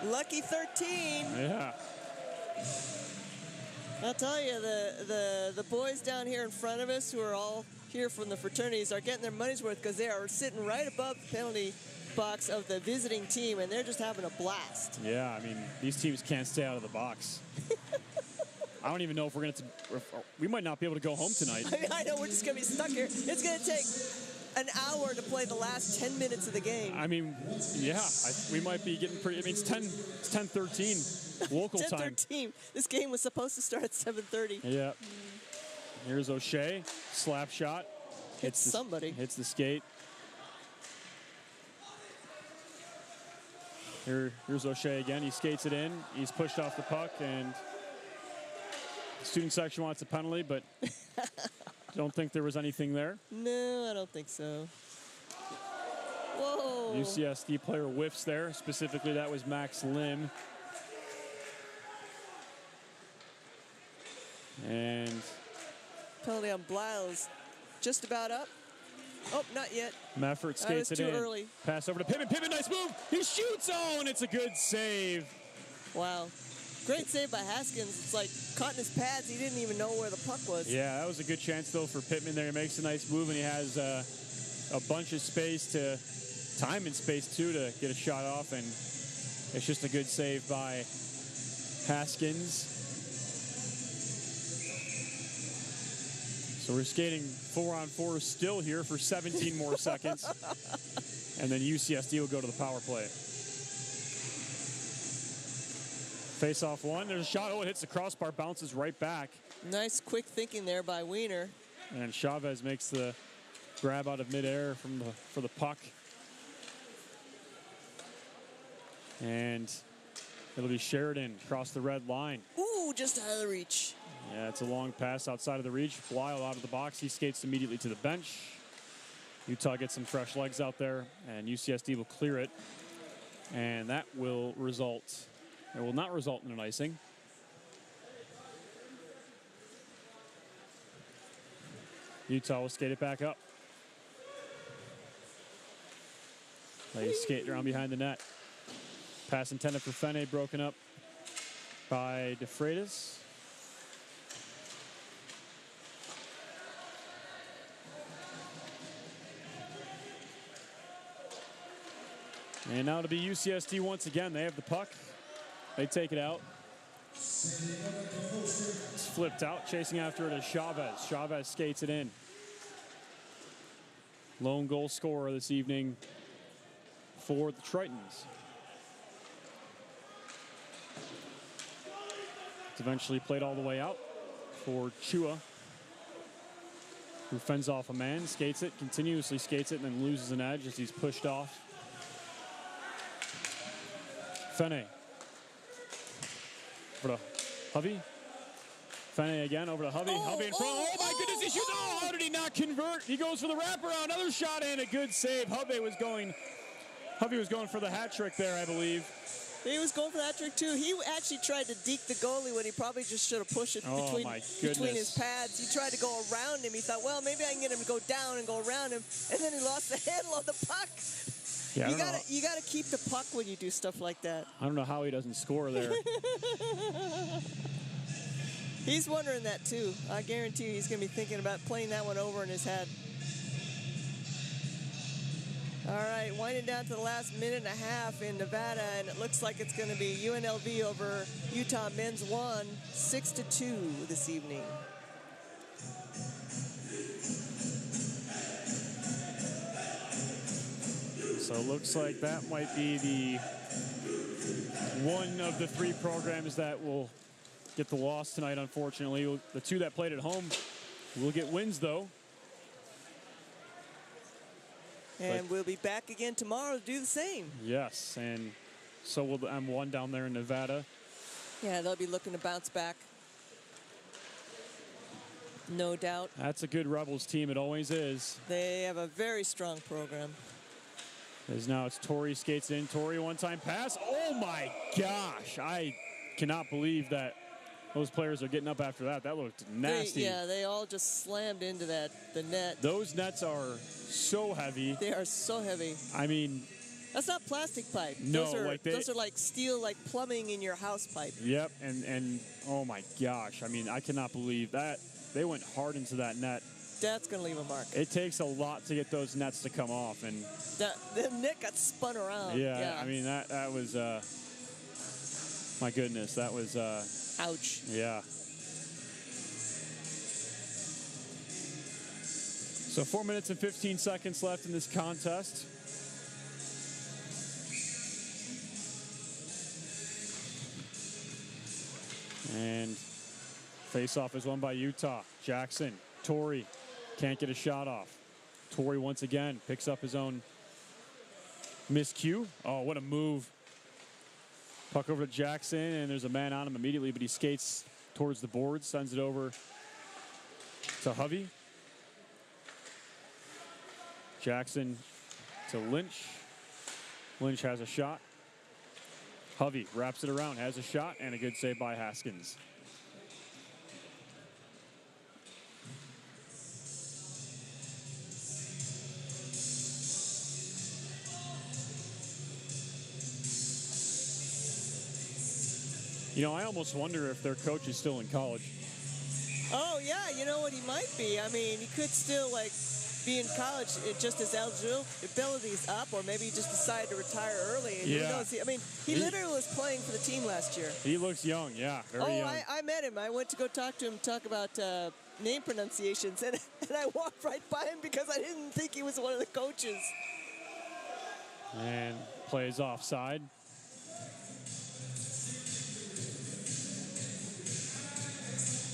Lucky 13. Yeah. I'll tell you, the boys down here in front of us who are all here from the fraternities are getting their money's worth because they are sitting right above the penalty box of the visiting team, and they're just having a blast. Yeah, I mean, these teams can't stay out of the box. I don't even know if we're going to, we might not be able to go home tonight. I know, we're just going to be stuck here. It's going to take an hour to play the last 10 minutes of the game. I mean, yeah, we might be getting pretty, I mean, it's 10:13 local time. 10:13. This game was supposed to start at 7:30. Yeah. Here's O'Shea, slap shot. Hits somebody. Hits the skate. Here's O'Shea again. He skates it in. He's pushed off the puck, and the student section wants a penalty, but don't think there was anything there. No, I don't think so. Whoa. UCSD player whiffs there. Specifically, that was Max Lim. And penalty on Blyles. Just about up. Oh, not yet. Meffert skates it in. Too early. Pass over to Pittman. Pittman, nice move. He shoots. Oh, and it's a good save. Wow. Great save by Haskins. It's like caught in his pads. He didn't even know where the puck was. Yeah, that was a good chance, though, for Pittman there. He makes a nice move, and he has a bunch of time and space, too, to get a shot off. And it's just a good save by Haskins. So we're skating 4-on-4 still here for 17 more seconds. And then UCSD will go to the power play. Face-off one. There's a shot. Oh, it hits the crossbar, bounces right back. Nice quick thinking there by Wiener. And Chavez makes the grab out of midair for the puck. And it'll be Sheridan across the red line. Ooh, just out of the reach. Yeah, it's a long pass outside of the reach. Blyle out of the box. He skates immediately to the bench. Utah gets some fresh legs out there, and UCSD will clear it. And that will result, it will not result in an icing. Utah will skate it back up. They skate around behind the net. Pass intended for Fene, broken up by DeFreitas. And now to be UCSD once again. They have the puck. They take it out. It's flipped out. Chasing after it is Chavez. Chavez skates it in. Lone goal scorer this evening for the Tritons. It's eventually played all the way out for Chua, who fends off a man, skates it, continuously skates it, and then loses an edge as he's pushed off. Fene. Over to Hovey. Fene again, over to Hovey. Hovey in front. Oh my goodness, he shoots. Oh, how did he not convert? He goes for the wraparound. Another shot and a good save. Hovey was going for the hat trick there, I believe. He was going for that trick too. He actually tried to deke the goalie when he probably just should have pushed it between his pads. He tried to go around him. He thought, well, maybe I can get him to go down and go around him. And then he lost the handle of the puck. Yeah, you gotta keep the puck when you do stuff like that. I don't know how he doesn't score there. He's wondering that too. I guarantee you he's gonna be thinking about playing that one over in his head. All right, winding down to the last minute and a half in Nevada, and it looks like it's going to be UNLV over Utah men's 1, 6-2 this evening. So it looks like that might be the one of the three programs that will get the loss tonight, unfortunately. The two that played at home will get wins, though. And we'll be back again tomorrow to do the same. Yes, and so will the M1 down there in Nevada. Yeah, they'll be looking to bounce back. No doubt. That's a good Rebels team. It always is. They have a very strong program. As now it's Tori skates in. Tori one-time pass. Oh my gosh! I cannot believe that those players are getting up after that. That looked nasty. They all just slammed into the net. Those nets are so heavy. They are so heavy. I mean, that's not plastic pipe. No, those are like steel, like plumbing in your house pipe. Yep, and oh my gosh! I mean, I cannot believe that they went hard into that net. That's gonna leave a mark. It takes a lot to get those nets to come off, and the net got spun around. Yeah, I mean that was my goodness, that was ouch. Yeah. So 4 minutes and 15 seconds left in this contest. And face-off is won by Utah. Jackson, Torrey can't get a shot off. Torrey once again picks up his own miscue. Oh, what a move. Puck over to Jackson, and there's a man on him immediately, but he skates towards the board, sends it over to Hovey. Jackson to Lynch. Lynch has a shot. Hovey wraps it around, has a shot, and a good save by Haskins. You know, I almost wonder if their coach is still in college. Oh, yeah, you know what, he might be. I mean, he could still, like, be in college just as eligibility is up, or maybe he just decided to retire early. And Yeah. Who knows? I mean, he literally was playing for the team last year. He looks young, yeah, very young. I met him. I went to go talk to him, talk about name pronunciations, and I walked right by him because I didn't think he was one of the coaches. And plays offside.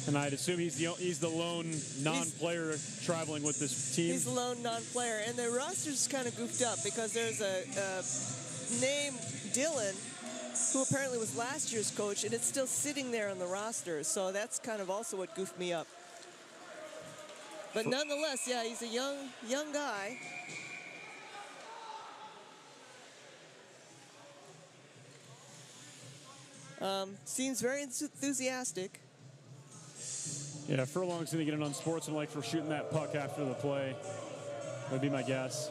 And I'd assume he's the lone non-player traveling with this team. He's the lone non-player, and the roster's kind of goofed up because there's a name Dylan, who apparently was last year's coach, and it's still sitting there on the roster. So that's kind of also what goofed me up. But nonetheless, yeah, he's a young guy. Seems very enthusiastic. Yeah, Furlong's going to get an unsportsmanlike for shooting that puck after the play. Would be my guess.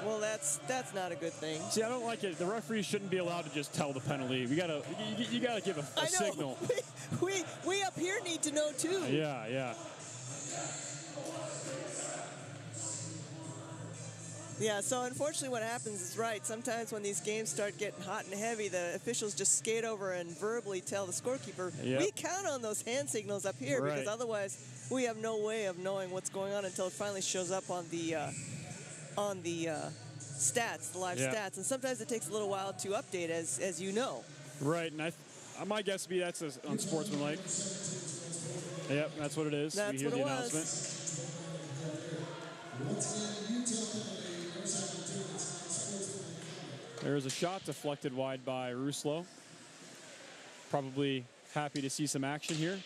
Well, that's not a good thing. See, I don't like it. The referee shouldn't be allowed to just tell the penalty. You gotta give a signal. We up here need to know too. Yeah, yeah. Yeah, so unfortunately what happens is right. Sometimes when these games start getting hot and heavy, the officials just skate over and verbally tell the scorekeeper, we count on those hand signals up here because otherwise we have no way of knowing what's going on until it finally shows up on the stats, the live stats. And sometimes it takes a little while to update, as you know. Right, and my guess would be that's unsportsmanlike. Yep, that's what it is. That's we hear what the it announcement. There's a shot deflected wide by Ruslo. Probably happy to see some action here.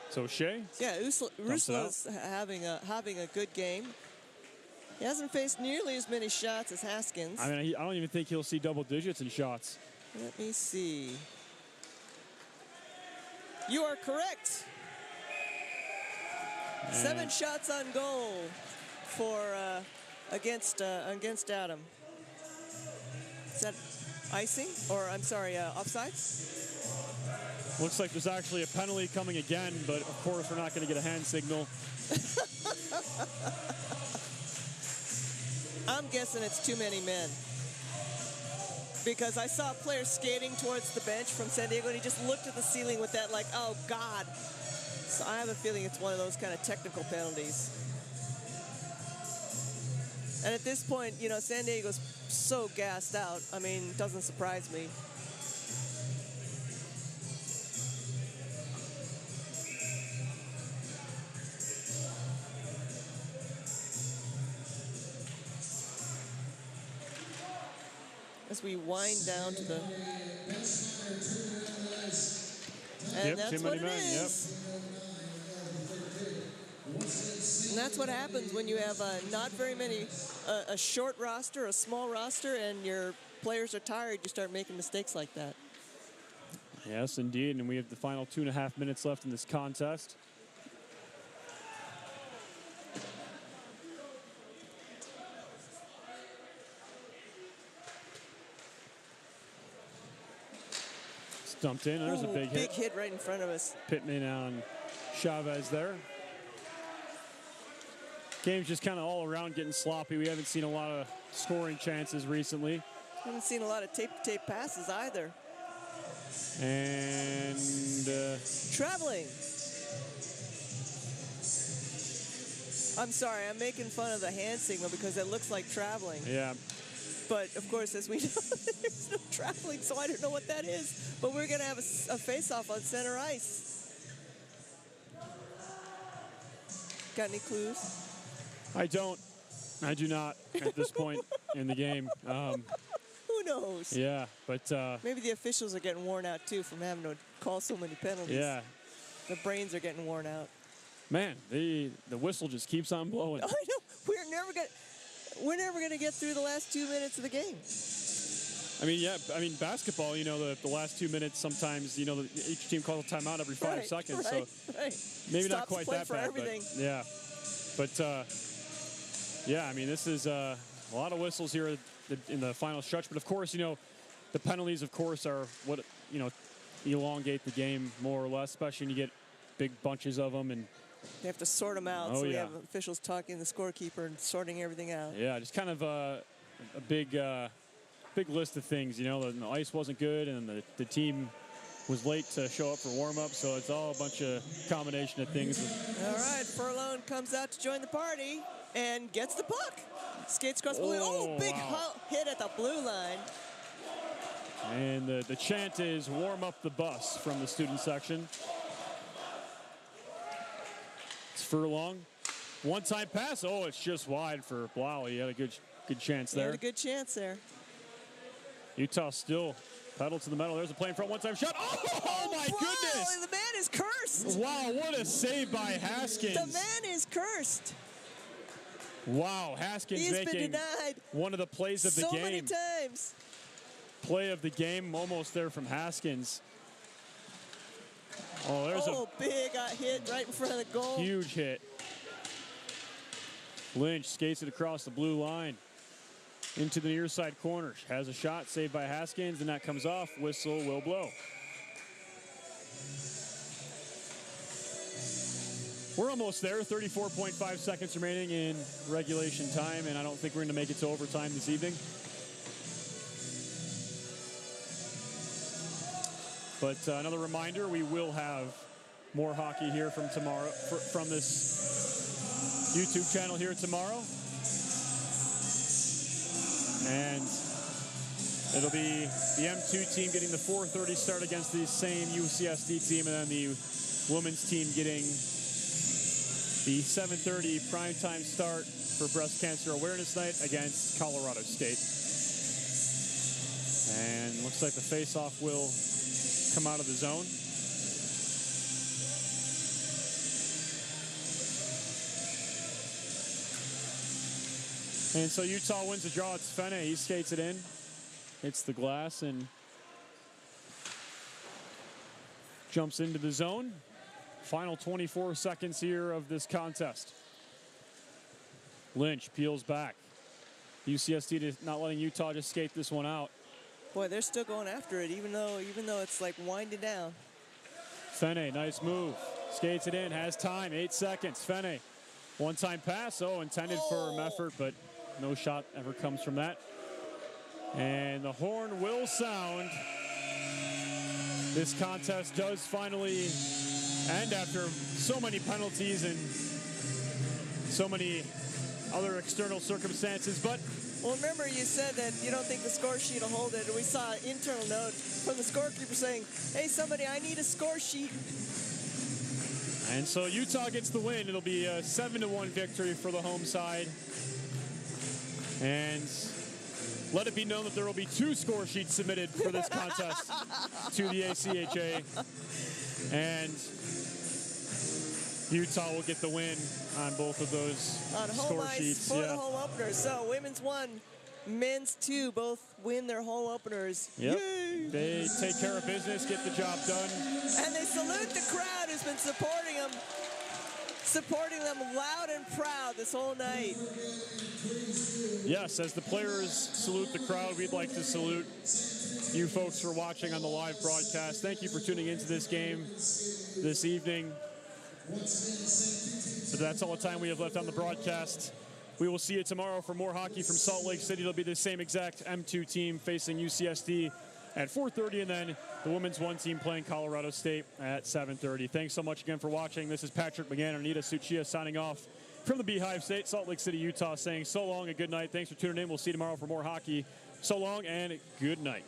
So Shea? Yeah, Ruslo's having a good game. He hasn't faced nearly as many shots as Haskins. I mean, I don't even think he'll see double digits in shots. Let me see. You are correct. 7 shots on goal for against Adam. Is that icing? Or I'm sorry, offsides? Looks like there's actually a penalty coming again, but of course we're not going to get a hand signal. I'm guessing it's too many men. Because I saw a player skating towards the bench from San Diego, and he just looked at the ceiling with that like, oh, God. So I have a feeling it's one of those kind of technical penalties. And at this point, you know, San Diego's so gassed out. I mean, it doesn't surprise me. as we wind down to the. And Yep, that's too what many it men, is. And that's what happens when you have not very many, a short roster, a small roster, and your players are tired. You start making mistakes like that. Yes, indeed. And we have the final 2.5 minutes left in this contest. Dumped in. There's a big hit. Big hit right in front of us. Pittman on Chavez there. Game's just kind of all around getting sloppy. We haven't seen a lot of scoring chances recently. Haven't seen a lot of tape-to-tape passes either. And traveling. I'm sorry, I'm making fun of the hand signal because it looks like traveling. Yeah. But of course, as we know, there's no traveling, so I don't know what that is. But we're going to have a face-off on center ice. Got any clues? I don't. I do not at this point in the game. Who knows? Yeah, but maybe the officials are getting worn out too from having to call so many penalties. Yeah. The brains are getting worn out. Man, the whistle just keeps on blowing. I know. We're never gonna get through the last 2 minutes of the game. I mean, yeah. I mean, basketball. You know, the last 2 minutes sometimes. You know, each team calls a timeout every 5 seconds. Right, so right. maybe Stops not quite play that for bad. everything. But yeah. But yeah. I mean, this is a lot of whistles here in the final stretch. But of course, you know, the penalties, of course, are what elongate the game more or less, especially when you get big bunches of them and. They have to sort them out. Oh, so we yeah. have officials talking to the scorekeeper and sorting everything out. Yeah, just kind of a big list of things. You know, the ice wasn't good, and the team was late to show up for warm-up, so it's all a bunch of combination of things. All right, Furlone comes out to join the party and gets the puck. Skates across the blue. Oh, big hit at the blue line. And the chant is "Warm up the bus" from the student section. Furlong, one-time pass. Oh, it's just wide for Blau. He had a good chance there. He had a good chance there. Utah still pedal to the metal. There's a play in front. One-time shot. Oh my goodness! The man is cursed. Wow, what a save by Haskins. The man is cursed. Wow, Haskins He's making been denied one of the plays of the game. So many times. Play of the game, almost there from Haskins. Oh, there's a big hit right in front of the goal. Huge hit. Lynch skates it across the blue line into the near side corner. Has a shot saved by Haskins, and that comes off. Whistle will blow. We're almost there. 34.5 seconds remaining in regulation time, and I don't think we're going to make it to overtime this evening. But another reminder, we will have more hockey here from tomorrow, from this YouTube channel here tomorrow. And it'll be the M2 team getting the 4:30 start against the same UCSD team, and then the women's team getting the 7:30 primetime start for Breast Cancer Awareness Night against Colorado State. And looks like the face-off will come out of the zone. And so Utah wins the draw. It's Fene. He skates it in, hits the glass, and jumps into the zone. Final 24 seconds here of this contest. Lynch peels back. UCSD not letting Utah just skate this one out. Boy, they're still going after it, even though it's like winding down. Fene, nice move. Skates it in, has time, 8 seconds. Fene, one-time pass. Oh, intended for Meffert, but no shot ever comes from that. And the horn will sound. This contest does finally end after so many penalties and so many other external circumstances, but well, remember you said that you don't think the score sheet will hold it, and we saw an internal note from the scorekeeper saying, hey, somebody, I need a score sheet. And so Utah gets the win. It'll be a 7-1 victory for the home side. And let it be known that there will be 2 score sheets submitted for this contest to the ACHA. And Utah will get the win on both of those on home score ice sheets. for the home opener. So women's 1, men's 2, both win their home openers. Yep. Yay! They take care of business, get the job done. And they salute the crowd who's been supporting them loud and proud this whole night. Yes, as the players salute the crowd, we'd like to salute you folks for watching on the live broadcast. Thank you for tuning into this game this evening. But that's all the time we have left on the broadcast. We will see you tomorrow for more hockey from Salt Lake City. It'll be the same exact M2 team facing UCSD at 4:30, and then the women's 1 team playing Colorado State at 7:30. Thanks so much again for watching. This is Patrick McGann and Anita Suchia signing off from the Beehive State, Salt Lake City, Utah, saying so long and good night. Thanks for tuning in. We'll see you tomorrow for more hockey. So long and good night.